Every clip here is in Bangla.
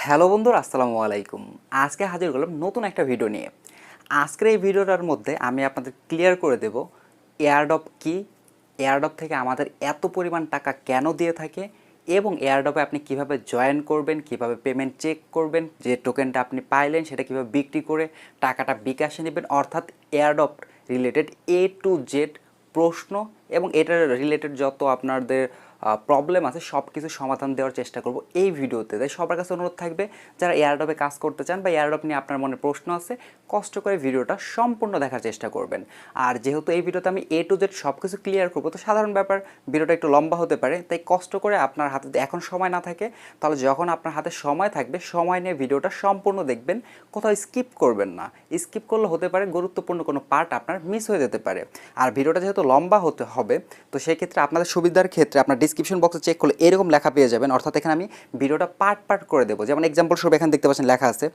হ্যালো বন্ধুরা, আসসালামু আলাইকুম। আজকে হাজির হলাম নতুন একটা ভিডিও নিয়ে। আজকের এই ভিডিওটার মধ্যে আমি আপনাদের ক্লিয়ার করে দেব এয়ারড্রপ কি, এয়ারড্রপ থেকে আমাদের এত পরিমাণ টাকা কেন দিয়ে থাকে এবং এয়ারড্রপে আপনি কিভাবে জয়েন করবেন, কিভাবে পেমেন্ট চেক করবেন, যে টোকেনটা আপনি পাইলেন সেটা কিভাবে বিক্রি করে টাকাটা বিকাশে নেবেন, অর্থাৎ airdrop related A to Z প্রশ্ন এবং এটার রিলেটেড যত আপনাদের প্রবলেম আছে সব কিছু সমাধান দেওয়ার চেষ্টা করব এই ভিডিওতে। তাই সবার কাছে অনুরোধ থাকবে, যারা এয়ারড্রপে কাজ করতে চান বা এয়ারড্রপ নিয়ে আপনার মনে প্রশ্ন আছে, কষ্ট করে ভিডিওটা সম্পূর্ণ দেখার চেষ্টা করবেন। আর যেহেতু এই ভিডিওতে আমি এ টু জেড সব কিছু ক্লিয়ার করবো, তো সাধারণ ব্যাপার ভিডিওটা একটু লম্বা হতে পারে, তাই কষ্ট করে আপনার হাতে যদি এখন সময় না থাকে, তাহলে যখন আপনার হাতে সময় থাকবে সময় নিয়ে ভিডিওটা সম্পূর্ণ দেখবেন, কোথাও স্কিপ করবেন না। স্কিপ করলে হতে পারে গুরুত্বপূর্ণ কোনো পার্ট আপনার মিস হয়ে যেতে পারে। আর ভিডিওটা যেহেতু লম্বা হতে হবে, তো সেক্ষেত্রে আপনাদের সুবিধার ক্ষেত্রে আপনার ডিসক্রিপশন বক্সে চেক করলে এরকম লেখা পেয়ে যাবেন, অর্থাৎ এখানে আমি ভিডিওটা পার্ট পার্ট করে দেবো। যেমন এক্সাম্পল স্বরূপ এখানে দেখতে পাচ্ছেন লেখা আছে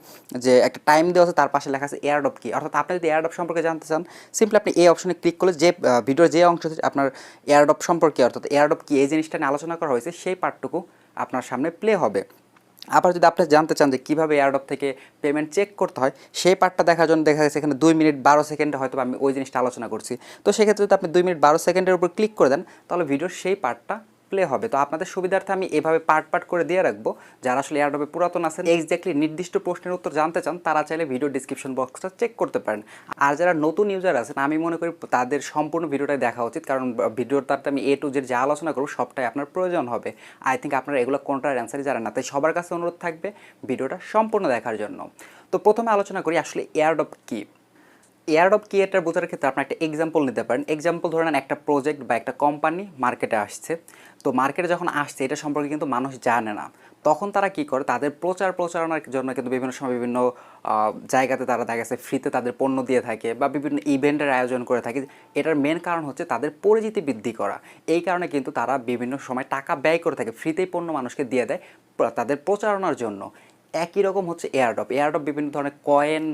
যে একটা টাইম দেওয়া আছে, তার পাশে লেখা আছে এয়ারড্রপ কি। অর্থাৎ আপনি যদি এয়ারড্রপ সম্পর্কে জানতে চান, সিম্পলি আপনি এই অপশনে ক্লিক করলে যে ভিডিওর যে অংশ আপনার এয়ারড্রপ সম্পর্কে, অর্থাৎ এয়ারড্রপ কি এই জিনিসটা নিয়ে আলোচনা করা হয়েছে, সেই পার্টটুকু আপনার সামনে প্লে হবে। আবার যদি আপনি জানতে চান যে কীভাবে এয়ারড্রপ থেকে পেমেন্ট চেক করতে হয়, সেই পার্টটা দেখার জন্য দেখা গেছে এখানে 2 মিনিট 12 সেকেন্ডে হয়তো আমি ওই জিনিসটা আলোচনা করছি। তো সেক্ষেত্রে যদি আপনি 2 মিনিট 12 সেকেন্ডের উপর ক্লিক করে দেন, তাহলে ভিডিওর সেই পার্টটা প্লে হবে। তো আপনাদের সুবিধার্থে আমি এভাবে পার্ট পার্ট করে দিয়ে রাখবো। যারা আসলে এয়ারড্রপে পুরাতন আছেন, এক্স্যাক্টলি নির্দিষ্ট প্রশ্নের উত্তর জানতে চান, তারা চাইলে ভিডিও ডিসক্রিপশন বক্সটা চেক করতে পারেন। আর যারা নতুন ইউজার আছেন, আমি মনে করি তাদের সম্পূর্ণ ভিডিওটাই দেখা উচিত, কারণ ভিডিওর তারতে আমি এ টু জেড যা আলোচনা করবো সবটাই আপনার প্রয়োজন হবে। আই থিঙ্ক আপনারা এগুলো কোনটার অ্যান্সারই জানেন না, তাই সবার কাছে অনুরোধ থাকবে ভিডিওটা সম্পূর্ণ দেখার জন্য। তো প্রথমে আলোচনা করি আসলে এয়ারড্রপ কী। এয়ারড্রপ কি এটা বোঝার ক্ষেত্রে আপনি একটা এক্সাম্পল নিতে পারেন। এক্সাম্পল ধরে নেন, একটা প্রজেক্ট বা একটা কোম্পানি মার্কেটে আসছে। তো মার্কেটে যখন আসছে, এটা সম্পর্কে কিন্তু মানুষ জানে না। তখন তারা কি করে, তাদের প্রচারণার জন্য কিন্তু বিভিন্ন সময় বিভিন্ন জায়গাতে তারা দেখা গেছে ফ্রিতে তাদের পণ্য দিয়ে থাকে বা বিভিন্ন ইভেন্টের আয়োজন করে থাকে। এটার মেন কারণ হচ্ছে তাদের পরিচিতি বৃদ্ধি করা। এই কারণে কিন্তু তারা বিভিন্ন সময় টাকা ব্যয় করে থাকে, ফ্রিতেই পণ্য মানুষকে দিয়ে দেয় তাদের প্রচারণার জন্য। একই রকম হচ্ছে এয়ারড্রপ। এয়ারড্রপ বিভিন্ন ধরনের কয়েন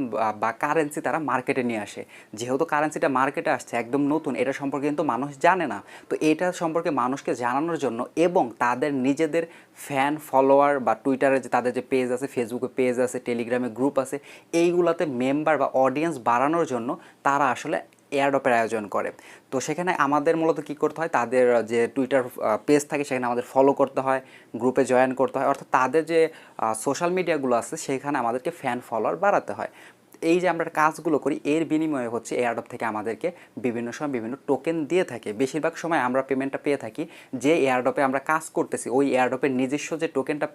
বা কারেন্সি তারা মার্কেটে নিয়ে আসে। যেহেতু কারেন্সিটা মার্কেটে আসছে একদম নতুন, এটা সম্পর্কে কিন্তু মানুষ জানে না। তো এটা সম্পর্কে মানুষকে জানানোর জন্য এবং তাদের নিজেদের ফ্যান ফলোয়ার বা টুইটারে যে তাদের যে পেজ আছে, ফেসবুকে পেজ আছে, টেলিগ্রামে গ্রুপ আছে, এইগুলাতে মেম্বার বা অডিয়েন্স বাড়ানোর জন্য তারা আসলে এয়ারড্রপের আয়োজন করে। তো সেখানে আমাদের মূলত কী করতে হয়, তাদের যে টুইটার পেজ থাকে সেখানে আমাদের ফলো করতে হয়, গ্রুপে জয়েন করতে হয়, অর্থাৎ তাদের যে সোশ্যাল মিডিয়াগুলো আছে সেখানে আমাদেরকে ফ্যান ফলোয়ার বাড়াতে হয়। এই যে আমরা কাজগুলো করি, এর বিনিময়ে হচ্ছে এয়ারড্রপ থেকে আমাদেরকে বিভিন্ন সময় বিভিন্ন টোকেন দিয়ে থাকে। বেশিরভাগ সময় আমরা পেমেন্টটা পেয়ে থাকি যে এয়ারড্রপে আমরা কাজ করতেছি, ওই এয়ারড্রপের নিজস্ব যে টোকেনটা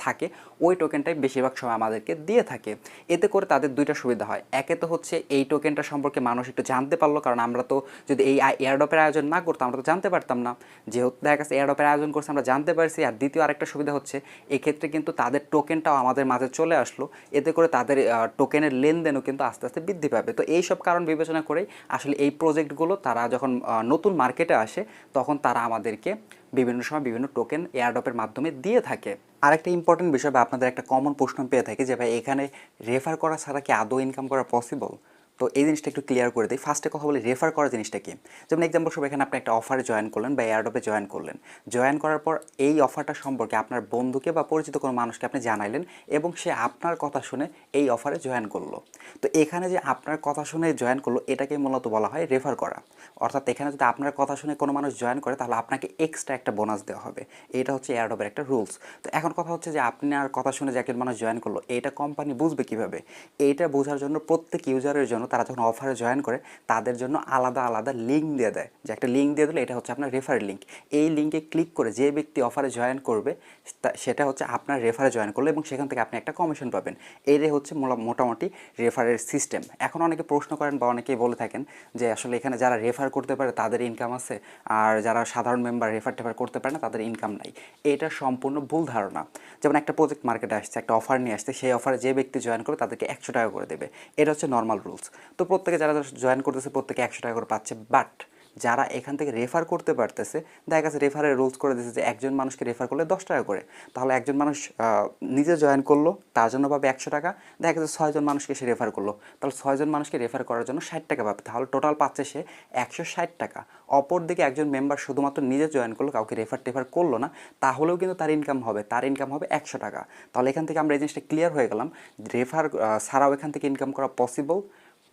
থাকে, ওই টোকেনটাই বেশিরভাগ সময় আমাদেরকে দিয়ে থাকে। এতে করে তাদের দুইটা সুবিধা হয়। একে তো হচ্ছে এই টোকেনটা সম্পর্কে মানুষ একটু জানতে পারলো, কারণ আমরা তো যদি এই এয়ারড্রপের আয়োজন না করতাম আমরা তো জানতে পারতাম না। যেহেতু দেখা গেছে এয়ারড্রপের আয়োজন করছে, আমরা জানতে পারছি। আর দ্বিতীয় আরেকটা সুবিধা হচ্ছে, এক্ষেত্রে কিন্তু তাদের টোকেনটাও আমাদের মাঝে চলে আসলো। এতে করে তাদের টোকেনের লেনদেনও কিন্তু আস্তে আস্তে বৃদ্ধি পাবে। তো এই সব কারণ বিবেচনা করেই আসলে এই প্রজেক্টগুলো তারা যখন নতুন মার্কেটে আসে, তখন তারা আমাদেরকে বিভিন্ন সময় বিভিন্ন টোকেন এয়ারড্রপের মাধ্যমে দিয়ে থাকে। আরেকটা ইম্পর্টেন্ট বিষয় বা আপনাদের একটা কমন প্রশ্ন পেয়ে থাকে যে ভাই, এখানে রেফার করা ছাড়া কি আদৌ ইনকাম করা পসিবল? তো এই জিনিসটা একটু ক্লিয়ার করে দিই। ফার্স্টে কথা বলি রেফার করা জিনিসটা কি। যেমন এক্সাম্পল সব, এখানে আপনি একটা অফারে জয়েন করলেন বা এয়ারড্রপে জয়েন করলেন। জয়েন করার পর এই অফারটা সম্পর্কে আপনার বন্ধুকে বা পরিচিত কোনো মানুষকে আপনি জানাইলেন এবং সে আপনার কথা শুনে এই অফারে জয়েন করলো। তো এখানে যে আপনার কথা শুনে জয়েন করলো, এটাকে মূলত বলা হয় রেফার করা। অর্থাৎ এখানে যদি আপনার কথা শুনে কোনো মানুষ জয়েন করে, তাহলে আপনাকে এক্সট্রা একটা বোনাস দেওয়া হবে। এটা হচ্ছে এয়ারড্রপের একটা রুলস। তো এখন কথা হচ্ছে যে আপনার কথা শুনে যে একজন মানুষ জয়েন করলো, এটা কোম্পানি বুঝবে কীভাবে? এইটা বোঝার জন্য প্রত্যেক ইউজারের জন্য তারা যখন অফারে জয়েন করে, তাদের জন্য আলাদা আলাদা লিঙ্ক দিয়ে দেয়। যে একটা লিঙ্ক দিয়ে দিলে এটা হচ্ছে আপনার রেফার লিঙ্ক। এই লিঙ্কে ক্লিক করে যে ব্যক্তি অফারে জয়েন করবে, সেটা হচ্ছে আপনার রেফারে জয়েন করলো এবং সেখান থেকে আপনি একটা কমিশন পাবেন। এটাই হচ্ছে মোটামুটি রেফারের সিস্টেম। এখন অনেকে প্রশ্ন করেন বা অনেকেই বলে থাকেন যে আসলে এখানে যারা রেফার করতে পারে তাদের ইনকাম আছে, আর যারা সাধারণ মেম্বার রেফার টেফার করতে পারে না তাদের ইনকাম নাই। এটা সম্পূর্ণ ভুল ধারণা। যেমন একটা প্রজেক্ট মার্কেটে আসছে, একটা অফার নিয়ে আসছে, সেই অফারে যে ব্যক্তি জয়েন করবে তাদেরকে 100 টাকা করে দেবে। এটা হচ্ছে নর্মাল রুলস। তো প্রত্যেকে যারা জয়েন করতেছে প্রত্যেকে 100 টাকা করে পাচ্ছে। বাট যারা এখান থেকে রেফার করতে পারতেছে, দেখা গেছে রেফারের রুলস করে দিয়েছে যে একজন মানুষকে রেফার করলে 10 টাকা করে, তাহলে একজন মানুষ নিজে জয়েন করলো, তার জন্য পাবে 100 টাকা। দেখা গেছে 6 জন মানুষকে সে রেফার করলো, তাহলে 6 জন মানুষকে রেফার করার জন্য 60 টাকা পাবে, তাহলে টোটাল পাচ্ছে সে 160 টাকা। অপরদিকে একজন মেম্বার শুধুমাত্র নিজে জয়েন করলো, কাউকে রেফার করলো না, তাহলেও কিন্তু তার ইনকাম হবে, 100 টাকা। তাহলে এখান থেকে আমরা এই জিনিসটা ক্লিয়ার হয়ে গেলাম, রেফার ছাড়াও এখান থেকে ইনকাম করা পসিবল,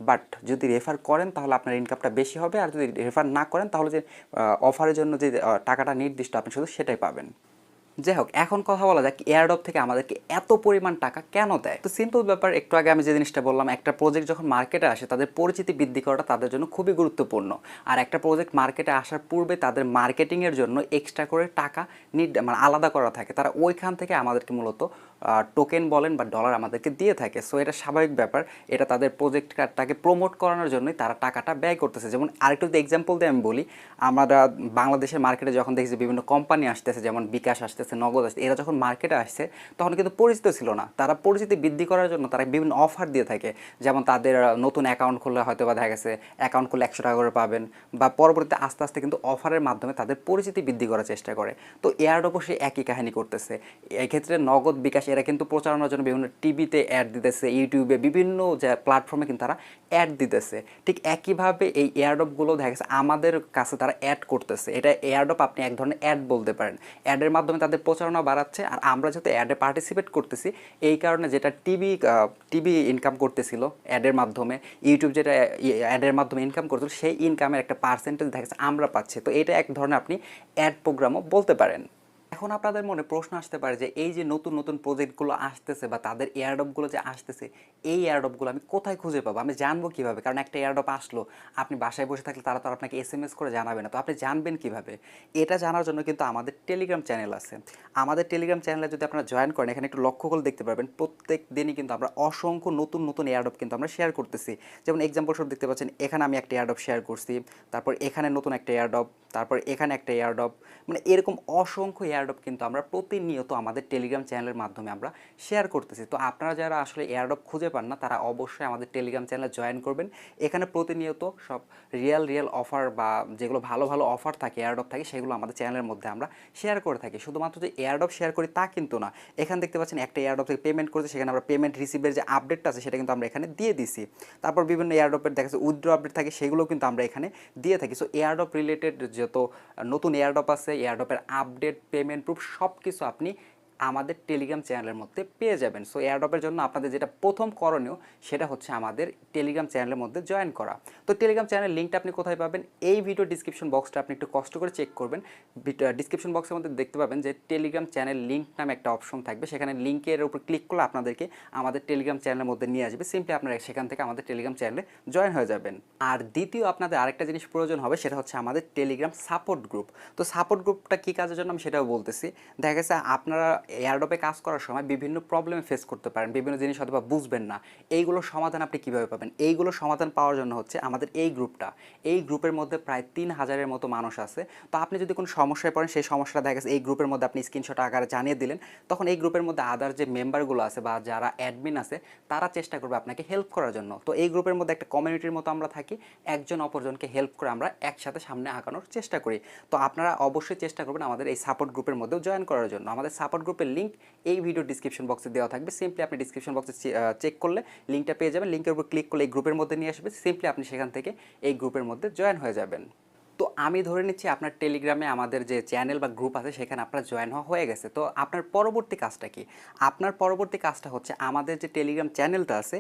বাট যদি রেফার করেন তাহলে আপনার ইনকামটা বেশি হবে, আর যদি রেফার না করেন তাহলে যে অফারের জন্য যে টাকাটা নির্দিষ্ট আপনি শুধু সেটাই পাবেন। যাই হোক, এখন কথা বলা যাক এয়ারড্রপ থেকে আমাদেরকে এত পরিমাণ টাকা কেন দেয়। তো সিম্পল ব্যাপার, একটু আগে আমি যে জিনিসটা বললাম, একটা প্রজেক্ট যখন মার্কেটে আসে তাদের পরিচিতি বৃদ্ধি করাটা তাদের জন্য খুবই গুরুত্বপূর্ণ। আর একটা প্রজেক্ট মার্কেটে আসার পূর্বে তাদের মার্কেটিংয়ের জন্য এক্সট্রা করে টাকা মানে আলাদা করা থাকে, তারা ওইখান থেকে আমাদেরকে মূলত টোকেন বলেন বা ডলার আমাদেরকে দিয়ে থাকে। সো এটা স্বাভাবিক ব্যাপার, এটা তাদের প্রজেক্টটাকে প্রমোট করানোর জন্যই তারা টাকাটা ব্যয় করতেছে। যেমন আরেকটু যদি এক্সাম্পল দিয়ে আমি বলি, আমরা বাংলাদেশের মার্কেটে যখন দেখছি বিভিন্ন কোম্পানি আসতেছে, যেমন বিকাশ আসতেছে, নগদ আসছে, এরা যখন মার্কেটে আসছে তখন কিন্তু পরিচিত ছিল না, তারা পরিচিতি বৃদ্ধি করার জন্য তারা বিভিন্ন অফার দিয়ে থাকে। যেমন তাদের নতুন অ্যাকাউন্ট খুললে হয়তো বা দেখা গেছে অ্যাকাউন্ট খুললে 100 টাকা করে পাবেন, বা পরবর্তীতে আস্তে আস্তে কিন্তু অফারের মাধ্যমে তাদের পরিচিতি বৃদ্ধি করার চেষ্টা করে। তো এয়ারড্রপও সেই একই কাহিনী করতেছে। এক্ষেত্রে নগদ, বিকাশ এরা কিন্তু প্রচারণার জন্য বিভিন্ন টিভিতে অ্যাড দিতেছে, ইউটিউবে বিভিন্ন যে প্ল্যাটফর্মে কিন্তু তারা অ্যাড দিতেছে। ঠিক একইভাবে এই এয়ারড্রপগুলো দেখা গেছে আমাদের কাছে তারা অ্যাড করতেছে। এটা এয়ারড্রপ আপনি এক ধরনের অ্যাড বলতে পারেন, অ্যাডের মাধ্যমে তাদের প্রচারণা বাড়াচ্ছে, আর আমরা যেহেতু অ্যাডে পার্টিসিপেট করতেছি এই কারণে যেটা টিভি ইনকাম করতেছিল অ্যাডের মাধ্যমে, ইউটিউব যেটা অ্যাডের মাধ্যমে ইনকাম করতেছিল, সেই ইনকামের একটা পার্সেন্টেজ দেখা যাচ্ছে আমরা পাচ্ছি। তো এটা এক ধরনের আপনি অ্যাড প্রোগ্রামও বলতে পারেন। এখন আপনাদের মনে প্রশ্ন আসতে পারে যে এই যে নতুন নতুন প্রজেক্টগুলো আসতেছে বা তাদের এয়ারড্রপগুলো যে আসতেছে, এই এয়ারড্রপগুলো আমি কোথায় খুঁজে পাবো, আমি জানবো কীভাবে? কারণ একটা এয়ারড্রপ আসলো, আপনি বাসায় বসে থাকলে তারা তো আপনাকে SMS করে জানাবে না, তো আপনি জানবেন কীভাবে? এটা জানার জন্য কিন্তু আমাদের টেলিগ্রাম চ্যানেল আছে। আমাদের টেলিগ্রাম চ্যানেলে যদি আপনারা জয়েন করেন, এখানে একটু লক্ষ্য করে দেখতে পারবেন প্রত্যেক দিনই কিন্তু আমরা অসংখ্য নতুন নতুন এয়ারড্রপ কিন্তু আমরা শেয়ার করতেছি। যেমন এক্সাম্পল স্বরূপ দেখতে পাচ্ছেন, এখানে আমি একটা এয়ারড্রপ শেয়ার করছি, তারপর এখানে নতুন একটা এয়ারড্রপ, তারপর এখানে একটা এয়ারড্রপ, মানে এরকম অসংখ্য এয়ারড্রপ কিন্তু আমরা প্রতিনিয়ত আমাদের টেলিগ্রাম চ্যানেলের মাধ্যমে আমরা শেয়ার করতেছি। তো আপনারা যারা আসলে এয়ারড্রপ খুঁজে পান না, তারা অবশ্যই আমাদের টেলিগ্রাম চ্যানেলে জয়েন করবেন। এখানে প্রতিনিয়ত সব রিয়েল অফার বা যেগুলো ভালো ভালো অফার থাকে, এয়ারড্রপ থাকে, সেগুলো আমাদের চ্যানেলের মধ্যে আমরা শেয়ার করে থাকি। শুধুমাত্র যে এয়ারড্রপ শেয়ার করি তা কিন্তু না, এখানে দেখতে পাচ্ছেন একটা এয়ারড্রপ থেকে পেমেন্ট করেছে, সেখানে আমরা পেমেন্ট রিসিভের যে আপডেটটা আছে সেটা কিন্তু আমরা এখানে দিয়ে দিছি। তারপর বিভিন্ন এয়ারড্রপের দেখা যাচ্ছে উইথড্র আপডেট থাকে, সেগুলো কিন্তু আমরা এখানে দিয়ে থাকি। সো এয়ারড্রপ রিলেটেড যত নতুন এয়ারড্রপ আছে, এয়ারড্রপের আপডেট, পেমেন্ট প্রুফ সব কিছু আপনি আমাদের টেলিগ্রাম চ্যানেলের মধ্যে পেয়ে যাবেন। সো এয়ারড্রপের জন্য আপনাদের যেটা প্রথম করণীয় সেটা হচ্ছে আমাদের টেলিগ্রাম চ্যানেলের মধ্যে জয়েন করা। তো টেলিগ্রাম চ্যানেলের লিঙ্কটা আপনি কোথায় পাবেন? এই ভিডিও ডিসক্রিপশন বক্সটা আপনি একটু কষ্ট করে চেক করবেন। ডিসক্রিপশন বক্সের মধ্যে দেখতে পাবেন যে টেলিগ্রাম চ্যানেল লিঙ্ক নামে একটা অপশন থাকবে, সেখানে লিঙ্কের উপর ক্লিক করলে আপনাদেরকে আমাদের টেলিগ্রাম চ্যানেলের মধ্যে নিয়ে আসবে। সিম্পলি আপনারা সেখান থেকে আমাদের টেলিগ্রাম চ্যানেলে জয়েন হয়ে যাবেন। আর দ্বিতীয় আপনাদের আরেকটা জিনিস প্রয়োজন হবে, সেটা হচ্ছে আমাদের টেলিগ্রাম সাপোর্ট গ্রুপ। তো সাপোর্ট গ্রুপটা কী কাজের জন্য আমি সেটাও বলতেছি। দেখা গেছে আপনারা এয়ারড্রপে কাজ করার সময় বিভিন্ন প্রবলেমে ফেস করতে পারেন, বিভিন্ন জিনিস হয়তো বা বুঝবেন না, এইগুলোর সমাধান আপনি কীভাবে পাবেন? এইগুলোর সমাধান পাওয়ার জন্য হচ্ছে আমাদের এই গ্রুপটা। এই গ্রুপের মধ্যে প্রায় 3000-এর মতো মানুষ আছে। তো আপনি যদি কোনো সমস্যায় পড়েন, সেই সমস্যাটা দেখা গেছে এই গ্রুপের মধ্যে আপনি স্ক্রিনশট আকারে জানিয়ে দিলেন, তখন এই গ্রুপের মধ্যে আদার যে মেম্বারগুলো আছে বা যারা অ্যাডমিন আছে তারা চেষ্টা করবে আপনাকে হেল্প করার জন্য। তো এই গ্রুপের মধ্যে একটা কমিউনিটির মতো আমরা থাকি, একজন অপরজনকে হেল্প করে আমরা একসাথে সামনে আগানোর চেষ্টা করি। তো আপনারা অবশ্যই চেষ্টা করবেন আমাদের এই সাপোর্ট গ্রুপের মধ্যেও জয়েন করার জন্য। আমাদের সাপোর্ট গ্রুপের লিঙ্ক এই ভিডিও ডিসক্রিপশন বক্সে দেওয়া থাকবে, সিম্পলি আপনি ডিসক্রিপশন বক্সে চেক করলে লিঙ্কটা পেয়ে যাবেন, লিঙ্কের উপর ক্লিক করলে এই গ্রুপের মধ্যে নিয়ে আসবে, সিম্পলি আপনি সেখান থেকে এই গ্রুপের মধ্যে জয়েন হয়ে যাবেন। তো আমি ধরে নিচ্ছি আপনার টেলিগ্রামে আমাদের যে চ্যানেল বা গ্রুপ আছে সেখানে আপনার জয়েন হয়ে গেছে। তো আপনার পরবর্তী কাজটা কি? আপনার পরবর্তী কাজটা হচ্ছে আমাদের যে টেলিগ্রাম চ্যানেলটা আছে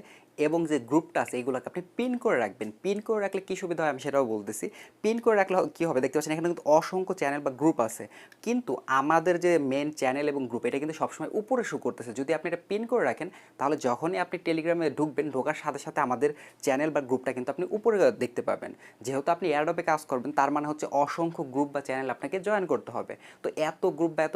এবং যে গ্রুপটা আছে এইগুলোকে আপনি পিন করে রাখবেন। পিন করে রাখলে কী সুবিধা হয় আমি সেটাও বলতেছি। পিন করে রাখলে কী হবে, দেখতে পাচ্ছেন এখানে কিন্তু অসংখ্য চ্যানেল বা গ্রুপ আছে, কিন্তু আমাদের যে মেন চ্যানেল এবং গ্রুপ এটা কিন্তু সবসময় উপরে শো করতেছে। যদি আপনি এটা পিন করে রাখেন তাহলে যখনই আপনি টেলিগ্রামে ঢুকবেন, ঢোকার সাথে সাথে আমাদের চ্যানেল বা গ্রুপটা কিন্তু আপনি উপরে দেখতে পাবেন। যেহেতু আপনি এয়ারড্রপে কাজ করবেন, তার মানে হচ্ছে অসংখ্য গ্রুপ বা চ্যানেল আপনাকে জয়েন করতে হবে। তো এত গ্রুপ বা এত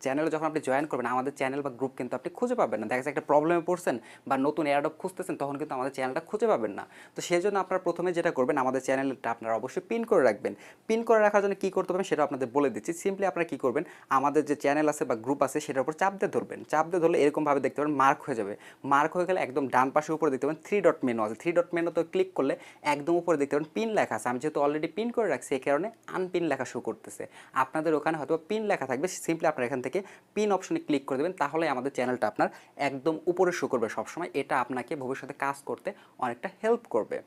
চ্যানেলে যখন আপনি জয়েন করবেন, আমাদের চ্যানেল বা গ্রুপ কিন্তু আপনি খুঁজে পাবেন না। দেখা যাচ্ছে একটা প্রবলেমে পড়ছেন বা নতুন এয়ারড্রপ খুঁজতেছেন, তখন কিন্তু আমাদের চ্যানেলটা খুঁজে পাবেন না। তো সেই জন্য আপনারা প্রথমে যেটা করবেন, আমাদের চ্যানেলটা আপনারা অবশ্যই পিন করে রাখবেন। পিন করে রাখার জন্য কী করতে হবে সেটা আপনাদের বলে দিচ্ছি। সিম্পলি আপনারা কী করবেন, আমাদের যে চ্যানেল আছে বা গ্রুপ আছে সেটার উপর চাপ দিয়ে ধরবেন। চাপ দিয়ে ধরলে এরকমভাবে দেখতে পাবেন মার্ক হয়ে যাবে। মার্ক হয়ে গেলে একদম ডান পাশের উপরে দেখতে পাবেন 3 ডট মেনু আছে। 3 ডট মেনুতে ক্লিক করলে একদম উপরে দেখতে পাবেন পিন লেখা আছে। আমি যেহেতু অলরেডি পিন করে করে রাখছি, এই কারণে আনপিন লেখা শো করতেছে। আপনাদের ওখানে হয়তো পিন লেখা থাকবে, সিম্পলি আপনারা এখান থেকে পিন অপশনে ক্লিক করে দেবেন, তাহলে আমাদের চ্যানেলটা আপনার একদম উপরে শো করবে সবসময়। এটা আপনাকে ভবিষ্যতে কাজ করতে অনেকটা হেল্প করবে।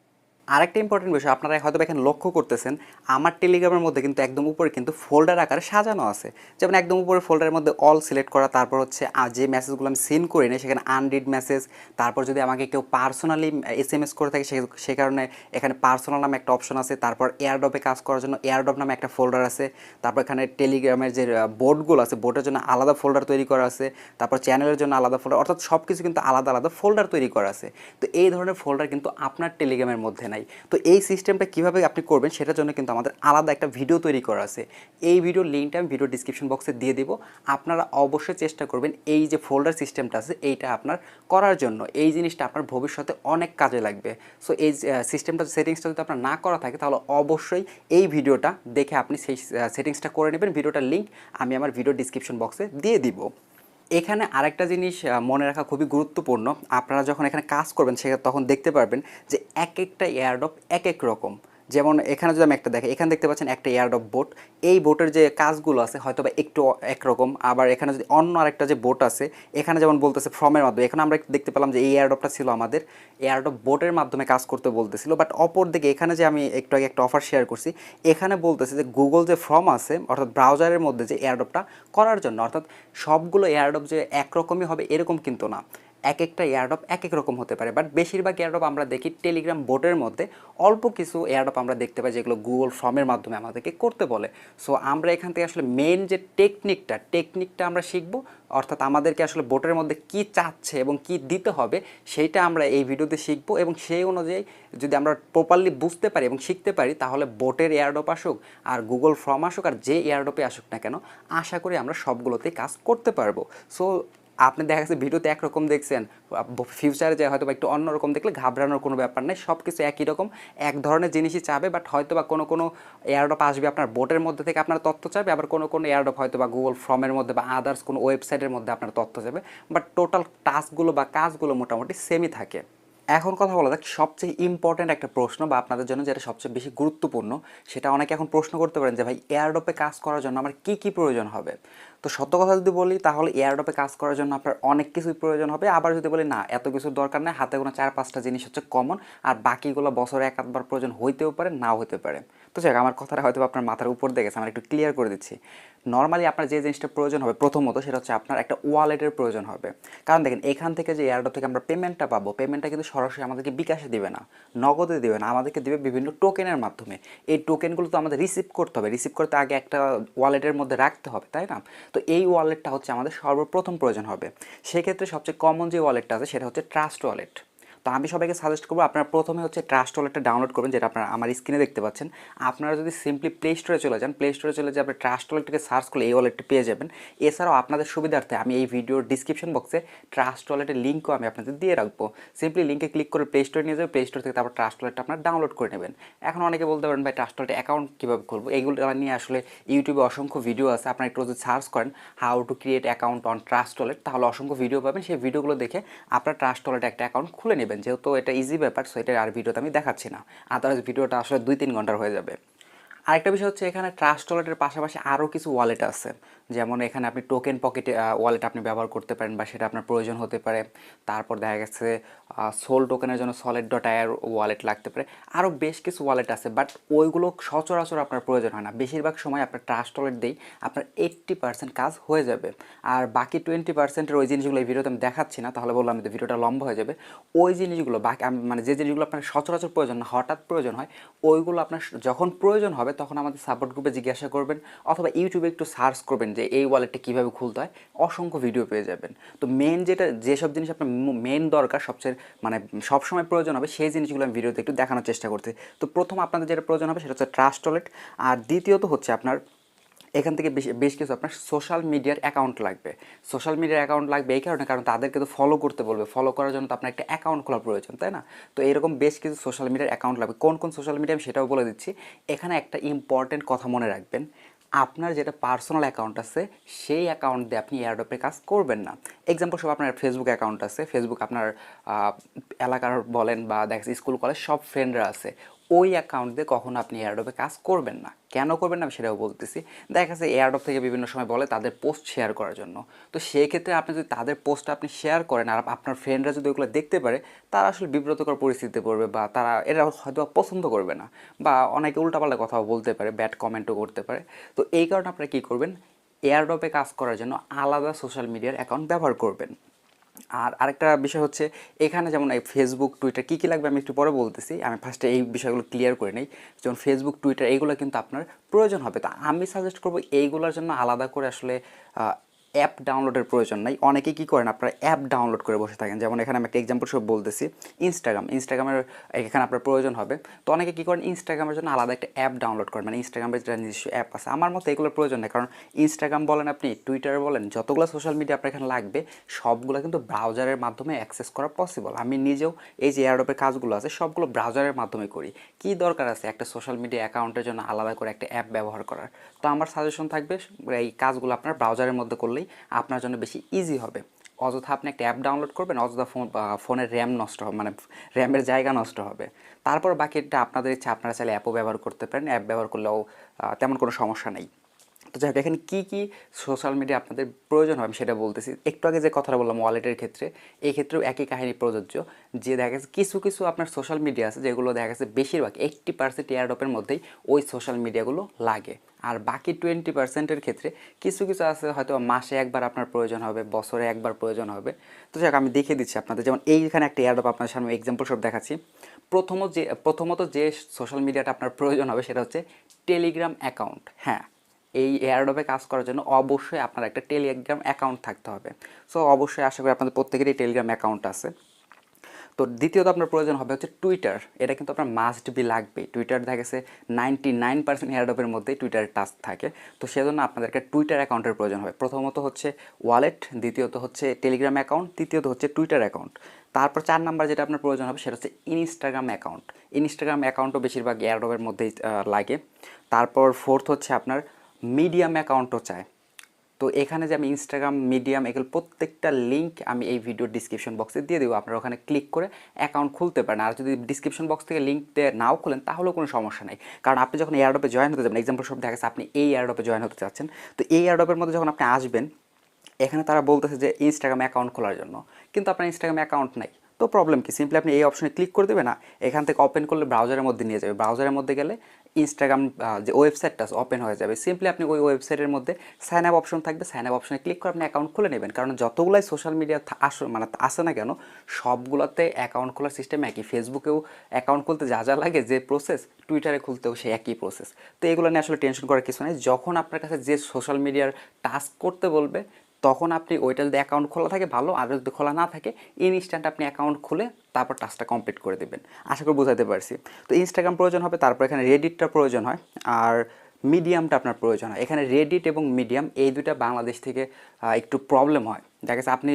আরেকটা ইম্পর্টেন্ট বিষয়, আপনারা হয়তো এখানে লক্ষ্য করতেছেন, আমার টেলিগ্রামের মধ্যে কিন্তু একদম উপরে কিন্তু ফোল্ডার আকারে সাজানো আছে। যেমন একদম উপরে ফোল্ডারের মধ্যে অল সিলেক্ট করা, তারপর হচ্ছে যে মেসেজগুলো আমি সেন্ড করি না সেখানে আনরিড মেসেজ, তারপর যদি আমাকে কেউ পার্সোনালি SMS করে থাকে সে কারণে এখানে পার্সোনাল নামে একটা অপশন আছে, তারপর এয়ারড্রপে কাজ করার জন্য এয়ারড্রপ নামে একটা ফোল্ডার আছে, তারপর এখানে টেলিগ্রামের যে বোর্ডগুলো আছে বোর্ডের জন্য আলাদা ফোল্ডার তৈরি করা আছে, তারপর চ্যানেলের জন্য আলাদা ফোল্ডার, অর্থাৎ সব কিছু কিন্তু আলাদা আলাদা ফোল্ডার তৈরি করা আছে। তো এই ধরনের ফোল্ডার কিন্তু আপনার টেলিগ্রামের মধ্যে নাই। তো এই সিস্টেমটা কীভাবে আপনি করবেন সেটার জন্য কিন্তু আমাদের আলাদা একটা ভিডিও তৈরি করা আছে। এই ভিডিওর লিঙ্কটা আমি ভিডিও ডিসক্রিপশন বক্সে দিয়ে দিব। আপনারা অবশ্যই চেষ্টা করবেন এই যে ফোল্ডার সিস্টেমটা আছে এইটা আপনার করার জন্য। এই জিনিসটা আপনার ভবিষ্যতে অনেক কাজে লাগবে। সো এই সিস্টেমটা সেটিংসটা যদি আপনার না করা থাকে তাহলে অবশ্যই এই ভিডিওটা দেখে আপনি সেই সেটিংসটা করে নেবেন। ভিডিওটার লিঙ্ক আমি আমার ভিডিও ডিসক্রিপশন বক্সে দিয়ে দিব। এখানে আরেকটা জিনিস মনে রাখা খুবই গুরুত্বপূর্ণ, আপনারা যখন এখানে কাজ করবেন তখন দেখতে পারবেন যে এক একটা এয়ারড্রপ এক এক রকম। যেমন এখানে যদি আমি একটা দেখি, এখানে দেখতে পাচ্ছেন একটা এয়ারড্রপ বোট, এই বোটের যে কাজগুলো আছে হয়তো বা একটু একরকম। আবার এখানে যদি অন্য আরেকটা যে বোট আছে, এখানে যেমন বলতেছে ফর্মের মাধ্যমে, এখানে আমরা দেখতে পেলাম যে এই এয়ারড্রপটা ছিল আমাদের এয়ারড্রপ বোটের মাধ্যমে কাজ করতে বলতেছিল। বাট অপর দিকে এখানে যে আমি একটু আগে একটা অফার শেয়ার করছি, এখানে বলতেছে যে গুগল যে ফর্ম আছে অর্থাৎ ব্রাউজারের মধ্যে যে এয়ারড্রপটা করার জন্য। অর্থাৎ সবগুলো এয়ারড্রপ যে একরকমই হবে এরকম কিন্তু না, এক একটা এয়ারড্রপ এক এক রকম হতে পারে। বাট বেশিরভাগ এয়ারড্রপ আমরা দেখি টেলিগ্রাম বোটের মধ্যে, অল্প কিছু এয়ারড্রপ আমরা দেখতে পাই যেগুলো গুগল ফর্মের মাধ্যমে আমাদেরকে করতে বলে। সো আমরা এখান থেকে আসলে মেন যে টেকনিকটা আমরা শিখবো, অর্থাৎ আমাদেরকে আসলে বোটের মধ্যে কি চাচ্ছে এবং কি দিতে হবে সেইটা আমরা এই ভিডিওতে শিখবো। এবং সেই অনুযায়ী যদি আমরা প্রপারলি বুঝতে পারি এবং শিখতে পারি তাহলে বোটের এয়ারড্রপ আসুক আর গুগল ফর্ম আসুক আর যে এয়ারড্রপে আসুক না কেন, আশা করি আমরা সবগুলোতেই কাজ করতে পারবো। সো আপনি দেখা গেছে ভিডিওতে একরকম দেখছেন, ফিউচারে যে হয়তো বা একটু অন্যরকম দেখলে ঘাবড়ানোর কোনো ব্যাপার নেই, সব কিছু একই রকম এক ধরনের জিনিসই চাবে। বাট হয়তো বা কোনো এয়ারড্রপ আসবে আপনার বোটের মধ্যে থেকে আপনার তথ্য চাবে, আবার কোনো এয়ারড্রপ হয়তো বা গুগল ফর্মের মধ্যে বা আদার্স কোনো ওয়েবসাইটের মধ্যে আপনার তথ্য যাবে। বাট টোটাল টাস্কগুলো বা কাজগুলো মোটামুটি সেমই থাকে। এখন কথা বলা যাক সবচেয়ে ইম্পর্ট্যান্ট একটা প্রশ্ন, বা আপনাদের জন্য যেটা সবচেয়ে বেশি গুরুত্বপূর্ণ, সেটা অনেকে এখন প্রশ্ন করতে পারেন যে ভাই এয়ারড্রপে কাজ করার জন্য আমার কী কী প্রয়োজন হবে। তো সত্য কথা যদি বলি তাহলে এয়ারড্রপে কাজ করার জন্য আপনার অনেক কিছুই প্রয়োজন হবে। আবার যদি বলি না এত কিছুর দরকার নেই, হাতে গোনা 4-5টা জিনিস হচ্ছে কমন, আর বাকিগুলো বছরে এক আধবার প্রয়োজন হইতেও পারে নাও হতে পারে। তো যাক, আমার কথাটা হয়তো আপনার মাথার উপর দিয়ে গেছে, আমার একটু ক্লিয়ার করে দিচ্ছি। নর্মালি আপনার যে জিনিসটা প্রয়োজন হবে প্রথমত সেটা হচ্ছে আপনার একটা ওয়ালেটের প্রয়োজন হবে। কারণ দেখেন এখান থেকে যে এয়ারড্রপ থেকে আমরা পেমেন্টটা পাবো, পেমেন্টটা কিন্তু সরাসরি আমাদেরকে বিকাশে দিবে না, নগদে দিবে না, আমাদেরকে দিবে বিভিন্ন টোকেনের মাধ্যমে। এই টোকেনগুলো তো আমাদের রিসিভ করতে হবে, রিসিভ করতে আগে একটা ওয়ালেটের মধ্যে রাখতে হবে, তাই না? তো এই ওয়ালেটটা হচ্ছে আমাদের সর্বপ্রথম প্রয়োজন হবে। সেক্ষেত্রে সবচেয়ে কমন যে ওয়ালেটটা আছে সেটা হচ্ছে ট্রাস্ট ওয়ালেট। তো আমি সবাইকে সাজেস্ট করবো আপনারা প্রথমে হচ্ছে ট্রাস্ট ওয়ালেটটা ডাউনলোড করবেন, যেটা আপনারা আমার স্ক্রিনে দেখতে পাচ্ছেন। আপনারা যদি সিম্পলি প্লে স্টোরে চলে যান, প্লে স্টোরে চলে যে আপনি ট্রাস্ট ওয়ালেটটাকে সার্চ করলে এই ওয়ালেটটা পেয়ে যাবেন। এছাড়াও আপনাদের সুবিধার্থে আমি এই ভিডিওর ডিসক্রিপশন বক্সে ট্রাস্ট ওয়ালেটের লিঙ্কও আমি আপনাদের দিয়ে রাখবো। সিম্পলি লিঙ্কে ক্লিক করে প্লে স্টোরে নিয়ে যাবেন, প্লে স্টোর থেকে তারপর ট্রাস্ট ওয়ালেটটা আপনারা ডাউনলোড করে নেবেন। এখন অনেকে বলতে পারেন ভাই ট্রাস্ট ওয়ালেটে অ্যাকাউন্ট কীভাবে খুলবো, এইগুলো নিয়ে আসলে ইউটিউবে অসংখ্য ভিডিও আছে। আপনারা একটু যদি সার্চ করেন how to create account on trust wallet তাহলে অসংখ্য ভিডিও পাবেন। সেই ভিডিওগুলো দেখে আপনারা ট্রাস্ট ওয়ালেটে একটা অ্যাকাউন্ট খুলে নেবেন, যেহেতু এটা ইজি ব্যাপার। সো এটা আর ভিডিওতে আমি দেখাচ্ছি না, আদারওয়াইজ ভিডিওটা আসলে 2-3 ঘন্টার হয়ে যাবে। আরেকটা বিষয় হচ্ছে এখানে ট্রাস্ট ওয়ালেটের পাশাপাশি আরও কিছু ওয়ালেট আছে, যেমন এখানে আপনি টোকেন পকেটে ওয়ালেট আপনি ব্যবহার করতে পারেন বা সেটা আপনার প্রয়োজন হতে পারে। তারপর দেখা গেছে সোল টোকেনের জন্য solid.ir ওয়ালেট লাগতে পারে। আরও বেশ কিছু ওয়ালেট আছে, বাট ওইগুলো সচরাচর আপনার প্রয়োজন হয় না। বেশিরভাগ সময় আপনার ট্রাস্ট ওয়ালেট দিয়েই আপনার 80% কাজ হয়ে যাবে। আর বাকি 20%-এর ওই জিনিসগুলো এই ভিডিওতে আমি দেখাচ্ছি না, তাহলে বললাম যে ভিডিওটা লম্বা হয়ে যাবে। ওই জিনিসগুলো বাকি মানে যে জিনিসগুলো আপনার সচরাচর প্রয়োজন না, হঠাৎ প্রয়োজন হয়, ওইগুলো আপনার যখন প্রয়োজন হবে তখন আমাদের সাপোর্ট গ্রুপে জিজ্ঞাসা করবেন অথবা ইউটিউবে একটু সার্চ করবেন যে এই ওয়ালেটটা কীভাবে খুলতে হয়, অসংখ্য ভিডিও পেয়ে যাবেন। তো মেন যেসব জিনিস আপনার মেন দরকার সবচেয়ে মানে সবসময় প্রয়োজন হবে সেই জিনিসগুলো আমি ভিডিওতে একটু দেখানোর চেষ্টা করছি। তো প্রথম আপনাদের যেটা প্রয়োজন হবে সেটা হচ্ছে ট্রাস্ট ওয়ালেট, আর দ্বিতীয়ত হচ্ছে আপনার এখান থেকে বেশ কিছু আপনার সোশ্যাল মিডিয়ার অ্যাকাউন্ট লাগবে। সোশ্যাল মিডিয়ার অ্যাকাউন্ট লাগবে এই কারণে, কারণ তাদেরকে তো ফলো করতে বলবে, ফলো করার জন্য তো আপনার একটা অ্যাকাউন্ট খোলা প্রয়োজন, তাই না? তো এরকম বেশ কিছু সোশ্যাল মিডিয়ার অ্যাকাউন্ট লাগবে। কোন কোন সোশ্যাল মিডিয়া আমি সেটাও বলে দিচ্ছি। এখানে একটা ইম্পর্টেন্ট কথা মনে রাখবেন, আপনার যেটা পার্সোনাল অ্যাকাউন্ট আছে সেই অ্যাকাউন্ট দিয়ে আপনি এয়ারড্রপে কাজ করবেন না। এক্সাম্পল সব আপনার ফেসবুক অ্যাকাউন্ট আছে, ফেসবুক আপনার এলাকার বলেন বা দেখা স্কুল কলেজ সব ফ্রেন্ডরা আছে, ওই অ্যাকাউন্ট দিয়ে কখনো আপনি এয়ারড্রপে কাজ করবেন না। কেন করবেন না আমি সেটাও বলতেছি। দেখা যাচ্ছে এয়ারড্রপ থেকে বিভিন্ন সময় বলে তাদের পোস্ট শেয়ার করার জন্য। তো সেই ক্ষেত্রে আপনি যদি তাদের পোস্টটা আপনি শেয়ার করেন আর আপনার ফ্রেন্ডরা যদি ওগুলো দেখতে পারে, তারা আসলে বিব্রতকর পরিস্থিতিতে পড়বে বা তারা এটা হয়তো পছন্দ করবে না, বা অনেকে উল্টাপাল্টা কথাও বলতে পারে, ব্যাড কমেন্টও করতে পারে। তো এই কারণে আপনারা কী করবেন, এয়ারড্রপে কাজ করার জন্য আলাদা সোশ্যাল মিডিয়ার অ্যাকাউন্ট ব্যবহার করবেন। আর আরেকটা বিষয় হচ্ছে, এখানে যেমন এই ফেসবুক টুইটার কী কী লাগবে আমি একটু পরে বলতেছি, আমি ফার্স্টে এই বিষয়গুলো ক্লিয়ার করে নিই। যেমন ফেসবুক টুইটার এইগুলো কিন্তু আপনার প্রয়োজন হবে। তো আমি সাজেস্ট করবো এইগুলোর জন্য আলাদা করে আসলে অ্যাপ ডাউনলোডের প্রয়োজন নাই। অনেকে কী করেন, আপনারা অ্যাপ ডাউনলোড করে বসে থাকেন। যেমন এখানে আমি একটা এক্সাম্পল সব বলতেছি, ইনস্টাগ্রামের এখানে আপনার প্রয়োজন হবে। তো অনেকে কী করেন, ইনস্টাগ্রামের জন্য আলাদা একটা অ্যাপ ডাউনলোড করেন, মানে ইনস্টাগ্রামের যেটা নিজস্ব অ্যাপ আছে। আমার মতো এগুলোর প্রয়োজন নেই, কারণ ইনস্টাগ্রাম বলেন, আপনি টুইটার বলেন, যতগুলো সোশ্যাল মিডিয়া আপনার এখানে লাগবে সবগুলো কিন্তু ব্রাউজারের মাধ্যমে অ্যাক্সেস করা পসিবল। আমি নিজেও এই যে এয়ারড্রপের কাজগুলো আছে সবগুলো ব্রাউজারের মাধ্যমে করি। কী দরকার আছে একটা সোশ্যাল মিডিয়া অ্যাকাউন্টের জন্য আলাদা করে একটা অ্যাপ ব্যবহার করার? তো আমার সাজেশন থাকবে এই কাজগুলো আপনার ব্রাউজারের মধ্যে করলেই আপনার জন্য বেশি ইজি হবে। অযথা আপনি একটা অ্যাপ ডাউনলোড করবেন, অযথা ফোনের র্যাম নষ্ট হবে, মানে র্যামের জায়গা নষ্ট হবে। তারপর বাকিটা আপনাদের ইচ্ছা, আপনারা চাইলে অ্যাপও ব্যবহার করতে পারেন, অ্যাপ ব্যবহার করলেও তেমন কোনো সমস্যা নেই। তো যাই হোক, এখানে কী কী সোশ্যাল মিডিয়া আপনাদের প্রয়োজন হবে আমি সেটা বলতেছি। একটু আগে যে কথাটা বললাম ওয়ালেটের ক্ষেত্রে, এই ক্ষেত্রেও একই কাহিনী প্রযোজ্য। যে দেখা গেছে কিছু কিছু আপনার সোশ্যাল মিডিয়া আছে যেগুলো দেখা গেছে বেশিরভাগ 80% এয়ারড্রপের মধ্যেই ওই সোশ্যাল মিডিয়াগুলো লাগে। আর বাকি 20%-এর ক্ষেত্রে কিছু কিছু আছে হয়তো মাসে একবার আপনার প্রয়োজন হবে, বছরে একবার প্রয়োজন হবে। তো যাক, আমি দেখিয়ে দিচ্ছি আপনাদের। যেমন এইখানে একটা এয়ারড্রপ আপনার সামনে এক্সাম্পল সব দেখাচ্ছি। প্রথমত যে সোশ্যাল মিডিয়াটা আপনার প্রয়োজন হবে সেটা হচ্ছে টেলিগ্রাম অ্যাকাউন্ট। হ্যাঁ, এই এয়ারড্রপে কাজ করার জন্য অবশ্যই আপনার একটা টেলিগ্রাম অ্যাকাউন্ট থাকতে হবে। সো অবশ্যই আশা করি আপনাদের প্রত্যেকেরই টেলিগ্রাম অ্যাকাউন্ট আছে। তো দ্বিতীয়ত আপনার প্রয়োজন হবে হচ্ছে টুইটার। এটা কিন্তু আপনার মাস্ট বি লাগবে। টুইটার দেখা গেছে 99% এয়ারড্রপের মধ্যেই টুইটারের টাস্ক থাকে। তো সেজন্য আপনাদেরকে টুইটার অ্যাকাউন্টের প্রয়োজন হবে। প্রথমত হচ্ছে ওয়ালেট, দ্বিতীয়ত হচ্ছে টেলিগ্রাম অ্যাকাউন্ট, তৃতীয়ত হচ্ছে টুইটার অ্যাকাউন্ট। তারপর 4 নাম্বার যেটা আপনার প্রয়োজন হবে সেটা হচ্ছে ইনস্টাগ্রাম অ্যাকাউন্ট। ইনস্টাগ্রাম অ্যাকাউন্টও বেশিরভাগ এয়ারড্রপের মধ্যেই লাগে। তারপর ফোর্থ হচ্ছে আপনার মিডিয়াম অ্যাকাউন্টও চায়। তো এখানে যে আমি ইনস্টাগ্রাম, মিডিয়াম, এগুলো প্রত্যেকটা লিঙ্ক আমি এই ভিডিও ডিসক্রিপশন বক্সে দিয়ে দেবো। আপনারা ওখানে ক্লিক করে অ্যাকাউন্ট খুলতে পারেন। আর যদি ডিসক্রিপশন বক্স থেকে লিঙ্ক দিয়ে নাও খোলেন তাহলেও কোনো সমস্যা নেই, কারণ আপনি যখন এয়ারড্রপে জয়েন হতে যাবেন, এক্সাম্পল সব দেখা গেছে আপনি এই এয়ারড্রপে জয়েন হতে চাচ্ছেন। তো এই এয়ারড্রপের মধ্যে যখন আপনি আসবেন, এখানে তারা বলতেছে যে ইনস্টাগ্রাম অ্যাকাউন্ট খোলার জন্য, কিন্তু আপনার ইনস্টাগ্রাম অ্যাকাউন্ট নাই। তো প্রবলেম কি, সিম্পলি আপনি এই অপশনে ক্লিক করে দেবেন, না এখান থেকে ওপেন করলে ব্রাউজারের মধ্যে নিয়ে যাবে। ব্রাউজারের মধ্যে গেলে ইনস্টাগ্রাম যে ওয়েবসাইটটা ওপেন হয়ে যাবে। সিম্পলি আপনি ওই ওয়েবসাইটের মধ্যে সাইন আপ অপশন থাকবে, সাইন আপ অপশনে ক্লিক করে আপনি অ্যাকাউন্ট খুলে নেবেন। কারণ যতগুলাই সোশ্যাল মিডিয়া মানে আসে না কেন, সবগুলোতে অ্যাকাউন্ট খোলার সিস্টেম একই। ফেসবুকেও অ্যাকাউন্ট খুলতে যা যা লাগে, যে প্রসেস, টুইটারে খুলতেও সেই একই প্রসেস। তো এগুলো নিয়ে আসলে টেনশন করার কিছু নেই। যখন আপনার কাছে যে সোশ্যাল মিডিয়ার টাস্ক করতে বলবে, তখন আপনি ওইটা যদি অ্যাকাউন্ট খোলা থাকে ভালো, আর যদি খোলা না থাকে ইনস্ট্যান্ট আপনি অ্যাকাউন্ট খুলে তারপর টাস্কটা কমপ্লিট করে দেবেন। আশা করি বোঝাতে পারছি। তো ইনস্টাগ্রাম প্রয়োজন হবে, তারপর এখানে রেডিটটা প্রয়োজন হয়, আর মিডিয়ামটা আপনার প্রয়োজন হয়। এখানে রেডিট এবং মিডিয়াম এই দুইটা বাংলাদেশ থেকে একটু প্রবলেম হয়। দেখা গেছে আপনি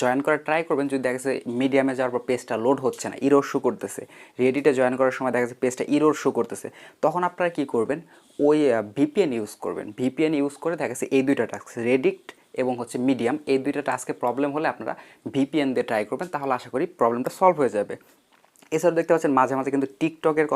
জয়েন করার ট্রাই করবেন, যদি দেখা গেছে মিডিয়ামে যাওয়ার পর পেজটা লোড হচ্ছে না, ইরোর শো করতেছে, রেডিটে জয়েন করার সময় দেখা গেছে পেজটা ইরোর শো করতেছে, তখন আপনারা কী করবেন, ওই ভিপিএন ইউজ করবেন। ভিপিএন ইউজ করে দেখা গেছে এই দুইটা টাস্ক, রেডিট এবং হচ্ছে মিডিয়াম, এই দুইটা টাস্কে প্রবলেম হলে আপনারা ভিপিএন দিয়ে ট্রাই করবেন, তাহলে আশা করি প্রবলেমটা সলভ হয়ে যাবে। এছাড়াও দেখতে পাচ্ছেন মাঝে মাঝে কিন্তু টিকটকের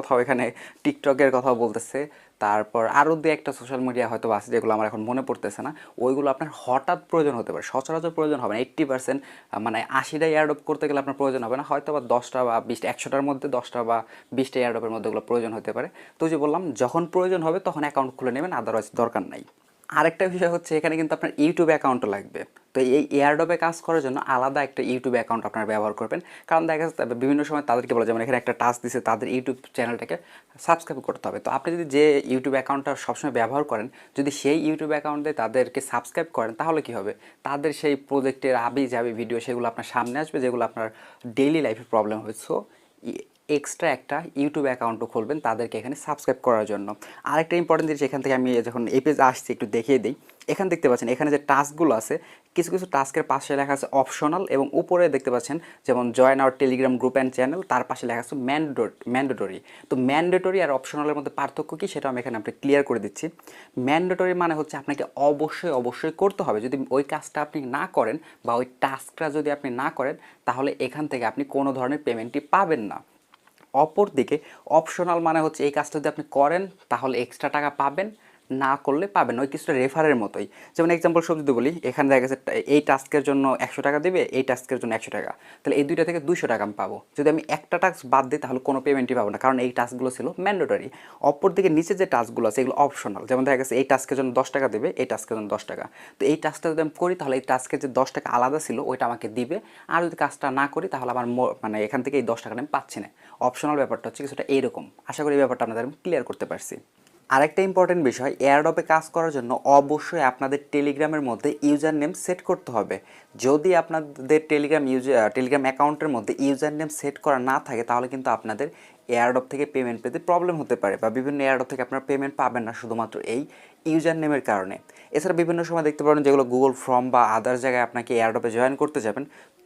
কথাও বলতেছে। তারপর আরও দু একটা সোশ্যাল মিডিয়া হয়তো আছে যেগুলো আমার এখন মনে পড়তেছে না। ওইগুলো আপনার হঠাৎ প্রয়োজন হতে পারে, সচরাচর প্রয়োজন হবে না। 80% মানে 80টা এয়ারড্রপ করতে গেলে আপনার প্রয়োজন হবে না, হয়তো বা 10টা বা 20টা, 100টার মধ্যে 10টা বা 20টা এয়ারড্রপের মধ্যে ওগুলো প্রয়োজন হতে পারে। তো যে বললাম, যখন প্রয়োজন হবে তখন অ্যাকাউন্ট খুলে নেবেন, আদারওয়াইজ দরকার নাই। আরেকটা বিষয় হচ্ছে, এখানে কিন্তু আপনার ইউটিউব অ্যাকাউন্টও লাগবে। তো এই এয়ারড্রপে কাজ করার জন্য আলাদা একটা ইউটিউব অ্যাকাউন্ট আপনারা ব্যবহার করবেন। কারণ দেখা যাচ্ছে বিভিন্ন সময় তাদেরকে বলে, যেমন এখানে একটা টাস্ক দিচ্ছে, তাদের ইউটিউব চ্যানেলটাকে সাবস্ক্রাইব করতে হবে। তো আপনি যদি যে ইউটিউব অ্যাকাউন্টটা সবসময় ব্যবহার করেন, যদি সেই ইউটিউব অ্যাকাউন্টে তাদেরকে সাবস্ক্রাইব করেন, তাহলে কী হবে, তাদের সেই প্রজেক্টের আবি ভিডিও সেগুলো আপনার সামনে আসবে, যেগুলো আপনার ডেইলি লাইফে প্রবলেম হবে। সো এক্সট্রা একটা ইউটিউব অ্যাকাউন্টও খুলবেন তাদেরকে এখানে সাবস্ক্রাইব করার জন্য। আরেকটা ইম্পর্টেন্ট জিনিস, এখান থেকে আমি যখন এই পেজে আসছি একটু দেখিয়ে দিই। এখানে দেখতে পাচ্ছেন এখানে যে টাস্কগুলো আছে, কিছু কিছু টাস্কের পাশে লেখা আছে অপশনাল, এবং উপরে দেখতে পাচ্ছেন যেমন join our Telegram group and channel, তার পাশে লেখা আছে ম্যান্ডেটরি। তো ম্যান্ডেটরি আর অপশনালের মধ্যে পার্থক্য কী সেটা আমি এখানে আপনাকে ক্লিয়ার করে দিচ্ছি। ম্যান্ডেটরি মানে হচ্ছে আপনাকে অবশ্যই করতে হবে। যদি ওই কাজটা আপনি না করেন বা ওই টাস্কটা যদি আপনি না করেন, তাহলে এখান থেকে আপনি কোনো ধরনের পেমেন্টই পাবেন না। অপরদিকে অপশনাল মানে হচ্ছে এই কাজটা যদি আপনি করেন তাহলে এক্সট্রা টাকা পাবেন, না করলে পাবেন, ওই কিছুটা রেফারের মতোই। যেমন এক্সাম্পল সব যদি বলি, এখানে দেখা গেছে এই টাস্কের জন্য 100 টাকা দেবে, এই টাস্কের জন্য 100 টাকা, তাহলে এই দুইটা থেকে 200 টাকা আমি পাবো। যদি আমি একটা টাস্ক বাদ দিই তাহলে কোনো পেমেন্টই পাবো না, কারণ এই টাস্কগুলো ছিল ম্যান্ডেটরি। অপরদিকে নিচে যে টাস্কগুলো আছে এগুলো অপশনাল। যেমন দেখা গেছে এই টাস্কের জন্য 10 টাকা দেবে, এই টাস্কের জন্য 10 টাকা। তো এই টাস্কটা যদি আমি করি তাহলে এই টাস্কের যে 10 টাকা আলাদা ছিল ওইটা আমাকে দিবে, আর যদি কাজটা না করি তাহলে আমার মানে এখান থেকে এই 10 টাকাটা আমি পাচ্ছি না। অপশনাল ব্যাপারটা হচ্ছে কিছুটা এইরকম। আশা করি এই ব্যাপারটা আপনাদের আমি ক্লিয়ার করতে পারছি। আরেকটা ইম্পর্টেন্ট বিষয়, এয়ারড্রপে কাজ করার জন্য অবশ্যই আপনাদের টেলিগ্রামের মধ্যে ইউজার নেম সেট করতে হবে। যদি আপনাদের টেলিগ্রাম অ্যাকাউন্টের মধ্যে ইউজার নেম সেট করা না থাকে তাহলে কিন্তু আপনাদের এয়ারড্রপ থেকে পেমেন্ট পেতে প্রবলেম হতে পারে, বা বিভিন্ন এয়ারড্রপ থেকে আপনারা পেমেন্ট পাবেন না শুধুমাত্র এই ইউজার নেমের কারণে। এছাড়া বিভিন্ন সময় দেখতে পারেন যেগুলো গুগল ফর্ম বা আদার জায়গায় আপনাকে এয়ারড্রপে জয়েন করতে যাবেন,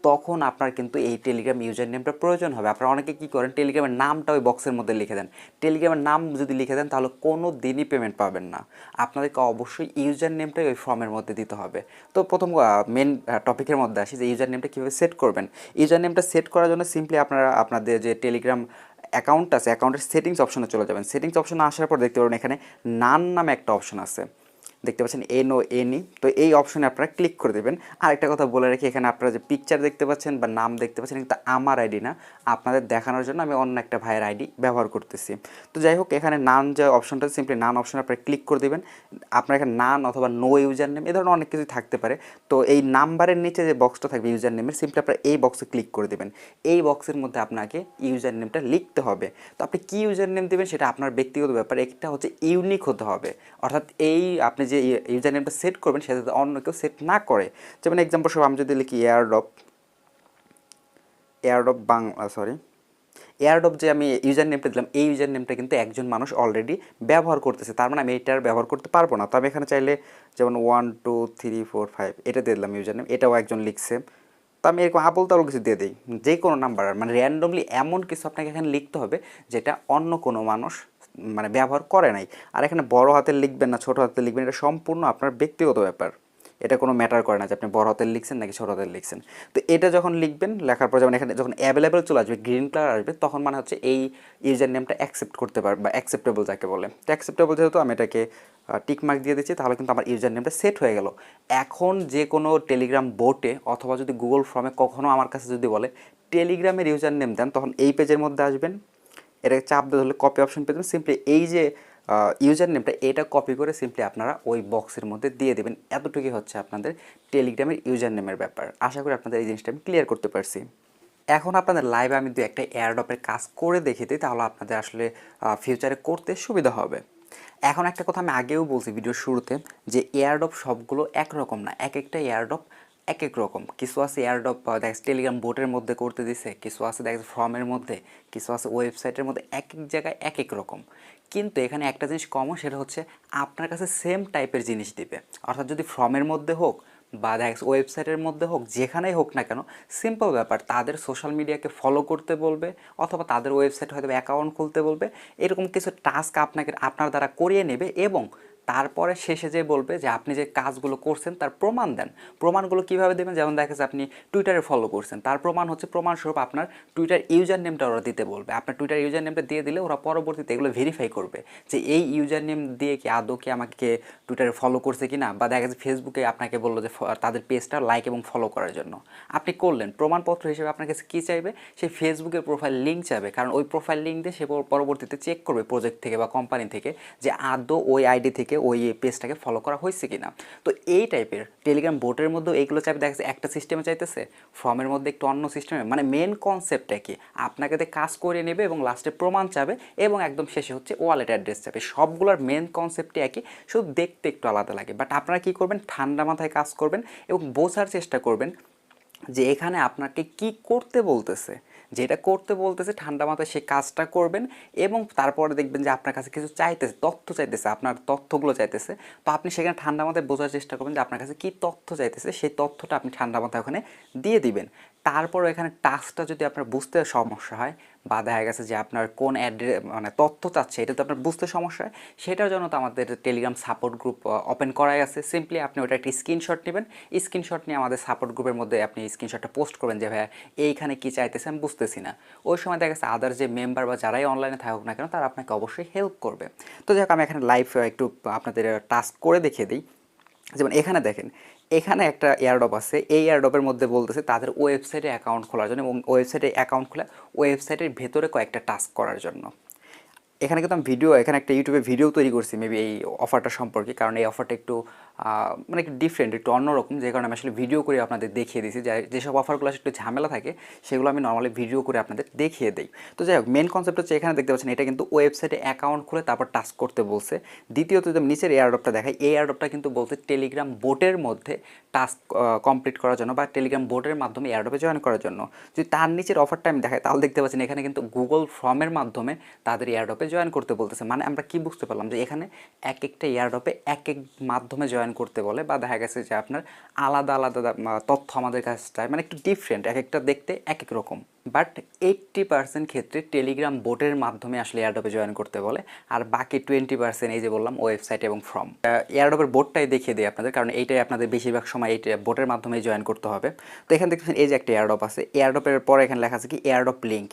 তখন আপনার কিন্তু এই টেলিগ্রাম ইউজার নেমটা প্রয়োজন হবে। আপনারা অনেকে কী করেন, টেলিগ্রামের নামটা ওই বক্সের মধ্যে লিখে দেন। টেলিগ্রামের নাম যদি লিখে দেন তাহলে কোনো দিনই পেমেন্ট পাবেন না। আপনাদেরকে অবশ্যই ইউজার নেমটাই ওই ফর্মের মধ্যে দিতে হবে। তো প্রথম মেন টপিকের মধ্যে আসি যে ইউজার নেমটা কীভাবে সেট করবেন। ইউজার নেমটা সেট করার জন্য সিম্পলি আপনারা আপনাদের যে টেলিগ্রাম অ্যাকাউন্ট আছে অ্যাকাউন্টের সেটিংস অপশনে চলে যাবেন। সেটিংস অপশনে আসার পর দেখতে পাবেন এখানে নান নামে একটা অপশন আছে, দেখতে পাচ্ছেন NONE। তো এই অপশনে আপনারা ক্লিক করে দেবেন। আর একটা কথা বলে রাখি, এখানে আপনারা যে পিকচার দেখতে পাচ্ছেন বা নাম দেখতে পাচ্ছেন কিন্তু আমার আইডি না, আপনাদের দেখানোর জন্য আমি অন্য একটা ভাইয়ের আইডি ব্যবহার করতেছি। তো যাই হোক, এখানে নান যে অপশনটা সিম্পলি নান অপশনে আপনারা ক্লিক করে দেবেন। আপনার এখানে নান অথবা নো ইউজার নেম এ ধরনের অনেক কিছু থাকতে পারে। তো এই নাম্বারের নিচে যে বক্সটা থাকবে ইউজার নেমের, সিম্পলি আপনারা এই বক্সে ক্লিক করে দেবেন। এই বক্সের মধ্যে আপনাকে ইউজার নেমটা লিখতে হবে। তো আপনি কী ইউজার নেম দেবেন সেটা আপনার ব্যক্তিগত ব্যাপার, একটা হচ্ছে ইউনিক হতে হবে। অর্থাৎ এই আপনি যে ইউজার নেমটা সেট করবেন সেটা যাতে অন্য কেউ সেট না করে। যেমন এক্সাম্পল সব আমি যদি লিখি এয়ারড্রপ যে আমি ইউজার নেমটা দিলাম, এই ইউজার নেমটা কিন্তু একজন মানুষ অলরেডি ব্যবহার করতেছে, তার মানে আমি এইটার ব্যবহার করতে পারবো না। তো আমি এখানে চাইলে যেমন 1 2 3 4 5 এটা দিয়ে দিলাম ইউজার নেম, এটাও একজন লিখছে। তো আমি এরকম আবল তাবল কিছু দিয়ে দিই, যে কোনো নাম্বার, মানে র্যান্ডমলি এমন কিছু আপনাকে এখানে লিখতে হবে যেটা অন্য কোনো মানুষ মানে ব্যবহার করে নাই। আর এখানে বড় হাতের লিখবেন না ছোটো হাতের লিখবেন, এটা সম্পূর্ণ আপনার ব্যক্তিগত ব্যাপার। এটা কোনো ম্যাটার করে না যে আপনি বড় হাতের লিখছেন নাকি ছোটো হাতের লিখছেন। তো এটা যখন লিখবেন, লেখার পর যেমন এখানে যখন অ্যাভেলেবেল চলে আসবে, গ্রিন কালার আসবে, তখন মানে হচ্ছে এই ইউজার নেমটা অ্যাকসেপ্ট করতে পারবে বা অ্যাকসেপ্টেবল যাকে বলে। তো অ্যাকসেপ্টেবল যেহেতু আমি এটাকে টিক মার্ক দিয়ে দিচ্ছি, তাহলে কিন্তু আমার ইউজার নেমটা সেট হয়ে গেল। এখন যে কোনো টেলিগ্রাম বোটে অথবা যদি গুগল ফর্মে কখনও আমার কাছে যদি বলে টেলিগ্রামের ইউজার নেম দেন, তখন এই পেজের মধ্যে আসবেন, এটাকে চাপ দিয়ে ধরলে কপি অপশন পেয়ে যাবেন। সিম্পলি এই যে ইউজার নেমটা এটা কপি করে সিম্পলি আপনারা ওই বক্সের মধ্যে দিয়ে দেবেন। এতটুকুই হচ্ছে আপনাদের টেলিগ্রামের ইউজার নেমের ব্যাপার। আশা করি আপনাদের এই জিনিসটা আমি ক্লিয়ার করতে পারছি। এখন আপনাদের লাইভে আমি দু একটা এয়ারড্রপের কাজ করে দেখিয়ে দিই, তাহলে আপনাদের আসলে ফিউচারে করতে সুবিধা হবে। এখন একটা কথা আমি আগেও বলছি ভিডিওর শুরুতে, যে এয়ারড্রপ সবগুলো একরকম না, এক একটা এয়ারড্রপ এক এক রকম। কিছু আছে এয়ারড্রপ দেখা টেলিগ্রাম বোটের মধ্যে করতে দিছে, কিছু আছে দেখা ফর্মের মধ্যে, কিছু আছে ওয়েবসাইটের মধ্যে, এক এক জায়গায় এক এক রকম। কিন্তু এখানে একটা জিনিস কমন, সেটা হচ্ছে আপনার কাছে সেম টাইপের জিনিস দিবে। অর্থাৎ যদি ফর্মের মধ্যে হোক বা দেখা ওয়েবসাইটের মধ্যে হোক, যেখানেই হোক না কেন, সিম্পল ব্যাপার, তাদের সোশ্যাল মিডিয়াকে ফলো করতে বলবে অথবা তাদের ওয়েবসাইট হয়তো অ্যাকাউন্ট খুলতে বলবে। এরকম কিছু টাস্ক আপনার দ্বারা করিয়ে নেবে এবং তারপরে শেষে যে বলবে যে আপনি যে কাজগুলো করছেন তার প্রমাণ দেন। প্রমাণগুলো কীভাবে দেবেন, যেমন দেখা যাচ্ছে আপনি টুইটারে ফলো করছেন, তার প্রমাণ হচ্ছে প্রমাণস্বরূপ আপনার টুইটার ইউজার নেমটা ওরা দিতে বলবে। আপনার টুইটার ইউজার নেমটা দিয়ে দিলে ওরা পরবর্তীতে এগুলো ভেরিফাই করবে যে এই ইউজার নেম দিয়ে কি আদৌ কি আমাকে টুইটারে ফলো করছে কি না। বা দেখা যাচ্ছে ফেসবুকে আপনাকে বললো যে তাদের পেজটা লাইক এবং ফলো করার জন্য আপনি করলেন, প্রমাণপত্র হিসেবে আপনার কাছে কী চাইবে, সেই ফেসবুকের প্রোফাইল লিঙ্ক চাইবে। কারণ ওই প্রোফাইল লিঙ্ক দিয়ে সে পরবর্তীতে চেক করবে প্রজেক্ট থেকে বা কোম্পানি থেকে যে আদৌ ওই আইডি থেকে ওই পেজটাকে ফলো করা হয়েছে কিনা। তো এই টাইপের টেলিগ্রাম বোটের মধ্যেও এইগুলো চাইবে, দেখা যাচ্ছে একটা সিস্টেমে চাইতেছে, ফর্মের মধ্যে একটু অন্য সিস্টেমে, মানে মেন কনসেপ্টটা কি, আপনাকে কাজ করে নেবে এবং লাস্টে প্রমাণ চাবে এবং একদম শেষে হচ্ছে ওয়ালেট অ্যাড্রেস চাবে। সবগুলোর মেন কনসেপ্টই একই, শুধু দেখতে একটু আলাদা লাগে। বাট আপনারা কী করবেন, ঠান্ডা মাথায় কাজ করবেন এবং বোঝার চেষ্টা করবেন যে এখানে আপনাকে কি করতে বলতেছে। যেটা করতে বলতেছে ঠান্ডা মাথায় সেই কাজটা করবেন এবং তারপরে দেখবেন যে আপনার কাছে কিছু চাইতেছে, তথ্য চাইতেছে, আপনার তথ্যগুলো চাইতেছে। তো আপনি সেখানে ঠান্ডা মাথায় বোঝার চেষ্টা করবেন যে আপনার কাছে কী তথ্য চাইতেছে, সেই তথ্যটা আপনি ঠান্ডা মাথায় ওখানে দিয়ে দিবেন। তারপর এখানে টাস্কটা যদি আপনার বুঝতে সমস্যা হয় বা দেখা গেছে যে আপনার কোন মানে তথ্য চাচ্ছে এটা তো আপনার বুঝতে সমস্যা হয়, সেটার জন্য তো আমাদের টেলিগ্রাম সাপোর্ট গ্রুপ ওপেন করাই আছে। সিম্পলি আপনি ওটা একটা স্ক্রিনশট নেবেন, স্ক্রিনশট নিয়ে আমাদের সাপোর্ট গ্রুপের মধ্যে আপনি স্ক্রিনশটটা পোস্ট করবেন যে ভাইয়া এইখানে কী চাইতেছে আমি বুঝতেছি না। ওই সময় দেখা গেছে আদার যে মেম্বার বা যারাই অনলাইনে থাকুক না কেন তারা আপনাকে অবশ্যই হেল্প করবে। তো যাই হোক, আমি এখানে লাইভ একটু আপনাদের টাস্ক করে দেখিয়ে দিই। যেমন এখানে দেখেন, এখানে একটা এয়ারড্রপ আছে, এই এয়ারড্রপের মধ্যে বলতেছে তাদের ওয়েবসাইটে অ্যাকাউন্ট খোলার জন্য এবং ওয়েবসাইটে অ্যাকাউন্ট খোলা ওয়েবসাইটের ভেতরে কয়েকটা টাস্ক করার জন্য। এখানে কিন্তু আমি এখানে একটা ইউটিউবে ভিডিও তৈরি করছি মেবি এই অফারটা সম্পর্কে, কারণ এই অফারটা একটু মানে একটু ডিফারেন্ট, একটু অন্যরকম, যে কারণে আমি আসলে ভিডিও করে আপনাদের দেখিয়ে দিয়েছি। যেসব অফারগুলো একটু ঝামেলা থাকে সেগুলো আমি নর্মালি ভিডিও করে আপনাদের দেখিয়ে দিই। তো যাই হোক, মেন কনসেপ্ট হচ্ছে এখানে দেখতে পাচ্ছেন এটা কিন্তু ওয়েবসাইটে অ্যাকাউন্ট খুলে তারপর টাস্ক করতে বলছে। দ্বিতীয়ত যদি নিচের এয়ারড্রপটা দেখাই, এই এয়ারড্রপটা কিন্তু বলছে টেলিগ্রাম বোটের মধ্যে টাস্ক কমপ্লিট করার জন্য বা টেলিগ্রাম বোটের মাধ্যমে এয়ারড্রপে জয়েন করার জন্য। যদি তার নিচের অফারটা আমি দেখাই তাহলে দেখতে পাচ্ছেন এখানে কিন্তু গুগল ফর্মের মাধ্যমে তাদের এয়ারড্রপে জয়েন করতে বলতেছে। মানে আমরা কি বুঝতে পারলাম যে এখানে এক একটা এয়ারড্রপে এক এক মাধ্যমে জয়েন করতে বলে, বা দেখা গেছে যে আপনার আলাদা আলাদা তথ্য আমাদের কাছে চায়, মানে একটু ডিফারেন্ট, এক একটা দেখতে এক এক রকম। বাট 80% ক্ষেত্রে টেলিগ্রাম বোটের মাধ্যমে আসলে এয়ারড্রপে জয়েন করতে বলে, আর বাকি 20% এই যে বললাম ওয়েবসাইট এবং ফর্ম। এয়ারড্রপের বোটটাই দেখিয়ে দিই আপনাদের, কারণ এইটাই আপনাদের বেশিরভাগ সময় এই বোটের মাধ্যমেই জয়েন করতে হবে। তো এখানে দেখছেন এই যে একটা এয়ারড্রপ আছে, এয়ারড্রপের পরে এখানে লেখা আছে কি এয়ারড্রপ লিঙ্ক,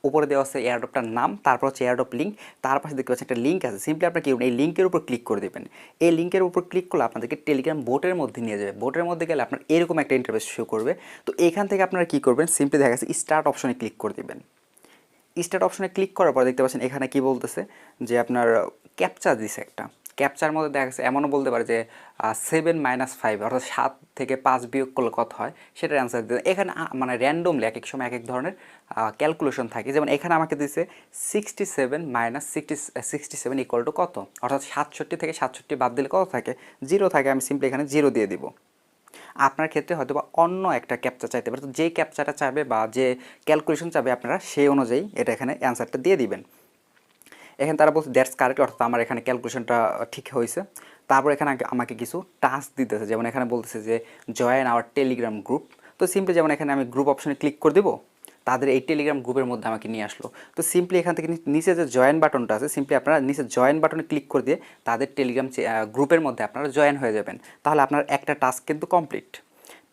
উপরে দেওয়া আছে এয়ারড্রপটার নাম, তারপর হচ্ছে এয়ারড্রপ লিঙ্ক, তার পাশে দেখতে পাচ্ছেন একটা লিঙ্ক আছে। সিম্পলি আপনার কি এই লিঙ্কের উপর ক্লিক করে দেবেন। এই লিঙ্কের উপর ক্লিক করলে আপনাদেরকে টেলিগ্রাম বোটের মধ্যে নিয়ে যাবে। বোটের মধ্যে গেলে আপনার এরকম একটা ইন্টারফেস শো করবে। তো এখান থেকে আপনারা কী করবেন, সিম্পলি দেখা গেছে স্টার্ট অপশনে ক্লিক করে দেবেন। স্টার্ট অপশনে ক্লিক করার পর দেখতে পাচ্ছেন এখানে কি বলতেছে যে আপনার ক্যাপচা দিছে একটা। ক্যাপচার মধ্যে দেখা গেছে এমনও বলতে পারে যে 7-5 অর্থাৎ 7 থেকে 5 বিয়োগ করলে কত হয় সেটার অ্যান্সার দিতে। এখানে মানে র্যান্ডমলি এক এক সময় এক এক ধরনের ক্যালকুলেশন থাকে। যেমন এখানে আমাকে দিচ্ছে 67 ইকুয়াল টু কত, অর্থাৎ 67 থেকে 67 বাদ দিলে কত থাকে, 0 থাকে। আমি সিম্পলি এখানে 0 দিয়ে দিব। আপনার ক্ষেত্রে হয়তো বা অন্য একটা ক্যাপচা চাইতে পারে, তো যে ক্যাপচাটা চাবে বা যে ক্যালকুলেশন চাবে আপনারা সেই অনুযায়ী এটা এখানে অ্যান্সারটা দিয়ে দিবেন। এখানে তারা বলছে দ্যাটস কারেক্ট, অর্থাৎ আমার এখানে ক্যালকুলেশনটা ঠিক হয়েছে। তারপর এখানে আমাকে কিছু টাস্ক দিতেছে, যেমন এখানে বলতেছে যে জয়েন আওয়ার টেলিগ্রাম গ্রুপ। তো সিম্পলি যেমন এখানে আমি গ্রুপ অপশনে ক্লিক করে দেবো, তাদের এই টেলিগ্রাম গ্রুপের মধ্যে আমাকে নিয়ে আসলো। তো সিম্পলি এখান থেকে নিচে যে জয়েন বাটনটা আছে, সিম্পলি আপনারা নিচে জয়েন বাটনে ক্লিক করে দিয়ে তাদের টেলিগ্রাম গ্রুপের মধ্যে আপনারা জয়েন হয়ে যাবেন। তাহলে আপনার একটা টাস্ক কিন্তু কমপ্লিট।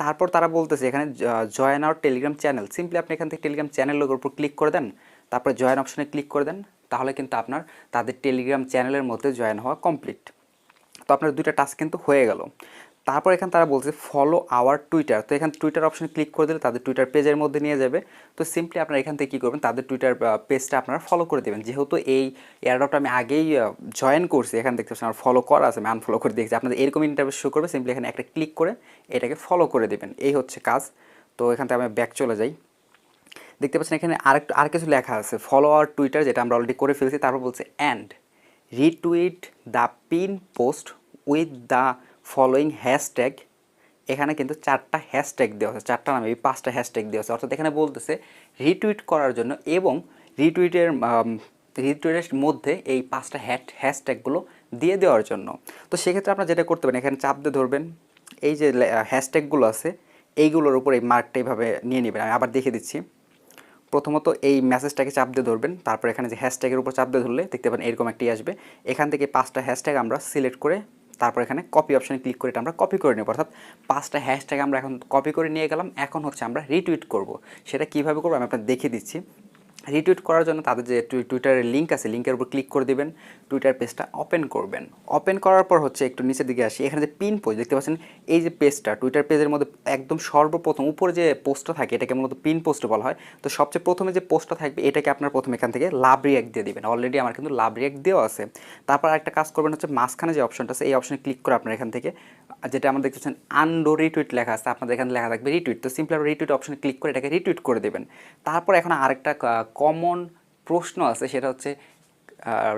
তারপর তারা বলতেছে এখানে join our Telegram channel. Simply আপনি এখান থেকে টেলিগ্রাম চ্যানেলের উপর ক্লিক করে দেন, তারপরে জয়েন অপশনে ক্লিক করে দেন, তাহলে কিন্তু আপনার তাদের টেলিগ্রাম চ্যানেলের মধ্যে জয়েন হওয়া কমপ্লিট। তো আপনার দুইটা টাস্ক কিন্তু হয়ে গেল। তারপর এখানে তারা বলছে ফলো আওয়ার টুইটার। তো এখানে টুইটার অপশনে ক্লিক করে দিলে তাদের টুইটার পেজের মধ্যে নিয়ে যাবে। তো সিম্পলি আপনারা এখান থেকে কী করবেন, তাদের টুইটার পেজটা আপনারা ফলো করে দেবেন। যেহেতু এই এয়ারড্রপটা আমি আগেই জয়েন করছি, এখানে দেখতে পাচ্ছেন আমার ফলো করা আছে, আমি আনফলো করে দেখছি। আপনাদের এরকম ইন্টারভিউ শো করবে, সিম্পলি এখানে একটা ক্লিক করে এটাকে ফলো করে দেবেন। এই হচ্ছে কাজ। তো এখান থেকে আমি ব্যাক চলে যাই। দেখতে পাচ্ছেন এখানে আর কিছু লেখা আছে, ফলো আওয়ার টুইটার, যেটা আমরা অলরেডি করে ফেলছি। তারপর বলছে and retweet the pin post with the following hashtag. এখানে কিন্তু 4টা হ্যাশট্যাগ দেওয়া আছে, 4টা নামে 5টা হ্যাশট্যাগ দেওয়া আছে। অর্থাৎ এখানে বলতেছে রিটুইট করার জন্য এবং রিটুইটের মধ্যে এই 5টা হ্যাশট্যাগুলো দিয়ে দেওয়ার জন্য। তো সেক্ষেত্রে আপনারা যেটা করতে পারেন, এখানে চাপ দিয়ে ধরবেন, এই যে হ্যাশট্যাগুলো আছে এইগুলোর উপর এই মার্কটা এইভাবে নিয়ে নেবেন। আমি আবার দেখে দিচ্ছি। প্রথমত এই মেসেজটাকে চাপ দিয়ে ধরবেন, তারপর এখানে যে হ্যাশট্যাগের উপর চাপ দিয়ে ধরলে দেখতে পাবেন এরকম একটি আসবে। এখান থেকে 5টা হ্যাশট্যাগ আমরা সিলেক্ট করে তারপর এখানে কপি অপশানে ক্লিক করে এটা আমরা কপি করে নেব। অর্থাৎ 5টা হ্যাশট্যাগ আমরা এখন কপি করে নিয়ে গেলাম। এখন হচ্ছে আমরা রিটুইট করব। সেটা কীভাবে করবো আমি আপনাদের দেখিয়ে দিচ্ছি। রিটুইট করার জন্য তাদের যে টুইটারের লিঙ্ক আছে, লিঙ্কের উপর ক্লিক করে দেবেন, টুইটার পেজটা ওপেন করবেন। ওপেন করার পর হচ্ছে একটু নিচের দিকে আসি, এখানে যে পিন পোস্ট দেখতে পাচ্ছেন, এই যে পেজটা টুইটার পেজের মধ্যে একদম সর্বপ্রথম উপরে যে পোস্টটা থাকে এটাকে মূলত পিন পোস্ট বলা হয়। তো সবচেয়ে প্রথমে যে পোস্টটা থাকবে এটাকে আপনার প্রথমে এখান থেকে লাভ রিয়াক্ট দিয়ে দেবেন। অলরেডি আমার কিন্তু লাভ রিয়াক্ট দেওয়া আছে। তারপর আরেকটা কাজ করবেন হচ্ছে মাঝখানে যে অপশনটা আছে এই অপশনে ক্লিক করে আপনার এখান থেকে যেটা আমাদের দেখতে পাচ্ছেন আনডো রিটুইট লেখা আছে, আপনাদের এখানে লেখা থাকবে রিটুইট। তো সিম্পলি আপনার রিটুইট অপশনে ক্লিক করে এটাকে রিটুইট করে দেবেন। তারপর এখন আরেকটা কমন প্রশ্ন আছে, সেটা হচ্ছে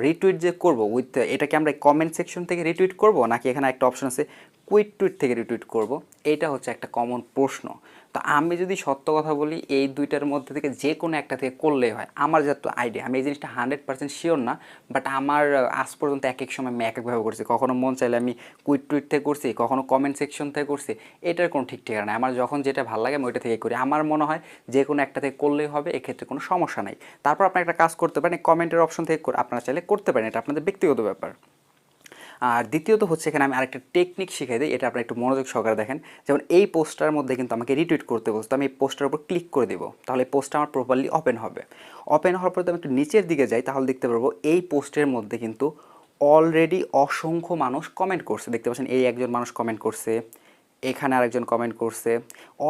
রিটুইট যে করব উইথ এটাকে আমরা কমেন্ট সেকশন থেকে রিটুইট করব নাকি এখানে একটা অপশন আছে কুইট টুইট থেকে রিটুইট করব, এইটা হচ্ছে একটা কমন প্রশ্ন। তো তো আমি যদি সত্য কথা বলি, এই দুইটার মধ্যে থেকে যে কোনো একটা থেকে করলেই হয়। আমার যত আইডিয়া, আমি এই জিনিসটা 100% শিওর না, বাট আমার আজ পর্যন্ত এক এক সময় আমি এক একভাবে করছি। কখনো মন চাইলে আমি কুইট টুইট থেকে করছি, কখনো কমেন্ট সেকশন থেকে করছি। এটার কোনো ঠিক ঠিকানা নাই। আমার যখন যেটা ভালো লাগে আমি ওইটা থেকে করি। আমার মনে হয় যে কোনো একটা থেকে করলেই হবে, এক্ষেত্রে কোনো সমস্যা নাই। তারপর আপনি একটা কাজ করতে পারেন, কমেন্টের অপশন থেকে আপনারা চাইলে করতে পারেন, এটা আপনাদের ব্যক্তিগত ব্যাপার। আর দ্বিতীয়ত হচ্ছে, এখানে আমি আরেকটা টেকনিক শিখাই দিই, এটা আপনারা একটু মনোযোগ সহকারে দেখেন। যেমন এই পোস্টটার মধ্যে কিন্তু আমাকে রিটুইট করতে বলতো, আমি এই পোস্টার উপর ক্লিক করে দেবো, তাহলে এই পোস্টটা আমার প্রপারলি ওপেন হবে। ওপেন হওয়ার পর আমি একটু নিচের দিকে যাই, তাহলে দেখতে পারবো এই পোস্টের মধ্যে কিন্তু অলরেডি অসংখ্য মানুষ কমেন্ট করছে। দেখতে পাচ্ছেন এই একজন মানুষ কমেন্ট করছে, এখানে আরেকজন কমেন্ট করছে,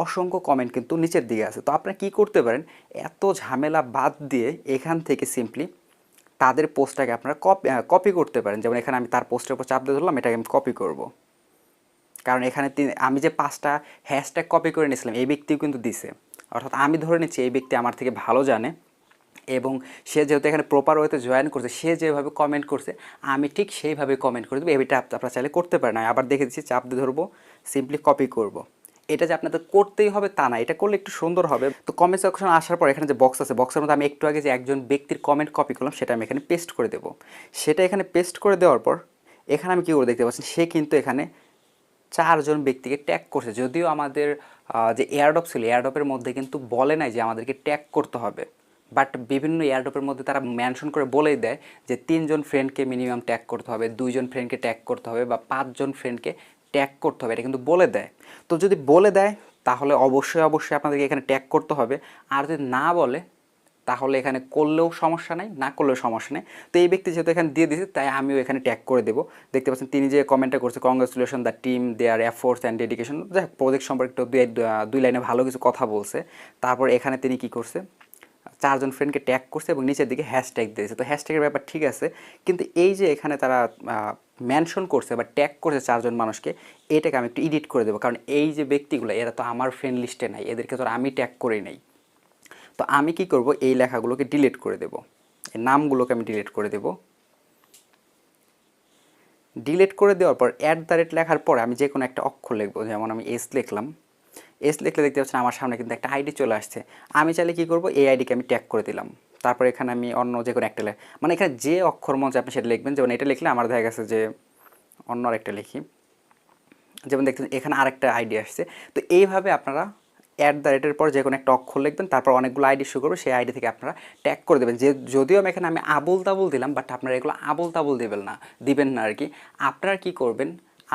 অসংখ্য কমেন্ট কিন্তু নিচের দিকে আছে। তো আপনারা কী করতে পারেন, এত ঝামেলা বাদ দিয়ে এখান থেকে সিম্পলি তাদের পোস্টটাকে আপনারা কপি করতে পারেন। যেমন এখানে আমি তার পোস্টের উপর চাপ দিয়ে ধরলাম, এটাকে আমি কপি করব, কারণ এখানে আমি যে 5টা হ্যাশট্যাগ কপি করে নিয়েছিলাম এই ব্যক্তিও কিন্তু দিছে। অর্থাৎ আমি ধরে নিচ্ছি এই ব্যক্তি আমার থেকে ভালো জানে, এবং সে যেহেতু এখানে প্রপার ওয়েতে জয়েন করছে, সে যেভাবে কমেন্ট করছে আমি ঠিক সেইভাবে কমেন্ট করে দেবো। এটা আপনারা চাইলে করতে পারেন। আবার দেখে দিচ্ছি, চাপ দিয়ে ধরবো, সিম্পলি কপি করব। এটা যে আপনাদের করতেই হবে তা না, এটা করলে একটু সুন্দর হবে। তো কমেন্ট সেকশন আসার পর এখানে যে বক্স আছে, বক্সের মধ্যে আমি একটু আগে যে একজন ব্যক্তির কমেন্ট কপি করলাম সেটা আমি এখানে পেস্ট করে দেবো। সেটা এখানে পেস্ট করে দেওয়ার পর এখানে আমি কী করে দেখতে পাচ্ছেন, সে কিন্তু এখানে 4জন ব্যক্তিকে ট্যাগ করছে। যদিও আমাদের যে এয়ারড্রপ ছিল, এয়ারড্রপের মধ্যে কিন্তু বলে নাই যে আমাদেরকে ট্যাগ করতে হবে, বাট বিভিন্ন এয়ারড্রপের মধ্যে তারা মেনশন করে বলেই দেয় যে 3জন ফ্রেন্ডকে মিনিমাম ট্যাগ করতে হবে, 2জন ফ্রেন্ডকে ট্যাগ করতে হবে, বা 5জন ফ্রেন্ডকে ট্যাগ করতে হবে, এটা কিন্তু বলে দেয়। তো যদি বলে দেয় তাহলে অবশ্যই অবশ্যই আপনাদেরকে এখানে ট্যাগ করতে হবে। আর যদি না বলে তাহলে এখানে করলেও সমস্যা নেই, না করলেও সমস্যা নেই। তো এই ব্যক্তি যেহেতু এখানে দিয়ে দিয়েছে, তাই আমিও এখানে ট্যাগ করে দেবো। দেখতে পাচ্ছেন তিনি যে কমেন্টটা করছে, congratulation the team, their efforts and dedication, যাই হোক প্রজেক্ট সম্পর্কে একটু দুই লাইনে ভালো কিছু কথা বলছে। তারপর এখানে তিনি কি করছে, 4জন ফ্রেন্ডকে ট্যাগ করছে এবং নিচের দিকে হ্যাশট্যাগ দিয়েছে। তো হ্যাশট্যাগের ব্যাপার ঠিক আছে, কিন্তু এই যে এখানে তারা মেনশন করছে বা ট্যাগ করছে 4জন মানুষকে, এটাকে আমি একটু এডিট করে দেবো। কারণ এই যে ব্যক্তিগুলো এরা তো আমার ফ্রেন্ড লিস্টে নাই, এদেরকে তো আমি ট্যাগ করেই নাই। তো আমি কি করব, এই লেখাগুলোকে ডিলিট করে দেব, এই নামগুলোকে আমি ডিলিট করে দেব। ডিলিট করে দেওয়ার পর লেখার পর আমি যে কোনো একটা অক্ষর লিখবো। যেমন আমি এস লিখলাম, এস লিখলে দেখতে পাচ্ছেন আমার সামনে কিন্তু একটা আইডি চলে আসছে। আমি চাইলে কী করব, এই আইডিকে আমি ট্যাগ করে দিলাম। তারপর এখানে আমি অন্য যে কোনো একটা মানে এখানে যে অক্ষর মঞ্চে আপনি সেটা লিখবেন। যেমন এটা লিখলে আমার দেখা গেছে যে অন্য আরেকটা লিখি, যেমন দেখতেন এখানে আরেকটা আইডি আসছে। তো এইভাবে আপনারা পর যে কোনো একটা অক্ষর লিখবেন, তারপর অনেকগুলো আইডি শুরু করবে, সেই আইডি থেকে আপনারা ট্যাগ করে দেবেন। যে যদিও আমি আবুল তাবুল দিলাম, বাট আপনারা এগুলো আবুল তাবুল দিবেন না আর কি। আপনারা কি করবেন,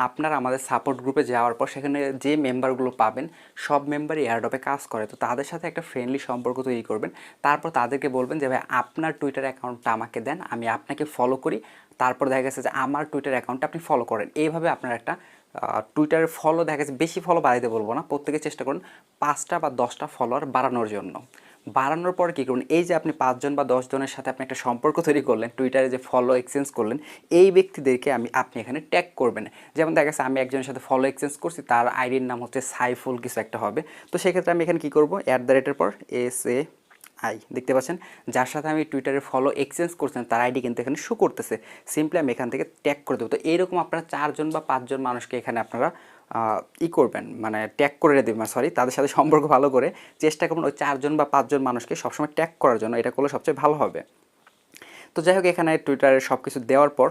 আপনারা আমাদের সাপোর্ট গ্রুপে যাওয়ার পর সেখানে যে মেম্বারগুলো পাবেন, সব মেম্বারই এয়ারড্রপে কাজ করে, তো তাদের সাথে একটা ফ্রেন্ডলি সম্পর্ক তৈরি করবেন। তারপর তাদেরকে বলবেন যে ভাই আপনার টুইটার অ্যাকাউন্টটা আমাকে দেন, আমি আপনাকে ফলো করি। তারপর দেখা গেছে যে আমার টুইটার অ্যাকাউন্টটা আপনি ফলো করেন। এইভাবে আপনারা একটা টুইটারের ফলো দেখা গেছে, বেশি ফলো বাড়াইতে বলবো না, প্রত্যেকে চেষ্টা করুন 5টা বা 10টা ফলোয়ার বাড়ানোর জন্য। বাড়ানোর পর কী করুন, এই যে আপনি 5জন বা 10জনের সাথে আপনি একটা সম্পর্ক তৈরি করলেন, টুইটারে যে ফলো এক্সচেঞ্জ করলেন, এই ব্যক্তিদেরকে আপনি এখানে ট্যাগ করবেন। যেমন দেখা গেছে আমি একজনের সাথে ফলো এক্সচেঞ্জ করছি, তার আইডির নাম হচ্ছে সাইফুল কিছু একটা হবে। তো সেক্ষেত্রে আমি এখানে কী করবো, পর দেখতে পাচ্ছেন যার সাথে আমি টুইটারে ফলো এক্সচেঞ্জ করছেন তার আইডি কিন্তু এখানে শো করতেছে। সিম্পলি আমি এখান থেকে ট্যাগ করে দেবো। তো এইরকম আপনারা 4জন বা 5জন মানুষকে এখানে আপনারা করবেন, মানে ট্যাগ করে দেবেন, তাদের সাথে সম্পর্ক ভালো করে চেষ্টা করবেন ওই 4জন বা 5জন মানুষকে সবসময় ট্যাগ করার জন্য। এটা করলে সবচেয়ে ভালো হবে। তো যাই হোক, এখানে টুইটারে সব কিছু দেওয়ার পর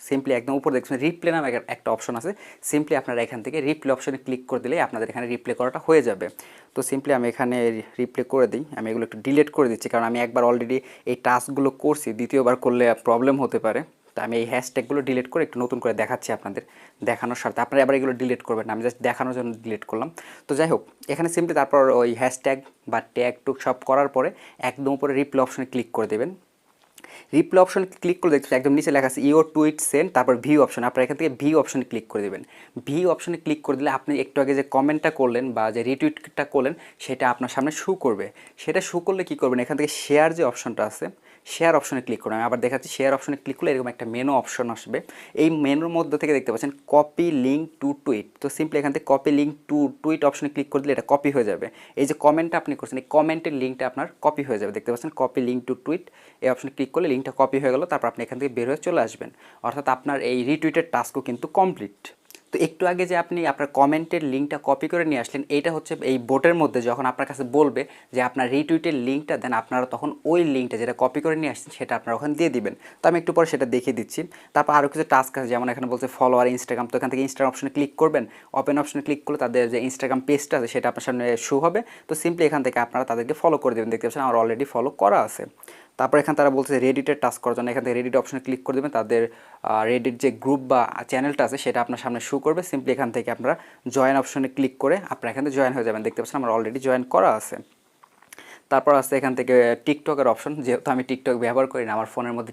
সিম্পলি একদম উপর দেখছেন রিপ্লে নামে একটা অপশন আছে। সিম্পলি আপনারা এখান থেকে রিপ্লে অপশনে ক্লিক করে দিলেই আপনাদের এখানে রিপ্লে করাটা হয়ে যাবে। তো সিম্পলি আমি এখানে রিপ্লে করে দিই। আমি এগুলো একটু ডিলিট করে দিচ্ছি, কারণ আমি একবার অলরেডি এই টাস্কগুলো করছি, দ্বিতীয়বার করলে প্রবলেম হতে পারে। তো আমি এই হ্যাশট্যাগুলো ডিলিট করে একটু নতুন করে দেখাচ্ছি আপনাদের, দেখানোর স্বার্থে। আপনারা আবার এগুলো ডিলিট করবেন না, আমি জাস্ট দেখানোর জন্য ডিলিট করলাম। তো যাই হোক, এখানে সিম্পলি তারপর ওই হ্যাশট্যাগ বা ট্যাগ টুক সব করার পরে একদম উপরে রিপ্লে অপশনে ক্লিক করে দেবেন। রিপ্লে অপশনে ক্লিক করে দেখতে একদম নিচে লেখা আছে ইওর টুইট সেন্ড, তারপর ভিউ অপশন। আপনারা এখান থেকে ভিউ অপশনে ক্লিক করে দেবেন। ভিউ অপশনে ক্লিক করে দিলে আপনি একটু আগে যে কমেন্টটা করলেন বা যে রিটুইটটা করলেন সেটা আপনার সামনে শো করবে। সেটা শো করলে কী করবেন, এখান থেকে শেয়ার যে অপশনটা আছে, শেয়ার অপশনে ক্লিক করুন। আমি আবার দেখাচ্ছি, শেয়ার অপশনে ক্লিক করলে এরকম একটা মেনু অপশন আসবে। এই মেনুর মধ্যে থেকে দেখতে পাচ্ছেন কপি লিঙ্ক টু টুইট। তো সিম্পলি এখান থেকে কপি লিঙ্ক টু টুইট অপশনে ক্লিক করে দিলে এটা কপি হয়ে যাবে। এই যে কমেন্টটা আপনি করছেন, এই কমেন্টের লিঙ্কটা আপনার কপি হয়ে যাবে। দেখতে পাচ্ছেন কপি লিঙ্ক টু টুইট, এই অপশনে ক্লিক করলে লিঙ্কটা কপি হয়ে গেল। তারপর আপনি এখান থেকে বের হয়ে চলে আসবেন। অর্থাৎ আপনার এই রিটুইটের টাস্কও কিন্তু কমপ্লিট। তো তো একটু আগে যে আপনি আপনার কমেন্টের লিঙ্কটা কপি করে নিয়ে আসলেন, এইটা হচ্ছে এই বোটের মধ্যে যখন আপনার কাছে বলবে যে আপনার রিটুইটের লিঙ্কটা দেন, আপনারা তখন ওই লিঙ্কটা যেটা কপি করে নিয়ে আসছেন সেটা আপনারা ওখানে দিয়ে দিবেন। তো আমি একটু পরে সেটা দেখিয়ে দিচ্ছি। তারপর আরও কিছু টাস্ক আছে, যেমন এখানে বলছে ফলোয়ার ইনস্টাগ্রাম। তো এখান থেকে ইনস্টাগ্রাম অপশনে ক্লিক করবেন, ওপেন অপশনে ক্লিক করলে তাদের যে ইনস্টাগ্রাম পেজটা আছে সেটা আপনার সামনে শো হবে। তো সিম্পলি এখান থেকে আপনারা তাদেরকে ফলো করে দেবেন। দেখতে পাচ্ছেন আমার অলরেডি ফলো করা আছে। তারপর এখানে তারা বলছে রেডিটের টাস্ক করার জন্য, এখান থেকে রেডিট অপশনে ক্লিক করে দেবেন। তাদের রেডিট যে গ্রুপ বা চ্যানেলটা আছে সেটা আপনার সামনে শো করবে। সিম্পলি এখান থেকে আপনারা জয়েন অপশনে ক্লিক করে আপনারা এখান থেকে জয়েন হয়ে যাবেন। দেখতে পাচ্ছেন আমার অলরেডি জয়েন করা আছে। তারপর আছে এখান থেকে টিকটকের অপশন। যেহেতু আমি টিকটক ব্যবহার করি না, আমার ফোনের মধ্যে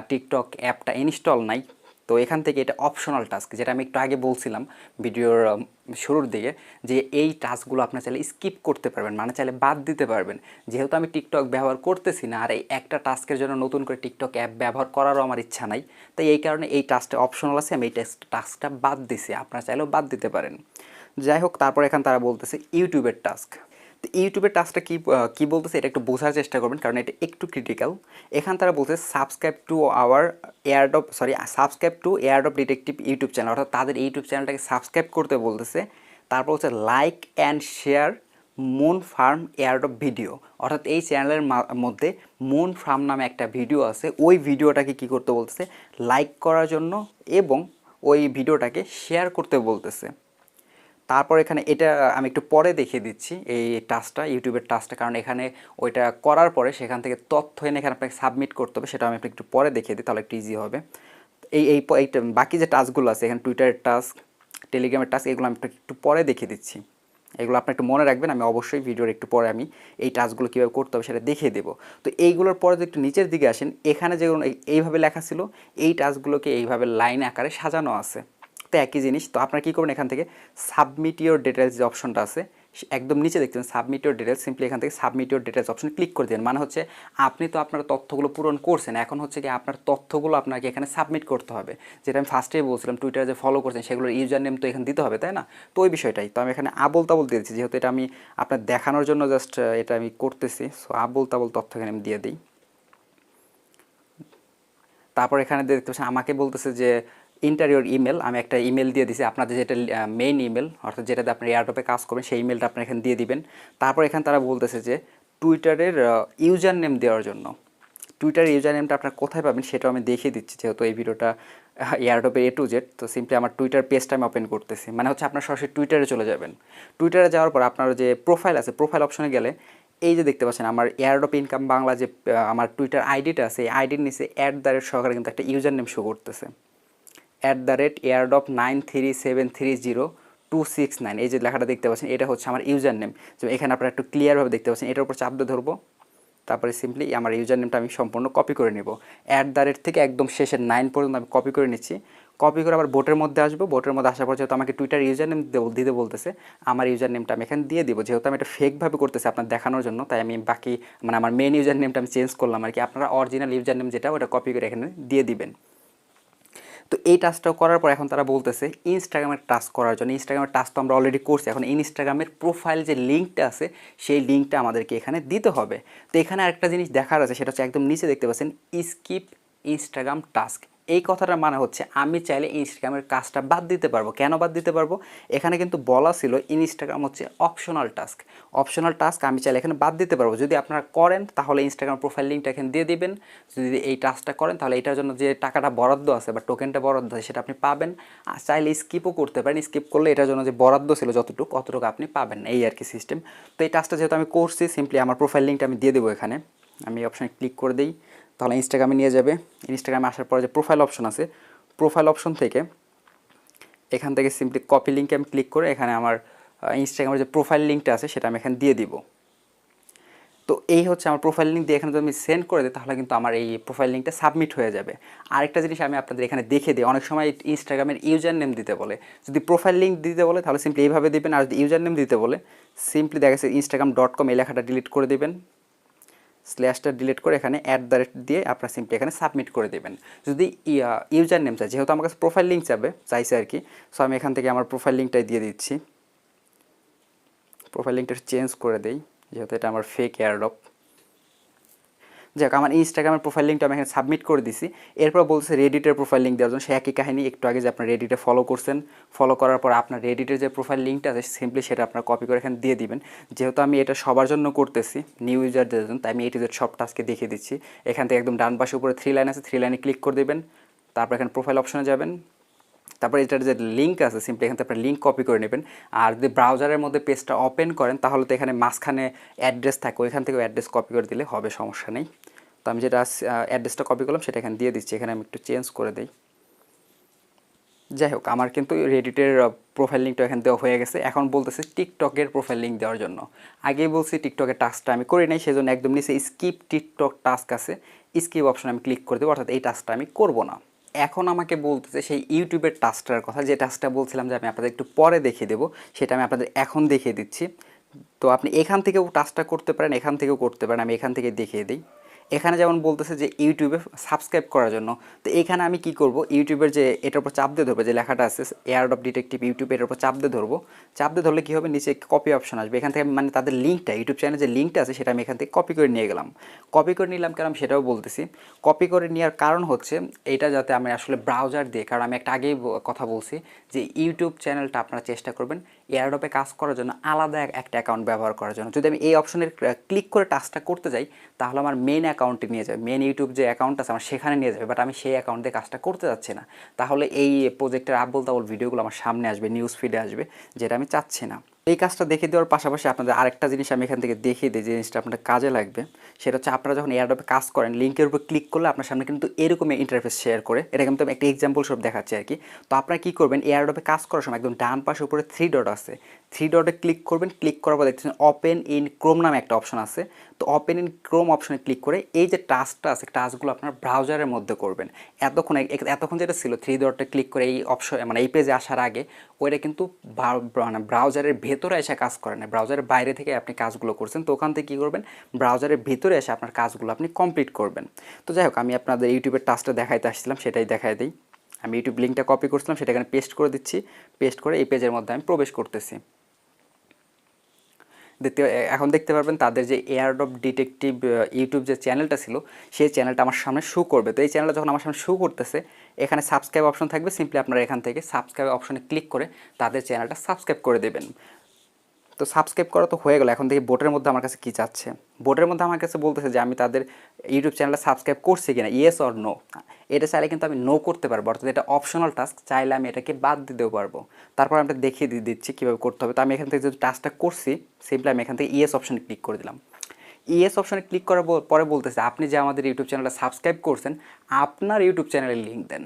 টিকটক অ্যাপটা ইনস্টল নাই, তো এখান থেকে এটা অপশনাল টাস্ক, যেটা আমি একটু আগে বলছিলাম ভিডিওর শুরুর দিকে, যে এই টাস্কগুলো আপনার চাইলে স্কিপ করতে পারবেন, মানে চাইলে বাদ দিতে পারবেন। যেহেতু আমি টিকটক ব্যবহার করতেছি না, আর এই একটা টাস্কের জন্য নতুন করে টিকটক অ্যাপ ব্যবহার করারও আমার ইচ্ছা নাই, তাই এই কারণে এই টাস্কটা অপশনাল আছে, আমি এই টাস্কটা বাদ দিছি। আপনারা চাইলেও বাদ দিতে পারেন। যাই হোক, তারপর এখানে তারা বলতেছে ইউটিউবের টাস্ক। তো ইউটিউবের টাস্কটা কী বলতেছে এটা একটু বোঝার চেষ্টা করবেন, কারণ এটা একটু ক্রিটিক্যাল। এখানে তারা বলছে subscribe to airdrop detective YouTube channel, অর্থাৎ তাদের ইউটিউব চ্যানেলটাকে সাবস্ক্রাইব করতে বলতেছে। তারপর হচ্ছে like and share moon farm airdrop video, অর্থাৎ এই চ্যানেলের মধ্যে মুন ফার্ম নামে একটা ভিডিও আছে, ওই ভিডিওটাকে কী করতে বলতেছে, লাইক করার জন্য এবং ওই ভিডিওটাকে শেয়ার করতে বলতেছে। তারপর এখানে এটা আমি একটু পরে দেখিয়ে দিচ্ছি এই টাস্কটা, ইউটিউবের টাস্কটা, কারণ এখানে ওইটা করার পরে সেখান থেকে তথ্য এনে এখানে আপনাকে সাবমিট করতে হবে, সেটা আমি একটু পরে দেখিয়ে দিই, তাহলে একটু ইজি হবে। এইটা বাকি যে টাস্কগুলো আছে এখানে টুইটারের টাস্ক, টেলিগ্রামের টাস্ক, এগুলো আমি একটু পরে দেখিয়ে দিচ্ছি। এগুলো আপনি একটু মনে রাখবেন, আমি অবশ্যই ভিডিওর একটু পরে আমি এই টাস্কগুলো কীভাবে করতে হবে সেটা দেখিয়ে দেবো। তো এইগুলোর পরে যদি একটু নিচের দিকে আসেন, এখানে যেগুলো এইভাবে লেখা ছিল, এই টাস্কগুলোকে এইভাবে লাইন আকারে সাজানো আছে। তো একই জিনিস। তো আপনারা কী করবেন, এখান থেকে সাবমিট ইউর ডিটেলস যে অপশনটা আছে একদম নিচে দেখতেন সাবমিট ইউর ডিটেলস, সিম্পলি এখান থেকে সাবমিট ইউর ডিটেলস অপশনে ক্লিক করে দেন। মানে হচ্ছে আপনি তো আপনার তথ্যগুলো পূরণ করছেন, এখন হচ্ছে কি আপনার তথ্যগুলো আপনাকে এখানে সাবমিট করতে হবে। যেটা আমি ফার্স্টেই বলছিলাম, টুইটারে যে ফলো করছেন সেগুলোর ইউজার নেম তো এখানে দিতে হবে, তাই না? তো ওই বিষয়টাই তো আমি এখানে আবোল তাবোল দিয়ে দিচ্ছি, যেহেতু এটা আমি আপনার দেখানোর জন্য জাস্ট এটা আমি করতেছি। সো আবোল তাবোল তথ্য এখানে আমি দিয়ে দিই। তারপর এখানে দেখতে পাচ্ছেন আমাকে বলতেছে যে ইন্টারিয়র ইমেল, আমি একটা ইমেল দিয়ে দিছি, আপনাদের যেটা মেইন ইমেল, অর্থাৎ যেটাতে আপনি এয়ারড্রপে কাজ করবেন সেই ইমেলটা আপনি এখানে দিয়ে দিবেন। তারপর এখানে তারা বলতেছে যে টুইটারের ইউজার নেম দেওয়ার জন্য, টুইটারের ইউজার নেমটা আপনারা কোথায় পাবেন সেটাও আমি দেখিয়ে দিচ্ছি, যেহেতু এই ভিডিওটা এয়ারড্রপের A to Z। তো সিম্পলি আমার টুইটার পেজটা আমি ওপেন করতেছি, মানে হচ্ছে আপনার সরাসরি টুইটারে চলে যাবেন। টুইটারে যাওয়ার পর আপনার যে প্রোফাইল আছে, প্রোফাইল অপশনে গেলে এই যে দেখতে পাচ্ছেন আমার এয়ারড্রপ ইনকাম বাংলা যে আমার টুইটার আইডিটা আছে, এই আইডির নিচে @ সহকারে কিন্তু একটা ইউজার নেম শো করতেছে, @airdrop93730 269, এই যে লেখাটা দেখতে পাচ্ছেন এটা হচ্ছে আমার ইউজার নেম। তো এখানে আপনারা একটু ক্লিয়ারভাবে দেখতে পাচ্ছেন, এটার উপর চাপ দিয়ে ধরবো, তারপরে সিম্পলি আমার ইউজার নেমটা আমি সম্পূর্ণ কপি করে নেব। থেকে একদম শেষের 9 পর্যন্ত আমি কপি করে নিচ্ছি। কপি করে আবার বোটের মধ্যে আসবো, বোটের মধ্যে আসার পর যেহেতু আমাকে টুইটার ইউজার নেম দিতে বলতেছে, আমার ইউজার নেমটা আমি এখানে দিয়ে দিব। যেহেতু আমি এটা ফেকভাবে করতেছি আপনার দেখানোর জন্য, তাই আমি বাকি মানে আমার মেন ইউজার নেমটা আমি চেঞ্জ করলাম আর কি। আপনারা অরিজিনাল ইউজার নেম যেটা ওটা কপি করে এখানে দিয়ে দিবেন। তো এই টাস্কটাও করার পর এখন তারা বলতেছে ইনস্টাগ্রামের টাস্ক করার জন্য। ইনস্টাগ্রামের টাস্ক তো আমরা অলরেডি করছি, এখন ইনস্টাগ্রামের প্রোফাইল যে লিঙ্কটা আছে সেই লিঙ্কটা আমাদেরকে এখানে দিতে হবে। তো এখানে আরেকটা জিনিস দেখার আছে, সেটা হচ্ছে একদম নিচে দেখতে পাচ্ছেন স্কিপ ইনস্টাগ্রাম টাস্ক। এই কথাটার মানে হচ্ছে আমি চাইলে ইনস্টাগ্রামের কাজটা বাদ দিতে পারবো। কেন বাদ দিতে পারবো? এখানে কিন্তু বলা ছিল ইনস্টাগ্রাম হচ্ছে অপশনাল টাস্ক। অপশনাল টাস্ক আমি চাইলে এখানে বাদ দিতে পারবো। যদি আপনারা করেন তাহলে ইনস্টাগ্রাম প্রোফাইল লিঙ্কটা এখানে দিয়ে দিবেন। যদি এই টাস্কটা করেন তাহলে এটার জন্য যে টাকাটা বরাদ্দ আছে বা টোকেনটা বরাদ্দ আছে সেটা আপনি পাবেন। আর চাইলে স্কিপও করতে পারেন, স্কিপ করলে এটার জন্য যে বরাদ্দ ছিল যতটুকু অতটুকু আপনি পাবেন, এই আর কি সিস্টেম। তো এই টাস্কটা যেহেতু আমি করছি, সিম্পলি আমার প্রোফাইল লিঙ্কটা আমি দিয়ে দেবো এখানে। আমি অপশানে ক্লিক করে দিই, তাহলে ইনস্টাগ্রামে নিয়ে যাবে। ইনস্টাগ্রামে আসার পরে যে প্রোফাইল অপশন আছে, প্রোফাইল অপশন থেকে এখান থেকে সিম্পলি কপি লিঙ্কে আমি ক্লিক করে এখানে আমার ইনস্টাগ্রামের যে প্রোফাইল লিঙ্কটা আছে সেটা আমি এখানে দিয়ে দিব। তো এই হচ্ছে আমার প্রোফাইল লিঙ্ক দিয়ে এখানে যদি আমি সেন্ড করে দিই তাহলে কিন্তু আমার এই প্রোফাইল লিঙ্কটা সাবমিট হয়ে যাবে। আরেকটা জিনিস আমি আপনাদের এখানে দেখে দিই, অনেক সময় ইনস্টাগ্রামের ইউজার নেম দিতে বলে। যদি প্রোফাইল লিঙ্ক দিতে বলে তাহলে সিম্পলি এইভাবে দেবেন, আর যদি ইউজার নেম দিতে বলে সিম্পলি দেখা যাচ্ছে instagram.com এই লেখাটা ডিলিট করে দেবেন, স্ল্যাশটা ডিলিট করে এখানে দিয়ে আপনার সিম্পলি এখানে সাবমিট করে দেবেন। যদি ইউজার নেম চাই, যেহেতু আমার কাছে প্রোফাইল লিঙ্ক চাইছে আর কি, সো আমি এখান থেকে আমার প্রোফাইল লিঙ্কটাই দিয়ে দিচ্ছি। প্রোফাইল লিঙ্কটা চেঞ্জ করে দেই, যেহেতু এটা আমার ফেক এয়ারড্রপ। যাক, আমার ইনস্টাগ্রামের প্রোফাইল লিঙ্কটা আমি এখানে সাবমিট করে দিছি। এরপর বলছে রেডিটের প্রোফাইল লিঙ্ক দেওয়ার জন্য। সে একই কাহিনী, একটু আগে যে আপনার রেডিটে ফলো করছেন, ফলো করার পর আপনার রেডিটের যে প্রোফাইল লিঙ্কটা আছে সিম্পলি সেটা আপনার কপি করে এখানে দিয়ে দিবেন। যেহেতু আমি এটা সবার জন্য করতেছি, নিউ ইউজারদের জন্য, তাই আমি A to Z সবটা আজকে দেখিয়ে দিচ্ছি। এখান থেকে একদম ডান পাশে উপরে 3 লাইন আছে, 3 লাইনে ক্লিক করে দেবেন। তারপর এখানে প্রোফাইল অপশনে যাবেন। তারপর এটার যে লিঙ্ক আছে সিম্পলি এখান থেকে আপনার লিঙ্ক কপি করে নেবেন। আর যদি ব্রাউজারের মধ্যে পেজটা ওপেন করেন তাহলে তো এখানে মাঝখানে অ্যাড্রেস থাকে, ওইখান থেকে অ্যাড্রেস কপি করে দিলে হবে, সমস্যা নেই। তো আমি যেটা অ্যাড্রেসটা কপি করলাম সেটা এখানে দিয়ে দিচ্ছি। এখানে আমি একটু চেঞ্জ করে দিই। যাই হোক, আমার কিন্তু রেডিটের প্রোফাইল লিঙ্কটা এখানে দেওয়া হয়ে গেছে। এখন বলতেছে টিকটকের প্রোফাইল লিঙ্ক দেওয়ার জন্য। আগেই বলছি টিকটকের টাস্কটা আমি করি নাই, সেজন্য একদম নিচে স্কিপ টিকটক টাস্ক আছে, স্কিপ অপশন আমি ক্লিক করে দেবো, অর্থাৎ এই টাস্কটা আমি করব না। এখন আমাকে বলতেছে সেই ইউটিউবের টাস্কটার কথা, যে টাস্কটা বলছিলাম যে আমি আপনাদের একটু পরে দেখিয়ে দেবো, সেটা আমি আপনাদের এখন দেখিয়ে দিচ্ছি। তো আপনি এখান থেকেও টাস্কটা করতে পারেন, এখান থেকেও করতে পারেন, আমি এখান থেকে দেখিয়ে দিই। এখানে যেমন বলতেছে যে ইউটিউবে সাবস্ক্রাইব করার জন্য, তো এখানে আমি কি করব, ইউটিউবের যে এটার উপর চাপ দিয়ে ধরবো, যে লেখাটা আছে এয়ারড্রপ ডিটেকটিভ ইউটিউব, এটার উপর চাপ দিয়ে ধরবো। চাপ দিয়ে ধরলে কী হবে, নিচে কপি অপশন আসবে। এখান থেকে মানে তাদের লিঙ্কটা, ইউটিউব চ্যানেলের যে লিঙ্কটা আছে সেটা আমি এখান থেকে কপি করে নিয়ে গেলাম। কপি করে নিলাম কেন সেটাও বলতেছি। কপি করে নেওয়ার কারণ হচ্ছে এইটা যাতে আমি আসলে ব্রাউজার দিয়ে, কারণ আমি একটা আগেই কথা বলছি যে ইউটিউব চ্যানেলটা আপনারা চেষ্টা করবেন এয়ারড্রপে কাজ করার জন্য আলাদা একটা অ্যাকাউন্ট ব্যবহার করার জন্য। যদি আমি এই অপশনের ক্লিক করে টাস্কটা করতে যাই তাহলে আমার মেন অ্যাকাউন্টে নিয়ে যাবে, মেন ইউটিউব যে অ্যাকাউন্ট আছে আমার সেখানে নিয়ে যাবে, বাট আমি সেই অ্যাকাউন্ট দিয়ে কাজটা করতে যাচ্ছি না। তাহলে এই প্রজেক্টের আবোল তাবোল ভিডিওগুলো আমার সামনে আসবে, নিউজ ফিডে আসবে, যেটা আমি চাচ্ছি না। এই কাজটা দেখে দেওয়ার পাশাপাশি আপনাদের আরেকটা জিনিস আমি এখান থেকে দেখিয়ে দিই, যে জিনিসটা আপনাদের কাজে লাগবে। সেটা হচ্ছে আপনারা যখন এয়ারড্রপে কাজ করেন, লিঙ্কের উপর ক্লিক করলে আপনার সামনে কিন্তু এরকমই ইন্টারফেস শেয়ার করে। এটা কিন্তু আমি একটা এক্সাম্পল সব দেখাচ্ছি আর কি। তো আপনারা কী করবেন, এয়ারড্রপে কাজ করার সময় একদম ডান পাশে উপরে 3 ডট আছে, 3 ডটে ক্লিক করবেন। ক্লিক করার পর দেখতেছেন ওপেন ইন ক্রোম নামে একটা অপশন আছে। তো ওপেন ইন ক্রোম অপশনে ক্লিক করে এই যে টাস্কটা আছে, টাস্কগুলো আপনার ব্রাউজারের মধ্যে করবেন। এতক্ষণ যেটা ছিল 3 ডটে ক্লিক করে এই অপশন মানে এই পেজে আসার আগে, ওইটা কিন্তু মানে ব্রাউজারের ভেতরে এসে কাজ করে না, ব্রাউজারের বাইরে থেকে আপনি কাজগুলো করছেন। তো ওখান থেকে কী করবেন, ব্রাউজারের ভিতরে এসে আপনার কাজগুলো আপনি কমপ্লিট করবেন। তো যাই হোক, আমি আপনাদের ইউটিউবের টাস্কটা দেখাইতে আসছিলাম, সেটাই দেখাই দিই। আমি ইউটিউব লিঙ্কটা কপি করছিলাম, সেটা এখানে পেস্ট করে দিচ্ছি। পেস্ট করে এই পেজের মধ্যে আমি প্রবেশ করতেছি। এখন দেখতে পারবেন তাদের যে এয়ারড্রপ ডিটেকটিভ ইউটিউব যে চ্যানেলটা ছিল সেই চ্যানেলটা আমার সামনে শো করবে। তো এই চ্যানেলটা যখন আমার সামনে শো করতেছে, এখানে সাবস্ক্রাইব অপশন থাকবে। সিম্পলি আপনারা এখান থেকে সাবস্ক্রাইব অপশনে ক্লিক করে তাদের চ্যানেলটা সাবস্ক্রাইব করে দেবেন। তো সাবস্ক্রাইব করা তো হয়ে গেল। এখন দেখি বোটের মধ্যে আমার কাছে কী চাচ্ছে। বোটের মধ্যে আমার কাছে বলতেছে যে আমি তাদের ইউটিউব চ্যানেলটা সাবস্ক্রাইব করছি কিনা, ইয়েস অর নো। এটা চাইলে কিন্তু আমি নো করতে পারবো, অর্থাৎ এটা অপশনাল টাস্ক, চাইলে আমি এটাকে বাদ দিতেও পারবো। তারপর আমি দেখিয়ে দিচ্ছি কীভাবে করতে হবে। তো আমি এখান থেকে যদি টাস্কটা করছি, সিম্পলি আমি এখান থেকে ইয়েস অপশনে ক্লিক করে দিলাম। ইয়েস অপশনে ক্লিক করার পরে বলতেছে আপনি যে আমাদের ইউটিউব চ্যানেলটা সাবস্ক্রাইব করছেন আপনার ইউটিউব চ্যানেলের লিঙ্ক দেন।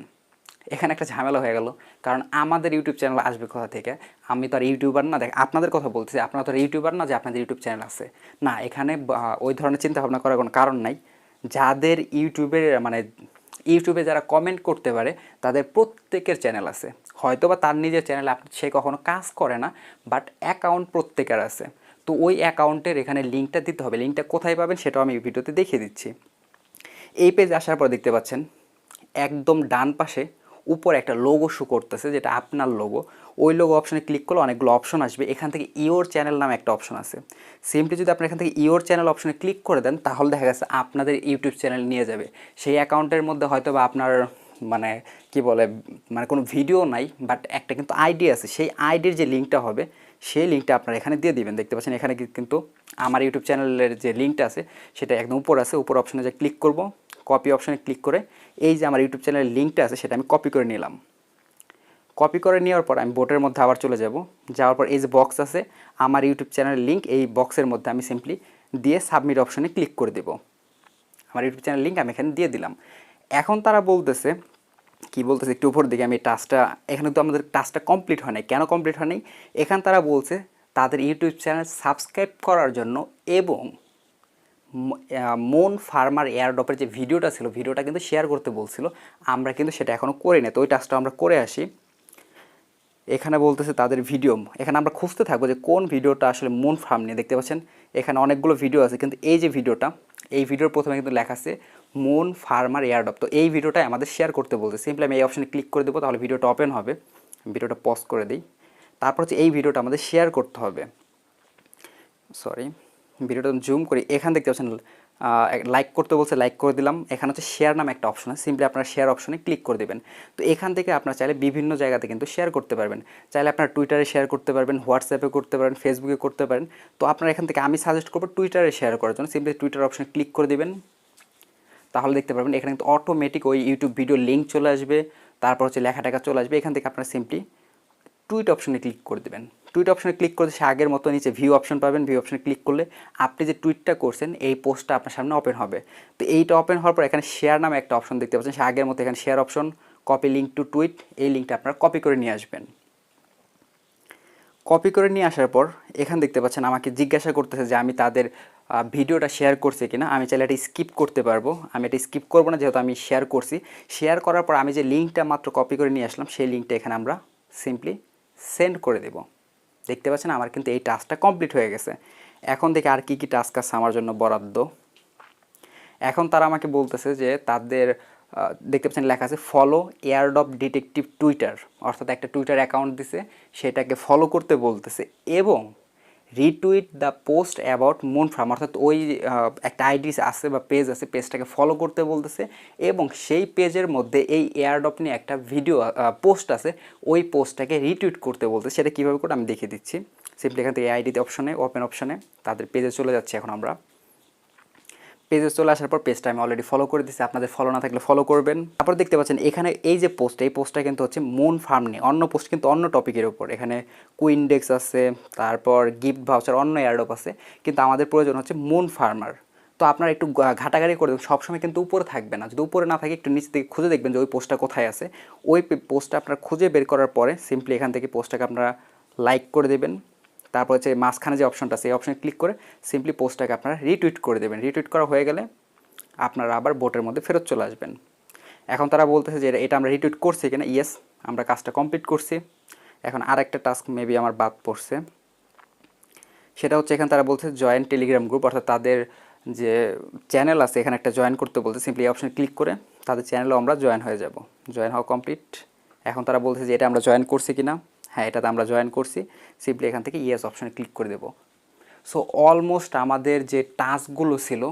এখানে একটা ঝামেলা হয়ে গেল, কারণ আমাদের ইউটিউব চ্যানেল আসবে কোথা থেকে? আমি তো আর ইউটিউবার না। দেখ, আপনাদের কথা বলতেছি, আপনারা তো আর ইউটিউবার না যে আপনাদের ইউটিউব চ্যানেল আছে। না, এখানে ওই ধরনের চিন্তা ভাবনা করার কোনো কারণ নাই। যাদের ইউটিউবে যারা কমেন্ট করতে পারে তাদের প্রত্যেকের চ্যানেল আছে। হয়তো বা তার নিজের চ্যানেলে সে কখনো কাজ করে না, বাট অ্যাকাউন্ট প্রত্যেকের আছে। তো ওই অ্যাকাউন্টের এখানে লিঙ্কটা দিতে হবে। লিঙ্কটা কোথায় পাবেন সেটাও আমি ভিডিওতে দেখিয়ে দিচ্ছি। এই পেজে আসার পর দেখতে পাচ্ছেন একদম ডান পাশে উপরে একটা লোগো শো করতেছে, যেটা আপনার লোগো। ওই লোগো অপশনে ক্লিক করলে অনেকগুলো অপশন আসবে। এখান থেকে ইওর চ্যানেল নামে একটা অপশন আছে। সিম্পলি যদি আপনি এখান থেকে ইওর চ্যানেল অপশনে ক্লিক করে দেন তাহলে দেখা গেছে আপনাদের ইউটিউব চ্যানেল নিয়ে যাবে। সেই অ্যাকাউন্টের মধ্যে হয়তো বা আপনার মানে কি বলে মানে কোনো ভিডিও নাই, বাট একটা কিন্তু আইডি আছে। সেই আইডির যে লিঙ্কটা হবে সেই লিঙ্কটা আপনারা এখানে দিয়ে দিবেন। দেখতে পাচ্ছেন এখানে কিন্তু আমার ইউটিউব চ্যানেলের যে লিঙ্কটা আছে সেটা একদম উপর আছে। উপর অপশনে যে ক্লিক করব, কপি অপশনে ক্লিক করে এই যে আমার ইউটিউব চ্যানেলের লিঙ্কটা আছে সেটা আমি কপি করে নিলাম। কপি করে নেওয়ার পর আমি বোটের মধ্যে আবার চলে যাব। যাওয়ার পর এই যে বক্স আছে আমার ইউটিউব চ্যানেলের লিঙ্ক, এই বক্সের মধ্যে আমি সিম্পলি দিয়ে সাবমিট অপশনে ক্লিক করে দেব। আমার ইউটিউব চ্যানেল লিঙ্ক আমি এখানে দিয়ে দিলাম। এখন তারা বলতেছে কি বলতেছে একটু উপর দিকে, আমি টাস্কটা এখানে তো আমাদের টাস্কটা কমপ্লিট হয় নাই। কেন কমপ্লিট হয় নাই? এখানে তারা বলছে তাদের ইউটিউব চ্যানেল সাবস্ক্রাইব করার জন্য এবং মন ফার্মার এয়ারড্রপের যে ভিডিওটা ছিল ভিডিওটা কিন্তু শেয়ার করতে বলছিল, আমরা কিন্তু সেটা এখনও করি না। তো ওই টাস্কটা আমরা করে আসি। এখানে বলতেছে তাদের ভিডিও, এখানে আমরা খুঁজতে থাকবো যে কোন ভিডিওটা আসলে মন ফার্ম নিয়ে। দেখতে পাচ্ছেন এখানে অনেকগুলো ভিডিও আছে, কিন্তু এই যে ভিডিওটা, এই ভিডিওর প্রথমে কিন্তু লেখা আছে মন ফার্মার এয়ারড্রপ। তো এই ভিডিওটাই আমাদের শেয়ার করতে বলছে। সিম্পলি আমি এই অপশনে ক্লিক করে দেবো, তাহলে ভিডিওটা ওপেন হবে। ভিডিওটা পজ করে দিই। তারপর হচ্ছে এই ভিডিওটা আমাদের শেয়ার করতে হবে। সরি, ভিডিওটা জুম করি, এখান দেখতে পাচ্ছেন লাইক করতে বলছে, লাইক করে দিলাম। এখানে হচ্ছে শেয়ার নামে একটা অপশন আছে, সিম্পলি আপনারা শেয়ার অপশনে ক্লিক করে দেবেন। তো এখান থেকে আপনারা চাইলে বিভিন্ন জায়গাতে কিন্তু শেয়ার করতে পারবেন। চাইলে আপনারা টুইটারে শেয়ার করতে পারবেন, হোয়াটসঅ্যাপে করতে পারেন, ফেসবুকে করতে পারেন। তো আপনারা এখান থেকে আমি সাজেস্ট করবো টুইটারে শেয়ার করার জন্য, সিম্পলি টুইটার অপশনে ক্লিক করে দেবেন। তাহলে দেখতে পারবেন এখানে কিন্তু অটোমেটিক ওই ইউটিউব ভিডিও লিঙ্ক চলে আসবে, তারপর হচ্ছে লেখা টেখা চলে আসবে। এখান থেকে আপনারা সিম্পলি টুইট অপশনে ক্লিক করে দেবেন। টুইট অপশনে ক্লিক করে সে আগের মতো নিচে ভিউ অপশন পাবেন। ভিউ অপশনে ক্লিক করলে আপনি যে টুইটটা করছেন এই পোস্টটা আপনার সামনে ওপেন হবে। তো এইটা ওপেন হওয়ার পর এখানে শেয়ার নামে একটা অপশন দেখতে পাচ্ছেন, সে আগের মতো এখানে share option, copy link to tweet, এই লিঙ্কটা আপনারা কপি করে নিয়ে আসবেন। কপি করে নিয়ে আসার পর এখানে দেখতে পাচ্ছেন আমাকে জিজ্ঞাসা করতেছে যে আমি তাদের ভিডিওটা শেয়ার করছি কিনা। আমি চাইলে এটা স্কিপ করতে পারবো, আমি এটা স্কিপ করবো না যেহেতু আমি শেয়ার করছি। শেয়ার করার পর আমি যে লিঙ্কটা মাত্র কপি করে নিয়ে আসলাম সেই লিঙ্কটা এখানে আমরা সিম্পলি সেন্ড করে দেব। দেখতে পাচ্ছেন আমার কিন্তু এই টাস্কটা কমপ্লিট হয়ে গেছে। এখন দেখি আর কি কি টাস্ক আছে আমার জন্য বরাদ্দ। এখন তারা আমাকে বলতেছে যে তাদের দেখতে পাচ্ছেন লেখা আছে ফলো এয়ারড্রপ ডিটেকটিভ টুইটার, অর্থাৎ একটা টুইটার অ্যাকাউন্ট দিছে, সেটাকে ফলো করতে বলতেছে এবং retweet the post about moon farm, অর্থাৎ ওই একটা আইডি আছে বা পেজ আছে, পেজটাকে ফলো করতে বলতেছে এবং সেই পেজের মধ্যে এই এয়ারড্রপ নিয়ে একটা ভিডিও পোস্ট আছে, ওই পোস্টটাকে রিটুইট করতে বলতেছে। সেটা কীভাবে করে আমি দেখিয়ে দিচ্ছি। সিম্পলি এখান থেকে আইডিতে অপশনে, ওপেন অপশনে তাদের পেজে চলে যাচ্ছে। এখন আমরা পেজে চলে আসার পর পেজটা আমি অলরেডি ফলো করে দিচ্ছি, আপনাদের ফলো না থাকলে ফলো করবেন। তারপর দেখতে পাচ্ছেন এখানে এই যে পোস্ট, এই পোস্টটা কিন্তু হচ্ছে মুন ফার্ম নিয়ে, অন্য পোস্ট কিন্তু অন্য টপিকের উপর। এখানে কুইনডেক্স আছে, তারপর গিফট ভাউচার, অন্য এয়ারড্রপ আছে, কিন্তু আমাদের প্রয়োজন হচ্ছে মুন ফার্মার। তো আপনারা একটু ঘাটাঘাটি করে দেবেন, সবসময় কিন্তু উপরে থাকবে না, যদি উপরে না থাকে একটু নিচে থেকে খুঁজে দেখবেন যে ওই পোস্টটা কোথায় আছে। ওই পোস্টটা আপনারা খুঁজে বের করার পরে সিম্পলি এখান থেকে পোস্টটাকে আপনারা লাইক করে দেবেন। তারপর হচ্ছে মাঝখানে যে অপশনটা আছে এই অপশনে ক্লিক করে সিম্পলি পোস্টটাকে আপনারা রিটুইট করে দেবেন। রিটুইট করা হয়ে গেলে আপনারা আবার বোটের মধ্যে ফেরত চলে আসবেন। এখন তারা বলতেছে যে এটা আমরা রিটুইট করছি কিনা, ইয়েস আমরা কাজটা কমপ্লিট করছি। এখন আর একটা টাস্ক মেবি আমার বাদ পড়ছে, সেটা হচ্ছে এখানে তারা বলছে জয়েন টেলিগ্রাম গ্রুপ, অর্থাৎ তাদের যে চ্যানেল আছে এখানে একটা জয়েন করতে বলতে, সিম্পলি এই অপশনে ক্লিক করে তাদের চ্যানেলেও আমরা জয়েন হয়ে যাব। জয়েন হওয়া কমপ্লিট। এখন তারা বলছে যে এটা আমরা জয়েন করছি কিনা, হ্যাঁ এটাতে আমরা জয়েন করছি। সিম্পলি এখান থেকে ইয়েস অপশনে ক্লিক করে দেবো। সো অলমোস্ট আমাদের যে টাস্কগুলো ছিল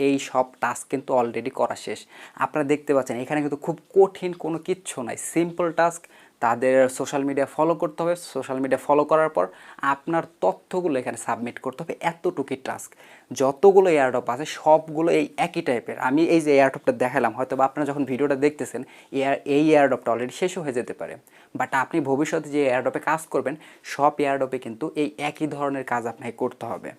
এই সব টাস্ক কিন্তু অলরেডি করা শেষ। আপনারা দেখতে পাচ্ছেন এখানে কিন্তু খুব কঠিন কোনো কিচ্ছু নাই, সিম্পল টাস্ক। তাদের সোশ্যাল মিডিয়া ফলো করতে হবে, সোশ্যাল মিডিয়া ফলো করার পর আপনার তথ্যগুলো এখানে সাবমিট করতে হবে, এতটুকুই টাস্ক। যতগুলো এয়ারড্রপ আছে সবগুলো এই একই টাইপের। আমি এই যে এয়ারড্রপটা দেখালাম, হয়তো বা আপনারা যখন ভিডিওটা দেখতেছেন এই এয়ারড্রপটা অলরেডি শেষও হয়ে যেতে পারে, বাট আপনি ভবিষ্যতে যে এয়ারড্রপে কাজ করবেন সব এয়ারড্রপে কিন্তু এই একই ধরনের কাজ আপনাকে করতে হবে।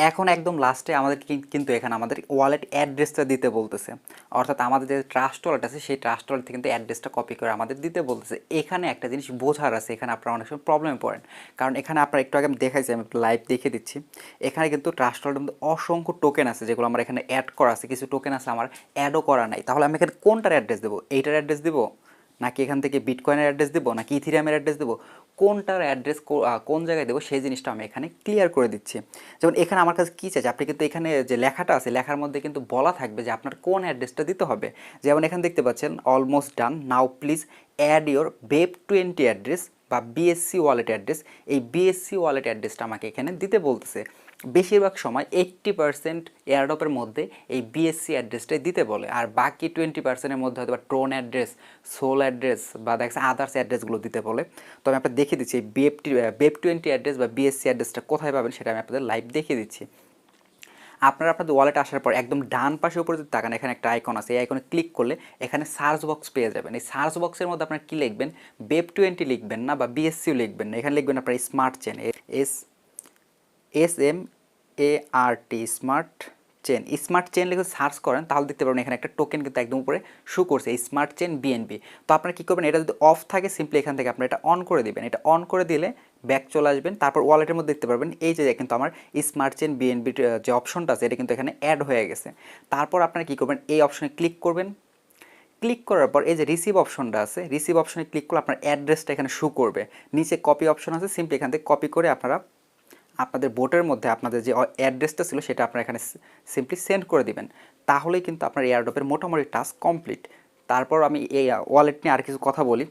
এখন একদম লাস্টে আমাদের কিন্তু এখানে আমাদের ওয়ালেট অ্যাড্রেসটা দিতে বলতেছে, অর্থাৎ আমাদের যে ট্রাস্ট ওয়ালেট আছে সেই ট্রাস্ট ওয়ালেট থেকে কিন্তু অ্যাড্রেসটা কপি করে আমাদের দিতে বলতেছে। এখানে একটা জিনিস বোঝার আছে, এখানে আপনারা অনেক সময় প্রবলেমে পড়েন, কারণ এখানে আপনারা একটু আগে আমি দেখাইছি, আমি লাইভ দেখিয়ে দিচ্ছি। এখানে কিন্তু ট্রাস্ট ওয়ালেটের মধ্যে অসংখ্য টোকেন আছে যেগুলো আমার এখানে অ্যাড করা আছে, কিছু টোকেন আছে আমার অ্যাডও করা নাই। তাহলে আমি এখানে কোনটার অ্যাড্রেস দেবো, এইটার অ্যাড্রেস দেবো নাকি এখান থেকে বিটকয়েনের অ্যাড্রেস দেবো নাকি ইথিরিয়ামের অ্যাড্রেস দেবো, কোনটার অ্যাড্রেস কোন জায়গায় দেবো সেই জিনিসটা আমি এখানে ক্লিয়ার করে দিচ্ছি। যেমন এখানে আমার কাছে কী চাইছে, আপনি কিন্তু এখানে যে লেখাটা আছে লেখার মধ্যে কিন্তু বলা থাকবে যে আপনার কোন অ্যাড্রেসটা দিতে হবে। যেমন এখানে দেখতে পাচ্ছেন almost done, now please add your BEP20 address বা বিএসসি ওয়ালেট অ্যাড্রেস। এই বিএসসি ওয়ালেট অ্যাড্রেসটা আমাকে এখানে দিতে বলতেছে। বেশিরভাগ সময় 80% এয়ারড্রপের মধ্যে এই বিএসসি অ্যাড্রেসটাই দিতে বলে, আর বাকি 20%-এর মধ্যে হয়তো বা ট্রোন অ্যাড্রেস, সোল অ্যাড্রেস বা দেখা যাচ্ছে আদার্স অ্যাড্রেসগুলো দিতে বলে। তো আমি আপনাদের দেখিয়ে দিচ্ছি এই BEP20 অ্যাড্রেস বা বিএসসি অ্যাড্রেসটা কোথায় পাবেন সেটা আমি আপনাদের লাইভ দেখিয়ে দিচ্ছি। আপনারা আপনাদের ওয়ালেট আসার পর একদম ডান পাশে উপরে যদি তাকান এখানে একটা আইকন আছে, এই আইকনে ক্লিক করলে এখানে সার্চ বক্স পেয়ে যাবেন। এই সার্চ বক্সের মধ্যে আপনারা কী লিখবেন, BEP20 লিখবেন না বা বিএসসিও লিখবেন না, এখানে লিখবেন আপনার smart chain, SMART smart chain. Smart chain লিখে সার্চ করেন তাহলে দেখতে পারবেন এখানে একটা টোকেন কিন্তু একদম উপরে শো করছে, স্মার্ট চেন BNB। তো আপনারা কী করবেন, এটা যদি অফ থাকে সিম্পলি এখান থেকে আপনারা এটা অন করে দিবেন। এটা অন করে দিলে ব্যাক চলে আসবেন, তারপর ওয়ালেটের মধ্যে দেখতে পারবেন এই যে কিন্তু আমার স্মার্ট চেন BNB যে অপশনটা আছে এটা কিন্তু এখানে অ্যাড হয়ে গেছে। তারপর আপনারা কী করবেন, এই অপশনে ক্লিক করবেন। ক্লিক করার পর এই যে রিসিভ অপশনটা আছে, রিসিভ অপশনে ক্লিক করলে আপনার অ্যাড্রেসটা এখানে শো করবে। নিচে কপি অপশন আছে, সিম্পলি এখান থেকে কপি করে আপনারা আপনাদের বোটের মধ্যে আপনাদের যে অ্যাড্রেসটা ছিল সেটা আপনারা এখানে সিম্পলি সেন্ড করে দিবেন। তাহলেই কিন্তু আপনার এয়ারড্রপের মোটামুটি টাস্ক কমপ্লিট। তারপর আমি এই ওয়ালেট নিয়ে আর কিছু কথা বলি।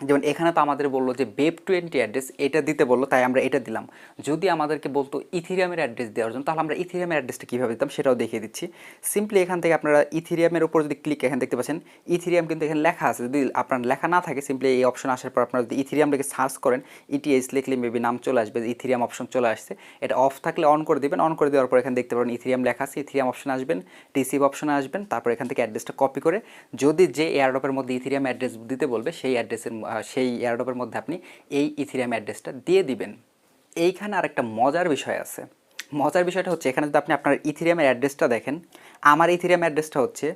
যেমন এখানে তো আমাদের বললো যে বেপ20 অ্যাড্রেস এটা দিতে বললো, তাই আমরা এটা দিলাম। যদি আমাদেরকে বলতো ইথিরিয়ামের অ্যাড্রেস দেওয়ার জন্য, তাহলে আমরা ইথিরিয়ামের অ্যাড্রেসটা কীভাবে দিতাম সেটাও দেখিয়ে দিচ্ছি। সিম্পলি এখান থেকে আপনারা ইথিরিয়ামের উপর যদি ক্লিক, এখানে দেখতে পাচ্ছেন ইথিরিয়াম কিন্তু এখানে লেখা আছে। যদি আপনার লেখা না থাকে, সিম্পলি এই অপশন আসার পর আপনারা যদি ইথিরিয়াম লিখে সার্চ করেন, ইটিএস লিখলে মেবি নাম চলে আসবে, ইথিরিয়াম অপশন চলে আসছে। এটা অফ থাকলে অন করে দিবেন, অন করে দেওয়ার পর এখানে দেখতে পাবেন ইথিরিয়াম লেখা আছে। ইথিরিয়াম অপশনে আসবেন, রিসিভ অপশনে আসবেন, তারপর এখান থেকে অ্যাড্রেসটা কপি করে যদি যে এয়ারড্রপের মধ্যে ইথিরিয়াম অ্যাড্রেস দিতে বলবে সেই অ্যাড্রেসের সেই এয়ারড্রপের মধ্যে আপনি এই ইথিরিয়াম অ্যাড্রেসটা দিয়ে দিবেন। এইখানে আরেকটা মজার বিষয় আছে। মজার বিষয়টা হচ্ছে, এখানে যদি আপনি আপনার ইথিরিয়ামের অ্যাড্রেসটা দেখেন, আমার ইথিরিয়াম অ্যাড্রেসটা হচ্ছে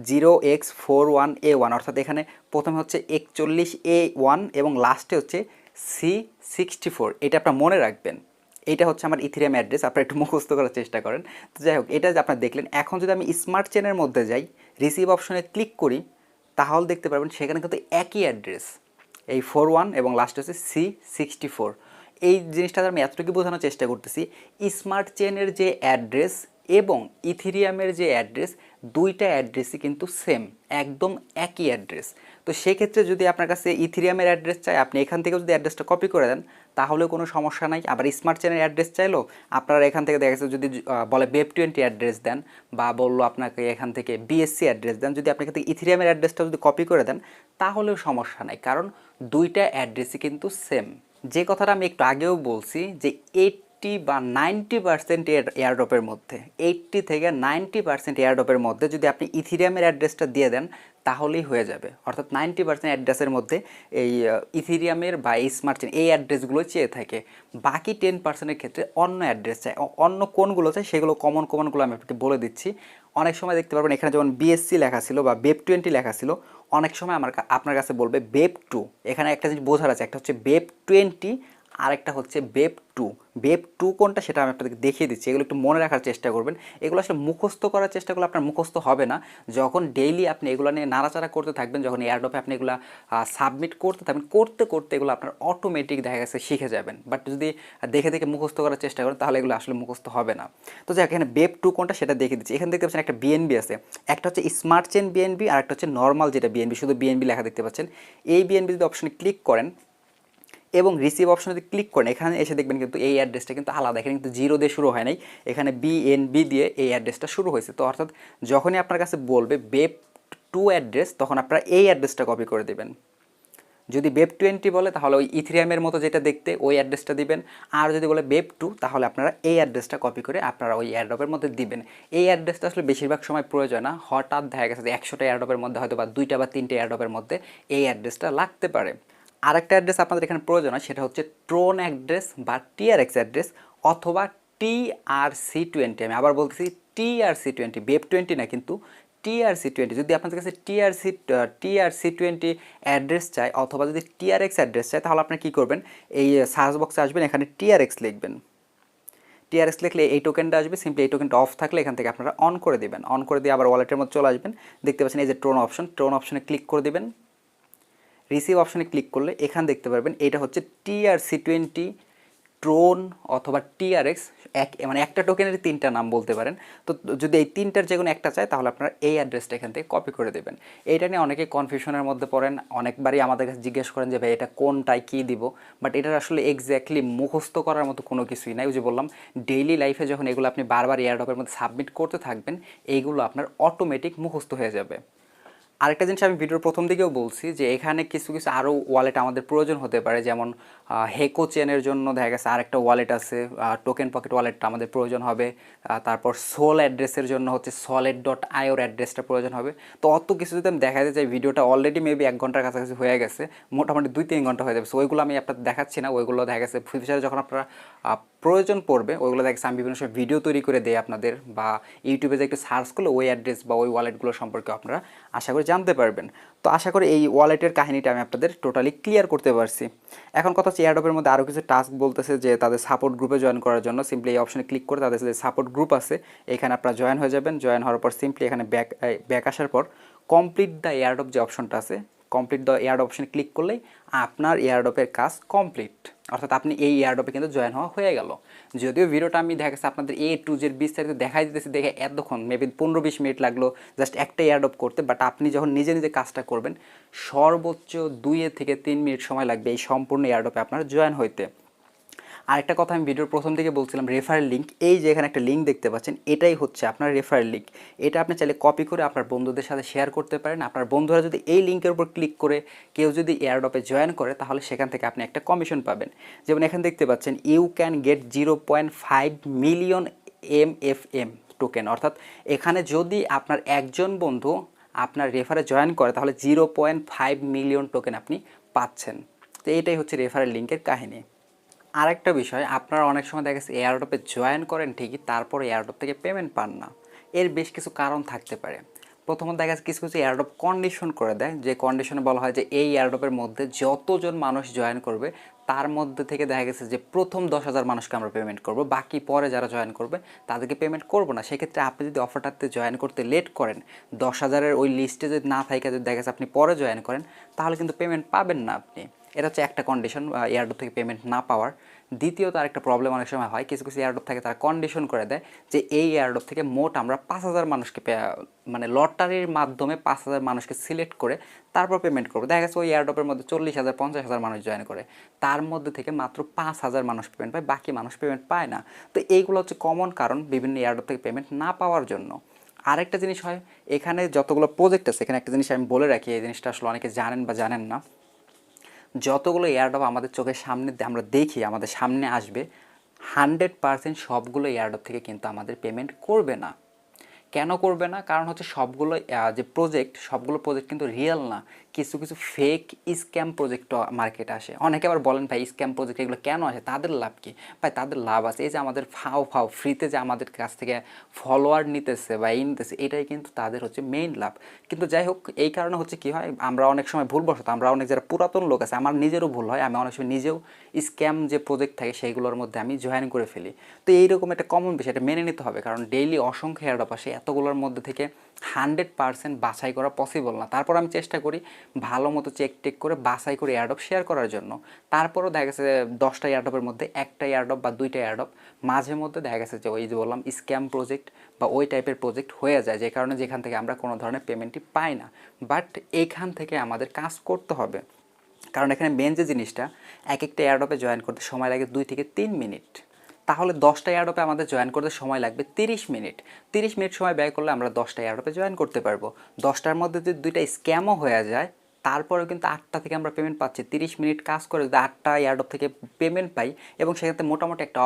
0x41A1, অর্থাৎ এখানে প্রথমে হচ্ছে 41A1 এবং লাস্টে হচ্ছে C64। এটা আপনার মনে রাখবেন, এইটা হচ্ছে আমার ইথিরিয়াম অ্যাড্রেস। আপনারা একটু মুখস্থ করার চেষ্টা করেন। তো যাই হোক, এটা যে আপনারা দেখলেন, এখন যদি আমি স্মার্ট চেনের মধ্যে যাই, রিসিভ অপশনে ক্লিক করি, তাহলে দেখতে পারবেন সেখানে কিন্তু একই অ্যাড্রেস, এই 41 এবং লাস্ট হচ্ছে C64। এই জিনিসটা আমি এতটুকু বোঝানোর চেষ্টা করতেছি, স্মার্ট চেনের যে অ্যাড্রেস এবং ইথিরিয়ামের যে অ্যাড্রেস, দুইটা অ্যাড্রেসই কিন্তু সেম, একদম একই অ্যাড্রেস। তো সেক্ষেত্রে যদি আপনার কাছে ইথিরিয়ামের অ্যাড্রেস চাই, আপনি এখান থেকেও যদি অ্যাড্রেসটা কপি করে দেন তাহলেও কোনো সমস্যা নাই। আবার স্মার্ট চেনের অ্যাড্রেস চাইলেও আপনারা এখান থেকে দেখা যাচ্ছে যদি বলে বেপ20 অ্যাড্রেস দেন, বা বললো আপনাকে এখান থেকে বিএসসি অ্যাড্রেস দেন, যদি আপনি এখান থেকে ইথিরিয়ামের অ্যাড্রেসটা যদি কপি করে দেন তাহলেও সমস্যা নাই, কারণ দুইটা অ্যাড্রেসই কিন্তু সেম। যে কথাটা আমি একটু আগেও বলছি যে 80 বা 90% এয়ারড্রপের মধ্যে, 80 থেকে 90% এয়ারড্রপের মধ্যে যদি আপনি ইথিরিয়ামের অ্যাড্রেসটা দিয়ে দেন তাহলেই হয়ে যাবে। অর্থাৎ 90% অ্যাড্রেসের মধ্যে এই ইথিরিয়ামের বা এই স্মার্ট চেন এই অ্যাড্রেসগুলো চেয়ে থাকে। বাকি 10%-এর ক্ষেত্রে অন্য অ্যাড্রেস চাই। অন্য কোনগুলো চাই সেগুলো কমনগুলো আমি আপনাকে বলে দিচ্ছি। অনেক সময় দেখতে পারবেন এখানে যেমন বিএসসি লেখা ছিল বা বেপ20 লেখা ছিল, অনেক সময় আপনার কাছে বলবে বেপ2। এখানে একটা জিনিস বোঝার আছে, একটা হচ্ছে বেপ20 আর একটা হচ্ছে বেপ2। বেপ2 কোনটা সেটা আমি আপনাদেরকে দেখিয়ে দিচ্ছি, এগুলো একটু মনে রাখার চেষ্টা করবেন। এগুলো আসলে মুখস্থ করার চেষ্টা করলে আপনার মুখস্থ হবে না। যখন ডেইলি আপনি এগুলো নিয়ে নাড়াচাড়া করতে থাকবেন, যখন এয়ারড্রপে আপনি এগুলো সাবমিট করতে থাকবেন, করতে করতে এগুলো আপনার অটোমেটিক দেখা গেছে শিখে যাবেন। বাট যদি দেখে দেখে মুখস্থ করার চেষ্টা করেন তাহলে এগুলো আসলে মুখস্থ হবে না। তো যাই, এখানে বেপ2 কোনটা সেটা দেখিয়ে দিচ্ছি। এখানে দেখতে পাচ্ছেন একটা বিএনবি আছে, একটা হচ্ছে স্মার্ট চেন বিএনবি আর একটা হচ্ছে নর্মাল যেটা বিএনবি, শুধু বিএনবি লেখা দেখতে পাচ্ছেন। এই বিএনবি যদি অপশনে ক্লিক করেন এবং রিসিভ অপশনে যদি ক্লিক করেন, এখানে এসে দেখবেন কিন্তু এই অ্যাড্রেসটা কিন্তু আলাদা। এখানে কিন্তু 0 দিয়ে শুরু হয় নাই, এখানে বিএনবি দিয়ে এই অ্যাড্রেসটা শুরু হয়েছে। তো অর্থাৎ যখনই আপনার কাছে বলবে বেপ2 অ্যাড্রেস, তখন আপনারা এই অ্যাড্রেসটা কপি করে দেবেন। যদি বেপ20 বলে তাহলে ওই ইথিরিয়ামের মতো যেটা দেখতে ওই অ্যাড্রেসটা দিবেন। আর যদি বলে বেপ2 তাহলে আপনারা এই অ্যাড্রেসটা কপি করে আপনারা ওই এয়ারড্রপের মধ্যে দিবেন। এই অ্যাড্রেসটা আসলে বেশিরভাগ সময় প্রয়োজন না, হঠাৎ দেখা গেছে যে 100টা এয়ারড্রপের মধ্যে হয়তো বা 2টা বা 3টে এয়ারড্রপের মধ্যে এই অ্যাড্রেসটা লাগতে পারে। আরেকটা অ্যাড্রেস আপনাদের এখানে প্রয়োজন হয়, সেটা হচ্ছে ট্রোন অ্যাড্রেস বা টিআরএক্স অ্যাড্রেস অথবা TRC20। আমি আবার বলতেছি TRC20, বেপ20 না কিন্তু TRC20। যদি আপনাদের কাছে TRC20 অ্যাড্রেস চাই অথবা যদি TRX অ্যাড্রেস চাই, তাহলে আপনি কী করবেন, এই সার্চ বক্সে আসবেন, এখানে TRX লিখবেন। TRX লিখলে এই টোকেনটা আসবে, সিম্পলি এই টোকেনটা অফ থাকলে এখান থেকে আপনারা অন করে দেবেন। অন করে দিয়ে আবার ওয়ালেটের মধ্যে চলে আসবেন, দেখতে পাচ্ছেন এই যে ট্রোন অপশনে ক্লিক করে দেবেন। রিসিভ অপশনে ক্লিক করলে এখানে দেখতে পারবেন এটা হচ্ছে TRC20 ট্রোন অথবা TRX, মানে একটা টোকেনের 3টা নাম বলতে পারেন। তো যদি এই 3টার যে কোনো একটা চায় তাহলে আপনারা এই অ্যাড্রেসটা এখান থেকে কপি করে দেবেন। এইটা নিয়ে অনেকে কনফিউশনের মধ্যে পড়েন, অনেকবারই আমাদের কাছে জিজ্ঞেস করেন যে ভাই এটা কোনটায় কী দিব, বাট এটার আসলে এক্স্যাক্টলি মুখস্থ করার মতো কোনো কিছুই নাই। ওই যে বললাম, ডেইলি লাইফে যখন এগুলো আপনি বারবার এয়ারড্রপের মধ্যে সাবমিট করতে থাকবেন, এইগুলো আপনার অটোমেটিক মুখস্থ হয়ে যাবে। আরেকটা জিনিস আমি ভিডিওর প্রথম দিকেও বলছি যে এখানে কিছু কিছু আরও ওয়ালেট আমাদের প্রয়োজন হতে পারে, যেমন হেকো চেনের জন্য দেখা গেছে আরেকটা ওয়ালেট আছে, টোকেন পকেট ওয়ালেটটা আমাদের প্রয়োজন হবে। তারপর সোল অ্যাড্রেসের জন্য হচ্ছে solid.io অ্যাড্রেসটা প্রয়োজন হবে। তো অত কিছু যদি আমি দেখাতে চাই, ভিডিওটা অলরেডি মেবি 1 ঘন্টার কাছাকাছি হয়ে গেছে, মোটামুটি 2-3 ঘন্টা হয়ে যাবে। সো ওইগুলো আমি আপনাদের দেখাচ্ছি না, ওইগুলো দেখা গেছে ফিউচারে যখন আপনারা প্রয়োজন পড়বে ওইগুলো দেখা গেছে আমি বিভিন্ন সময় ভিডিও তৈরি করে দেই আপনাদের, বা ইউটিউবে যে একটু সার্চ করলে ওই অ্যাড্রেস বা ওই ওয়ালেটগুলো সম্পর্কে আপনারা আশা করি জানতে পারবেন। তো আশা করি এই ওয়ালেটের কাহিনীটা আমি আপনাদের টোটালি ক্লিয়ার করতে পারছি। এখন কথা হচ্ছে এয়ারড্রপের মধ্যে আরও কিছু টাস্ক বলতেছে যে তাদের সাপোর্ট গ্রুপে জয়েন করার জন্য সিম্পলি এই অপশনে ক্লিক করে তাদের যে সাপোর্ট গ্রুপ আছে এখানে আপনারা জয়েন হয়ে যাবেন। জয়েন হওয়ার পর সিম্পলি এখানে ব্যাক আসার পর কমপ্লিট দ্য এয়ারড্রপ যে অপশনটা আছে, কমপ্লিট দ্য এয়ারড্রপ অপশনে ক্লিক করলেই আপনার এয়ারড্রপের কাজ কমপ্লিট। অর্থাৎ আপনি এই এয়ারড্রপে কিন্তু জয়েন হওয়া হয়ে গেল। যদিও ভিডিওটা আমি দেখা গেছে আপনাদের A to Z বিস্তারিত দেখাই দিতেছি, দেখে এতক্ষণ মেবি 15-20 মিনিট লাগলো জাস্ট একটা এয়ারড্রপ করতে, বাট আপনি যখন নিজে নিজে কাজটা করবেন সর্বোচ্চ 2 থেকে 3 মিনিট সময় লাগবে এই সম্পূর্ণ এয়ারড্রপে আপনার জয়েন হইতে। আরেকটা কথা আমি ভিডিওর প্রথম দিকে বলছিলাম, রেফারেল লিঙ্ক, এই যে এখানে একটা লিঙ্ক দেখতে পাচ্ছেন এটাই হচ্ছে আপনার রেফারেল লিঙ্ক। এটা আপনি চাইলে কপি করে আপনার বন্ধুদের সাথে শেয়ার করতে পারেন। আপনার বন্ধুরা যদি এই লিঙ্কের উপর ক্লিক করে কেউ যদি এয়ারড্রপে জয়েন করে তাহলে সেখান থেকে আপনি একটা কমিশন পাবেন। যেমন এখানে দেখতে পাচ্ছেন you can get 0.5 million MFM token, অর্থাৎ এখানে যদি আপনার একজন বন্ধু আপনার রেফারে জয়েন করে তাহলে 0.5 মিলিয়ন টোকেন আপনি পাচ্ছেন। তো এটাই হচ্ছে রেফারেল লিঙ্কের কাহিনী। আরেকটা বিষয়, আপনারা অনেক সময় দেখা গেছে এয়ারড্রপে জয়েন করেন ঠিকই, তারপর এয়ারড্রপ থেকে পেমেন্ট পান না। এর বেশ কিছু কারণ থাকতে পারে। প্রথমত দেখা যাচ্ছে কিছু কিছু এয়ারড্রপ কন্ডিশন করে দেয়, যে কন্ডিশনে বলা হয় যে এই এয়ারড্রপের মধ্যে যতজন মানুষ জয়েন করবে তার মধ্যে থেকে দেখা গেছে যে প্রথম 10,000 মানুষকে আমরা পেমেন্ট করব, বাকি পরে যারা জয়েন করবে তাদেরকে পেমেন্ট করব না। সেক্ষেত্রে আপনি যদি অফারটাতে জয়েন করতে লেট করেন, 10,000-এর ওই লিস্টে যদি না থাকে, যদি দেখা গেছে আপনি পরে জয়েন করেন, তাহলে কিন্তু পেমেন্ট পাবেন না আপনি। এটা হচ্ছে একটা কন্ডিশন এয়ারড্রপ থেকে পেমেন্ট না পাওয়ার। দ্বিতীয়ত আরেকটা প্রবলেম অনেক সময় হয়, কিছু কিছু এয়ারড্রপ থাকে তারা কন্ডিশন করে দেয় যে এই এয়ারড্রপ থেকে মোট আমরা 5,000 মানুষকে মানে লটারির মাধ্যমে 5,000 মানুষকে সিলেক্ট করে তারপর পেমেন্ট করবো। দেখা গেছে ওই এয়ারড্রপের মধ্যে 40,000 50,000 মানুষ জয়েন করে, তার মধ্যে থেকে মাত্র 5,000 মানুষ পেমেন্ট পায়, বাকি মানুষ পেমেন্ট পায় না। তো এইগুলো হচ্ছে কমন কারণ বিভিন্ন এয়ারড্রপ থেকে পেমেন্ট না পাওয়ার জন্য। আরেকটা জিনিস হয়, এখানে যতগুলো প্রজেক্ট আছে, এখানে একটা জিনিস আমি বলে রাখি, এই জিনিসটা আসলে অনেকে জানেন বা জানেন না, যতগুলো এয়ারড্রপ আমাদের চোখের সামনে আমরা দেখি, আমাদের সামনে আসবে, 100% সবগুলো এয়ারড্রপ থেকে কিন্তু আমাদের পেমেন্ট করবে না। কেন করবে না? কারণ হচ্ছে সবগুলো যে সবগুলো প্রজেক্ট কিন্তু রিয়েল না। কিছু কিছু ফেক স্ক্যাম প্রজেক্ট মার্কেটে আসে। অনেকে আবার বলেন ভাই স্ক্যাম প্রজেক্ট এগুলো কেন আসে, তাদের লাভ কি? ভাই তাদের লাভ আছে, এই যে আমাদের ফাও ফ্রিতে যে আমাদের কাছ থেকে ফলোয়ার নিতেছে বা নিতেছে, এটাই কিন্তু তাদের হচ্ছে মেইন লাভ। কিন্তু যাই হোক, এই কারণে হচ্ছে কি হয়, আমরা অনেক সময় ভুলবশত, আমরা অনেক যারা পুরাতন লোক আছে, আমার নিজেরও ভুল হয়, আমি অনেক সময় নিজেও স্ক্যাম যে প্রজেক্ট থাকে সেইগুলোর মধ্যে আমি জয়েন করে ফেলি। তো এইরকম একটা কমন বিষয়, এটা মেনে নিতে হবে, কারণ ডেইলি অসংখ্য এয়ারড্রপ আসে, এতগুলোর মধ্যে থেকে 100% বাছাই করা পসিবল না। তারপর আমি চেষ্টা করি ভালো মতো চেক করে বাছাই করে এয়ারড্রপ শেয়ার করার জন্য। তারপরও দেখা গেছে 10টা এয়ারড্রপের মধ্যে একটা এয়ারড্রপ বা 2টা এয়ারড্রপ মাঝে মধ্যে দেখা গেছে যে ওই যে বললাম স্ক্যাম প্রজেক্ট বা ওই টাইপের প্রজেক্ট হয়ে যায়, যে কারণে যেখান থেকে আমরা কোনো ধরনের পেমেন্টই পাই না। বাট এইখান থেকে আমাদের কাজ করতে হবে, কারণ এখানে মেন যে জিনিসটা, এক একটা এয়ারড্রপে জয়েন করতে সময় লাগে 2 থেকে 3 মিনিট। তাহলে 10টা এয়ারড্রপে আমাদের জয়েন করতে সময় লাগবে 30 মিনিট। 30 মিনিট সময় ব্যয় করলে আমরা 10টা এয়ারড্রপে জয়েন করতে পারবো। 10টার মধ্যে যদি 2টা স্ক্যামও হয়ে যায়, তারপরেও কিন্তু 8টা থেকে আমরা পেমেন্ট পাচ্ছি। 30 মিনিট কাজ করে যদি 8টা এয়ারড্রপ থেকে পেমেন্ট পাই এবং সেক্ষেত্রে মোটামুটি একটা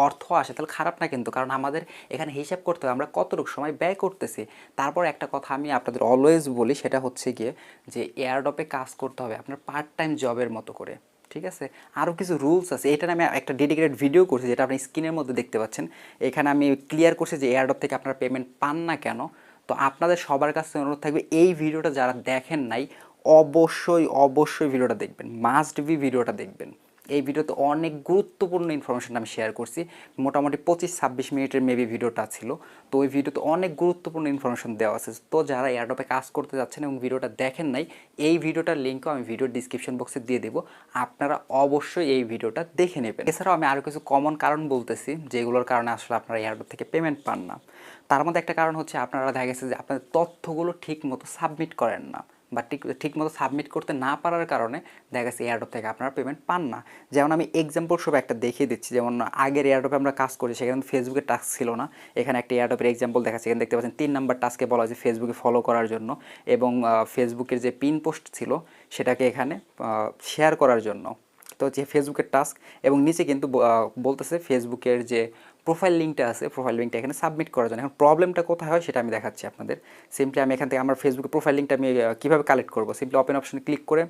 অর্থ আসে, তাহলে খারাপ না কিন্তু, কারণ আমাদের এখানে হিসাব করতে হবে আমরা কতটুকু সময় ব্যয় করতেছি। তারপর একটা কথা আমি আপনাদের অলওয়েজ বলি, সেটা হচ্ছে গিয়ে যে এয়ারড্রপে কাজ করতে হবে আপনার পার্ট টাইম জবের মতো করে, ঠিক আছে? আরও কিছু রুলস আছে, এটা আমি একটা ডেডিকেটেড ভিডিও করছি যেটা আপনি স্ক্রিনের মধ্যে দেখতে পাচ্ছেন। এখানে আমি ক্লিয়ার করছি যে এয়ারড্রপ থেকে আপনারা পেমেন্ট পান না কেন। তো আপনাদের সবার কাছে অনুরোধ থাকবে, এই ভিডিওটা যারা দেখেন নাই অবশ্যই ভিডিওটা দেখবেন, মাস্ট বি ভিডিওটা দেখবেন। এই ভিডিওতে অনেক গুরুত্বপূর্ণ ইনফরমেশন আমি শেয়ার করছি, মোটামুটি 25-26 মিনিটের মেবি ভিডিওটা ছিল। তো ওই ভিডিওতে অনেক গুরুত্বপূর্ণ ইনফরমেশন দেওয়া আছে। তো যারা এয়ারড্রপে কাজ করতে যাচ্ছেন এবং ভিডিওটা দেখেন নাই, এই ভিডিওটার লিঙ্কও আমি ভিডিওর ডিসক্রিপশন বক্সে দিয়ে দেবো, আপনারা অবশ্যই এই ভিডিওটা দেখে নেবেন। এছাড়াও আমি আরও কিছু কমন কারণ বলতেছি যেগুলোর কারণে আসলে আপনারা এয়ারড্রপ থেকে পেমেন্ট পান না। তার মধ্যে একটা কারণ হচ্ছে আপনারা দেখা গেছে যে আপনাদের তথ্যগুলো ঠিক মতো সাবমিট করেন না, বা ঠিক মতো সাবমিট করতে না পারার কারণে দেখা গেছে এয়ারড্রপ থেকে আপনারা পেমেন্ট পান না। যেমন আমি এক্সাম্পল সব একটা দেখিয়ে দিচ্ছি, যেমন আগের এয়ারড্রপে আমরা কাজ করি সেখানে ফেসবুকের টাস্ক ছিল না। এখানে একটা এয়ারড্রপের এক্সাম্পল দেখাচ্ছি, এখানে দেখতে পাচ্ছেন 3 নাম্বার টাস্কে বলা হয়েছে ফেসবুকে ফলো করার জন্য, এবং ফেসবুকের যে পিন পোস্ট ছিল সেটাকে এখানে শেয়ার করার জন্য। তো যে ফেসবুকের টাস্ক, এবং নিচে কিন্তু বলতেছে ফেসবুকের যে প্রোফাইল লিঙ্কটা আছে, প্রোফাইল লিঙ্কটা এখানে সাবমিট করার জন্য। এখন প্রবলেমটা কোথায় হয় সেটা আমি দেখাচ্ছি আপনাদের। সিম্পলি আমি এখান থেকে আমার ফেসবুকের প্রোফাইল লিঙ্কটা আমি কীভাবে কালেক্ট করবো, সিম্পলি ওপেন অপশনে ক্লিক করে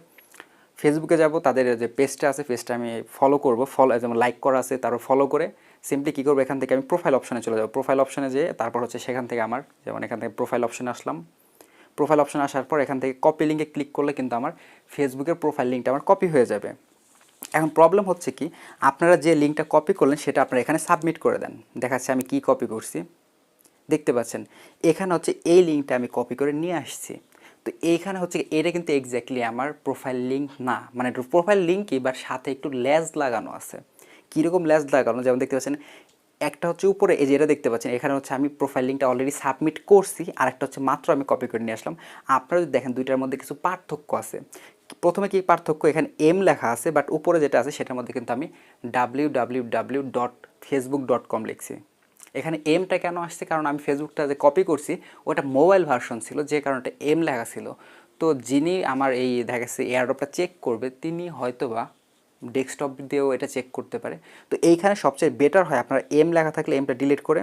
ফেসবুকে যাব, তাদের যে পেজটা আছে পেজটা আমি ফলো করব, যেমন লাইক করা আছে তারপর ফলো করে সিম্পলি কী করবো, এখান থেকে আমি প্রোফাইল অপশনে চলে যাবো। প্রোফাইল অপশনে যেয়ে তারপর হচ্ছে সেখান থেকে আমার, যেমন এখান থেকে প্রোফাইল অপশনে আসলাম, প্রোফাইল অপশনে আসার পর এখান থেকে কপি লিঙ্কে ক্লিক করলে কিন্তু আমার ফেসবুকের প্রোফাইল লিঙ্কটা আমার কপি হয়ে যাবে। এখন প্রবলেম হচ্ছে কি, আপনারা যে লিঙ্কটা কপি করলেন সেটা আপনারা এখানে সাবমিট করে দেন। দেখাচ্ছে আমি কি কপি করছি, দেখতে পাচ্ছেন এখানে হচ্ছে এই লিঙ্কটা আমি কপি করে নিয়ে আসছি। তো এইখানে হচ্ছে এটা কিন্তু এক্স্যাক্টলি আমার প্রোফাইল লিঙ্ক না, মানে প্রোফাইল লিঙ্কই বাট সাথে একটু লেজ লাগানো আছে। কীরকম লেজ লাগানো, যেমন দেখতে পাচ্ছেন একটা হচ্ছে উপরে এই যেটা দেখতে পাচ্ছেন এখানে হচ্ছে আমি প্রোফাইল লিঙ্কটা অলরেডি সাবমিট করছি, আর একটা হচ্ছে মাত্র আমি কপি করে নিয়ে আসলাম। আপনারা যদি দেখেন দুইটার মধ্যে কিছু পার্থক্য আছে। প্রথমে কি পার্থক্য, এখানে এম লেখা আছে বাট উপরে যেটা আছে সেটার মধ্যে কিন্তু আমি www.facebook.com লিখছি। এখানে এমটা কেন আসছে, কারণ আমি ফেসবুকটা যে কপি করছি ওটা মোবাইল ভার্সন ছিল, যে কারণে এম লেখা ছিল। তো যিনি আমার এই দেখা গেছে এয়ারড্রপটা চেক করবে তিনি হয়তোবা ডেস্কটপ দিয়েও এটা চেক করতে পারে। তো এইখানে সবচেয়ে বেটার হয় আপনারা এম লেখা থাকলে এমটা ডিলিট করে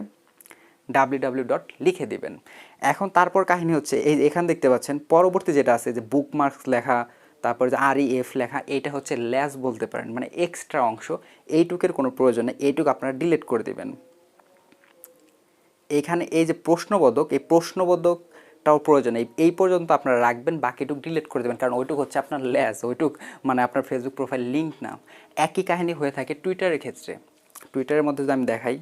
www ডট লিখে দেবেন। এখন তারপর কাহিনী হচ্ছে এই এখানে দেখতে পাচ্ছেন পরবর্তী যেটা আছে যে বুকমার্কস লেখা, তারপর যে REF লেখা, এইটা হচ্ছে ল্যাস বলতে পারেন, মানে এক্সট্রা অংশ। এইটুকের কোনো প্রয়োজন নেই, এইটুকু আপনারা ডিলিট করে দেবেন। এখানে এই যে প্রশ্নবোধক, এই প্রশ্নবোধকটাও প্রয়োজন, এই পর্যন্ত আপনারা রাখবেন, বাকিটুক ডিলিট করে দেবেন, কারণ ওইটুক হচ্ছে আপনার ল্যাস, ওইটুক মানে আপনার ফেসবুক প্রোফাইল লিঙ্ক না। একই কাহিনী হয়ে থাকে টুইটারের ক্ষেত্রে। টুইটারের মধ্যে যদি আমি দেখাই,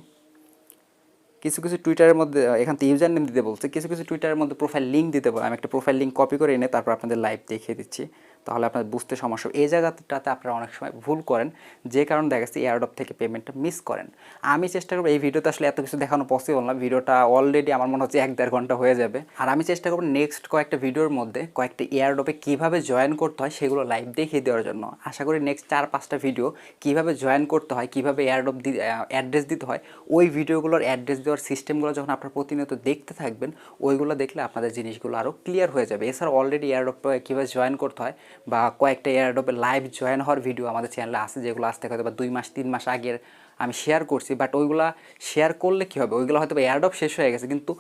কিছু কিছু টুইটারের মধ্যে এখান থেকে ইউজার নেম দিতে বলছে, কিছু কিছু টুইটারের মধ্যে প্রোফাইল লিঙ্ক দিতে বলে। আমি একটা প্রোফাইল লিঙ্ক কপি করে এনে তারপর আপনাদের লাইভ দেখিয়ে দিচ্ছি, তাহলে আপনার বুঝতে সমস্যা। এই জায়গাটাতে আপনারা অনেক সময় ভুল করেন, যে কারণে দেখা যাচ্ছে এয়ারড্রপ থেকে পেমেন্টটা মিস করেন। আমি চেষ্টা করবো, এই ভিডিওতে আসলে এত কিছু দেখানো পসিবল না, ভিডিওটা অলরেডি আমার মনে হচ্ছে 1-1.5 ঘন্টা হয়ে যাবে। আর আমি চেষ্টা করবো নেক্সট কয়েকটা ভিডিওর মধ্যে কয়েকটা এয়ারড্রপে কীভাবে জয়েন করতে হয় সেগুলো লাইভ দেখিয়ে দেওয়ার জন্য। আশা করি নেক্সট 4-5টা ভিডিও কীভাবে জয়েন করতে হয়, কীভাবে এয়ারড্রপ অ্যাড্রেস দিতে হয়, ওই ভিডিওগুলোর অ্যাড্রেস দেওয়ার সিস্টেমগুলো যখন আপনারা প্রতিনিয়ত দেখতে থাকবেন, ওইগুলো দেখলে আপনাদের জিনিসগুলো আরও ক্লিয়ার হয়ে যাবে। এছাড়া অলরেডি এয়ারড্রপে কীভাবে জয়েন করতে হয় বা কয়েকটা এয়ারড্রপে লাইভ জয়েন হওয়ার ভিডিও আমাদের চ্যানেলে আছে, যেগুলো আজ থেকে হয়তো বা 2 মাস 3 মাস আগের আমি শেয়ার করছি। বাট ওইগুলা শেয়ার করলে কী হবে, ওইগুলো হয়তো বা এয়ারড্রপ শেষ হয়ে গেছে, কিন্তু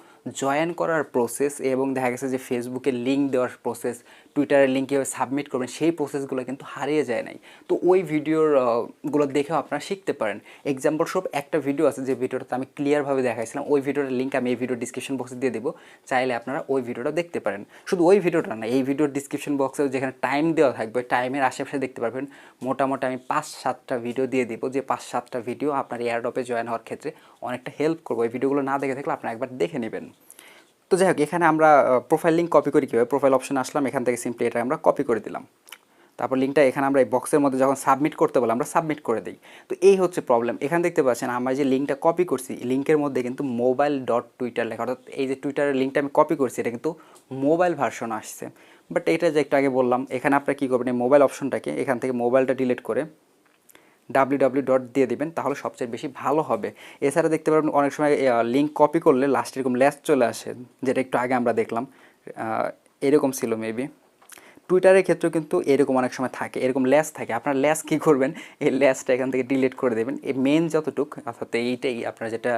জয়েন করার প্রসেস এবং দেখা গেছে যে ফেসবুকে লিঙ্ক দেওয়ার প্রসেস, টুইটারের লিঙ্ক কীভাবে সাবমিট করবেন সেই প্রসেসগুলো কিন্তু হারিয়ে যায় নাই। তো ওই ভিডিওর গুলো দেখেও আপনারা শিখতে পারেন। এক্সাম্পল স্বরূপ একটা ভিডিও আছে যে ভিডিওটাতে আমি ক্লিয়ারভাবে দেখাইছিলাম, ওই ভিডিওর লিঙ্ক আমি এই ভিডিও ডিসক্রিপশন বক্সে দিয়ে দেবো, চাইলে আপনারা ওই ভিডিওটা দেখতে পারেন। শুধু ওই ভিডিওটা না, এই ভিডিওর ডিসক্রিপশন বক্সেও যেখানে টাইম দেওয়া থাকবে টাইমের আশেপাশে দেখতে পারবেন মোটামুটি আমি 5-7টা ভিডিও দিয়ে দিব, যে 5-7টা ভিডিও আপনার এয়ারড্রপে জয়েন হওয়ার ক্ষেত্রে অনেকটা হেল্প করবো। এই ভিডিওগুলো না দেখে থাকলে আপনারা একবার দেখে নেবেন। তো যাই হোক, এখানে আমরা প্রোফাইল লিঙ্ক কপি করি কীভাবে, প্রোফাইল অপশনে আসলাম, এখান থেকে সিম্পলি এটা আমরা কপি করে দিলাম। তারপর লিঙ্কটা এখানে আমরা এই বক্সের মধ্যে যখন সাবমিট করতে বলে আমরা সাবমিট করে দিই। তো এই হচ্ছে প্রবলেম। এখানে দেখতে পাচ্ছেন আমরা যে লিঙ্কটা কপি করছি, লিঙ্কের মধ্যে কিন্তু মোবাইল.টুইটার লেখা, অর্থাৎ এই যে টুইটারের লিঙ্কটা আমি কপি করছি এটা কিন্তু মোবাইল ভার্সন আসছে। বাট এটা যে একটু আগে বললাম, এখানে আপনারা কী করবেন, এই মোবাইল অপশনটাকে এখান থেকে মোবাইলটা ডিলিট করে www ডট দিয়ে দিবেন, তাহলে সবচেয়ে বেশি ভালো হবে। এছাড়া দেখতে পারবেন অনেক সময় লিঙ্ক কপি করলে লাস্টে এরকম ল্যাস চলে আসে, যেটা একটু আগে আমরা দেখলাম, এরকম ছিল মেবি। টুইটারের ক্ষেত্রেও কিন্তু এরকম অনেক সময় থাকে, এরকম ল্যাস থাকে। আপনার ল্যাস কী করবেন, এই ল্যাসটা এখান থেকে ডিলিট করে দেবেন। এই মেন যতটুকু, অর্থাৎ এইটাই আপনার যেটা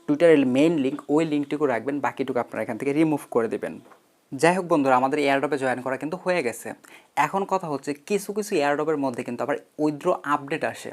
টুইটারের মেইন লিঙ্ক, ওই লিঙ্কটুকু রাখবেন, বাকিটুকু আপনারা এখান থেকে রিমুভ করে দেবেন। যাই হোক বন্ধুরা, আমাদের এয়ারড্রপে জয়েন করা কিন্তু হয়ে গেছে। এখন কথা হচ্ছে কিছু কিছু এয়ারড্রপের মধ্যে কিন্তু আবার উইথড্র আপডেট আসে।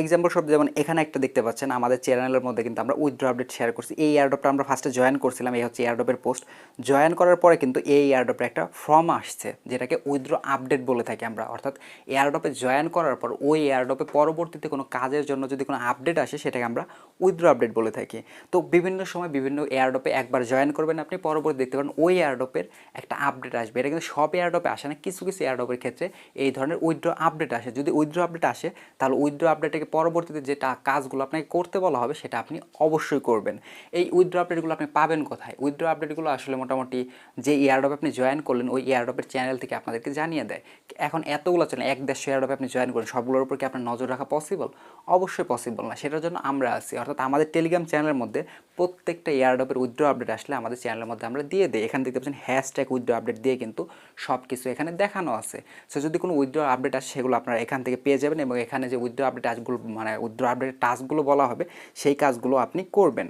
এক্সাম্পল সব যেমন এখানে একটা দেখতে পাচ্ছেন আমাদের চ্যানেলের মধ্যে কিন্তু আমরা উইথড্র আপডেট শেয়ার করছি। এই এয়ারড্রপটা আমরা ফার্স্টে জয়েন করছিলাম, এই হচ্ছে এয়ারড্রপের পোস্ট। জয়েন করার পরে কিন্তু এই এয়ারড্রপের একটা ফর্ম আসছে, যেটাকে উইথড্র আপডেট বলে থাকি আমরা। অর্থাৎ এয়ারড্রপে জয়েন করার পর ওই এয়ারড্রপে পরবর্তীতে কোনো কাজের জন্য যদি কোনো আপডেট আসে সেটাকে আমরা উইথড্র আপডেট বলে থাকি। তো বিভিন্ন সময় বিভিন্ন এয়ারড্রপে একবার জয়েন করবেন আপনি, পরবর্তী দেখতে পারেন ওই এয়ারড্রপের একটা আপডেট আসবে। এটা কিন্তু সব এয়ারড্রপে আসে না, কিছু কিছু এয়ারড্রপের ক্ষেত্রে এই ধরনের উইথড্র আপডেট আসে। যদি উইথড্র আপডেট আসে তাহলে উইথড্র আপডেটকে পরবর্তীতে যেটা কাজগুলো আপনাকে করতে বলা হবে সেটা আপনি অবশ্যই করবেন। এই উইথড্র আপডেটগুলো আপনি পাবেন কোথায়? উইথড্র আপডেটগুলো আসলে মোটামুটি যে এয়ারড্রপে আপনি জয়েন করলেন ওই এয়ারড্রপের চ্যানেল থেকে আপনাদেরকে জানিয়ে দেয়। এখন এতগুলো চ্যানেল, 150 এয়ারড্রপে আপনি জয়েন করেন, সবগুলোর উপর কি আপনার নজর রাখা পসিবল? অবশ্যই পসিবল না। সেটার জন্য আমরা আছি, অর্থাৎ আমাদের টেলিগ্রাম চ্যানেলের মধ্যে প্রত্যেকটা এয়ারড্রপের উইথড্র আপডেট আসলে আমাদের চ্যানেলের মধ্যে আমরা দিয়ে দিই। এখানে দেখতে পাচ্ছেন হ্যাশট্যাগ উইথড্র আপডেট দিয়ে কিন্তু সব কিছু এখানে দেখানো আছে। সো যদি কোনো উইথড্র আপডেট আসে সেগুলো আপনারা এখান থেকে পেয়ে যাবেন, এবং এখানে যে উইথড্র আপডেট টাস্কগুলো মানে উইথড্র আপডেটের টাস্কগুলো বলা হবে সেই কাজগুলো আপনি করবেন।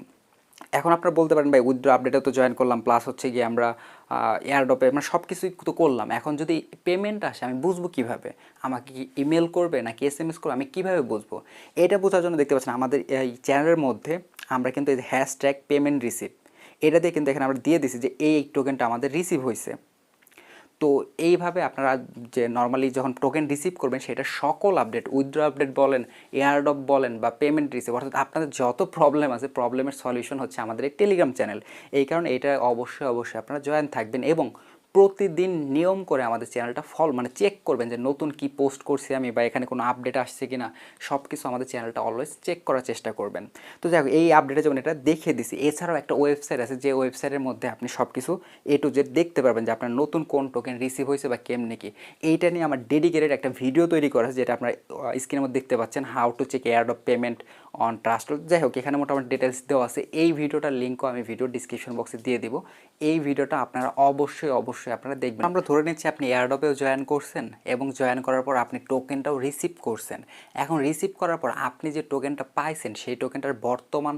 এখন আপনারা বলতে পারেন ভাই উইথড্র আপডেটে তো জয়েন করলাম, প্লাস হচ্ছে গিয়ে আমরা এয়ারড্রপে মানে সব কিছুই তো করলাম, এখন যদি পেমেন্ট আসে আমি বুঝবো কীভাবে? আমাকে কি ইমেল করবে নাকি SMS করবে, আমি কীভাবে বুঝবো? এটা বোঝার জন্য দেখতে পাচ্ছেন আমাদের এই চ্যানেলের মধ্যে আমরা কিন্তু এই হ্যাশট্যাগ পেমেন্ট রিসিভ, এটা দিয়ে কিন্তু এখানে আমরা দিয়ে দিছি যে এই টোকেনটা আমাদের রিসিভ হয়েছে। তো এইভাবে আপনারা যে নর্মালি যখন টোকেন রিসিভ করবেন সেটা সকল আপডেট, উইথড্র আপডেট বলেন, এয়ারড্রপ বলেন বা পেমেন্ট রিসিভ, অর্থাৎ আপনাদের যত প্রবলেম আছে প্রবলেমের সলিউশন হচ্ছে আমাদের এই টেলিগ্রাম চ্যানেল। এই কারণে এটা অবশ্যই আপনারা জয়েন থাকবেন এবং প্রতিদিন নিয়ম করে আমাদের চ্যানেলটা মানে চেক করবেন যে নতুন কি পোস্ট করছি আমি বা এখানে কোনো আপডেট আসছে কি না, সব কিছু আমাদের চ্যানেলটা অলওয়েজ চেক করার চেষ্টা করবেন। তো যাই হোক, এই আপডেটে যেমন এটা দেখিয়ে দিছি, এছাড়াও একটা ওয়েবসাইট আছে যে ওয়েবসাইটের মধ্যে আপনি সব কিছু A to Z দেখতে পারবেন যে আপনার নতুন কোন টোকেন রিসিভ হয়েছে বা কেমনে কি। এইটা নিয়ে আমার ডেডিকেটেড একটা ভিডিও তৈরি করা আছে, যেটা আপনার স্ক্রিনের মধ্যে দেখতে পাচ্ছেন, how to check airdrop payment on Trust. যাই হোক, এখানে মোটামুটি ডিটেলস দেওয়া আছে। এই ভিডিওটার লিঙ্কও আমি ভিডিও ডিসক্রিপশন বক্সে দিয়ে দিব। এই ভিডিওটা আপনারা অবশ্যই আপনারা দেখবেন। আমরা ধরে নিচ্ছি আপনি এয়ারড্রপেও জয়েন করছেন এবং জয়েন করার পর আপনি টোকেনটাও রিসিভ করছেন। এখন রিসিভ করার পর আপনি যে টোকেনটা পাইছেন সেই টোকেনটার বর্তমান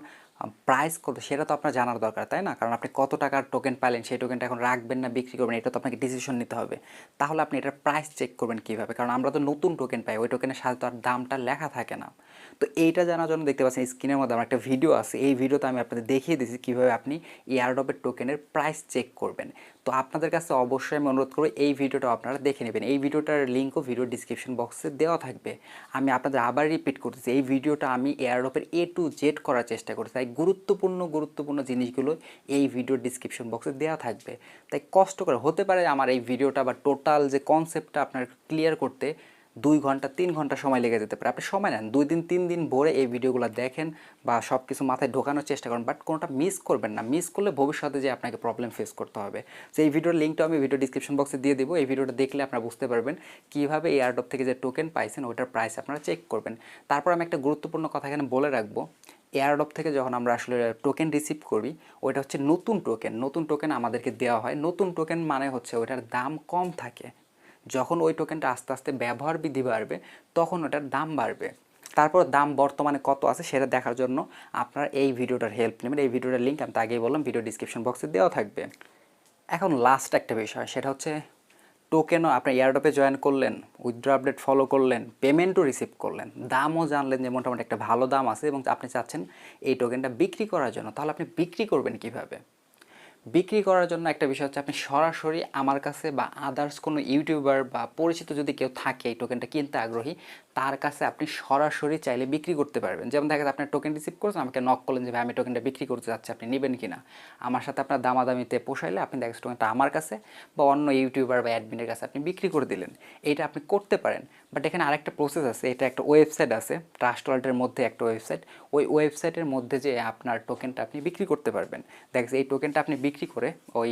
প্রাইস কত সেটা তো আপনার জানার দরকার, তাই না? কারণ আপনি কত টাকার টোকেন পাইলেন, সেই টোকেনটা এখন রাখবেন না বিক্রি করবেন, এটা তো আপনাকে ডিসিশন নিতে হবে। তাহলে আপনি এটার প্রাইস চেক করবেন কীভাবে? কারণ আমরা তো নতুন টোকেন পাই, ওই টোকেনের সাথে তো আর দামটা লেখা থাকে না। তো এইটা জানার জন্য দেখতে পাচ্ছেন স্ক্রিনের মধ্যে আমার একটা ভিডিও আছে। এই ভিডিওতে আমি আপনাদের দেখিয়ে দিয়েছি কীভাবে আপনি এয়ারড্রপের টোকেনের প্রাইস চেক করবেন। তো আপনাদের কাছে অবশ্যই আমি অনুরোধ করব এই ভিডিওটা আপনারা দেখে নেবেন। এই ভিডিওটার লিঙ্কও ভিডিও ডিসক্রিপশন বক্সে দেওয়া থাকবে। আমি আপনাদের আবার রিপিট করতেছি, এই ভিডিওটা আমি এয়ারড্রপের A to Z করার চেষ্টা করছি, তাই গুরুত্বপূর্ণ জিনিসগুলো এই ভিডিও ডিসক্রিপশন বক্সে দেওয়া থাকবে। তাই কষ্ট করে, হতে পারে আমার এই ভিডিওটা বা টোটাল যে কনসেপ্টটা আপনার ক্লিয়ার করতে 2 ঘন্টা 3 ঘন্টা সময় লেগে যেতে পারে। আপনি সময় নেন, 2 দিন 3 দিন ভরে এই ভিডিওগুলো দেখেন বা সব কিছু মাথায় ঢোকানোর চেষ্টা করেন, বাট কোনোটা মিস করবেন না। মিস করলে ভবিষ্যতে যে আপনাকে প্রবলেম ফেস করতে হবে। তো এই ভিডিওর লিঙ্কটা আমি ভিডিও ডিসক্রিপশন বক্সে দিয়ে দেবো। এই ভিডিওটা দেখলে আপনারা বুঝতে পারবেন কীভাবে এই এয়ারড্রপ থেকে যে টোকেন পাইছেন ওইটার প্রাইস আপনারা চেক করবেন। তারপর আমি একটা গুরুত্বপূর্ণ কথা এখানে বলে রাখবো, এয়ারড্রপ থেকে যখন আমরা আসলে টোকেন রিসিভ করি, ওইটা হচ্ছে নতুন টোকেন আমাদেরকে দেওয়া হয়। নতুন টোকেন মানে হচ্ছে ওইটার দাম কম থাকে। যখন ওই টোকেনটা আস্তে আস্তে ব্যবহার বৃদ্ধি বাড়বে তখন ওটার দাম বাড়বে। তারপর দাম বর্তমানে কত আছে সেটা দেখার জন্য আপনারা এই ভিডিওটার হেল্প নেবেন। এই ভিডিওটার লিঙ্ক আমি তো আগেই বললাম ভিডিও ডিসক্রিপশন বক্সে দেওয়া থাকবে। এখন লাস্ট একটা বিষয়, সেটা হচ্ছে টোকেনও আপনি এয়ারড্রপে জয়েন করলেন, উইথড্র আপডেট ফলো করলেন, পেমেন্টও রিসিভ করলেন, দামও জানলেন যে মোটামুটি একটা ভালো দাম আছে এবং আপনি চাচ্ছেন এই টোকেনটা বিক্রি করার জন্য। তাহলে আপনি বিক্রি করবেন কীভাবে? বিক্রি করার জন্য একটা বিষয় হচ্ছে আপনি সরাসরি আমার কাছে বা আদার্স কোনো ইউটিউবার বা পরিচিত যদি কেউ থাকে এই টোকেনটা কিনতে আগ্রহী, তার কাছে আপনি সরাসরি চাইলে বিক্রি করতে পারবেন। যেমন দেখা যায় আপনার টোকেন রিসিভ করছেন, আমাকে নক করলেন যে ভাই আমি টোকেনটা বিক্রি করতে চাচ্ছি, আপনি নেবেন কিনা। আমার সাথে আপনার দামাদামিতে পোষাইলে আপনি দেখা টোকেনটা আমার কাছে বা অন্য ইউটিউবার বা অ্যাডমিনের কাছে আপনি বিক্রি করে দিলেন। এইটা আপনি করতে পারেন। বাট এখানে আরেকটা প্রসেস আছে, এটা একটা ওয়েবসাইট আছে, ট্রাস্ট ওয়ালেটের মধ্যে একটা ওয়েবসাইট। ওই ওয়েবসাইটের মধ্যে যে আপনার টোকেনটা আপনি বিক্রি করতে পারবেন। দেখেন এই টোকেনটা আপনি বিক্রি করে ওই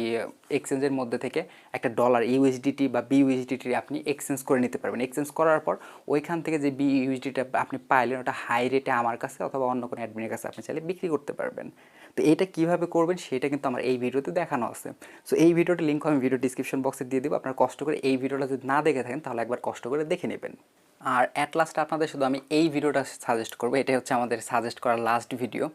এক্সচেঞ্জের মধ্যে থেকে একটা ডলার ইউএসডিটি বা বিইউএসডিটি আপনি এক্সচেঞ্জ করে নিতে পারবেন। এক্সচেঞ্জ করার পর ওইখান থেকে যে বিইউএসডিটা আপনি পাইলেন ওটা হাই রেটে আমার কাছে অথবা অন্য কোনো অ্যাডমিনের কাছে আপনি চাইলে বিক্রি করতে পারবেন। তো এইটা কীভাবে করবেন সেটা কিন্তু আমার এই ভিডিওতে দেখানো আছে। সো এই ভিডিওটার লিঙ্ক আমি ভিডিও ডিসক্রিপশন বক্সে দিয়ে দেবো। আপনারা কষ্ট করে এই ভিডিওটা যদি না দেখে থাকেন তাহলে একবার কষ্ট করে দেখে নেবেন। আর অ্যাট লাস্ট আপনাদের শুধু আমি এই ভিডিওটা সাজেস্ট করবো, এটাই হচ্ছে আমাদের সাজেস্ট করার লাস্ট ভিডিও।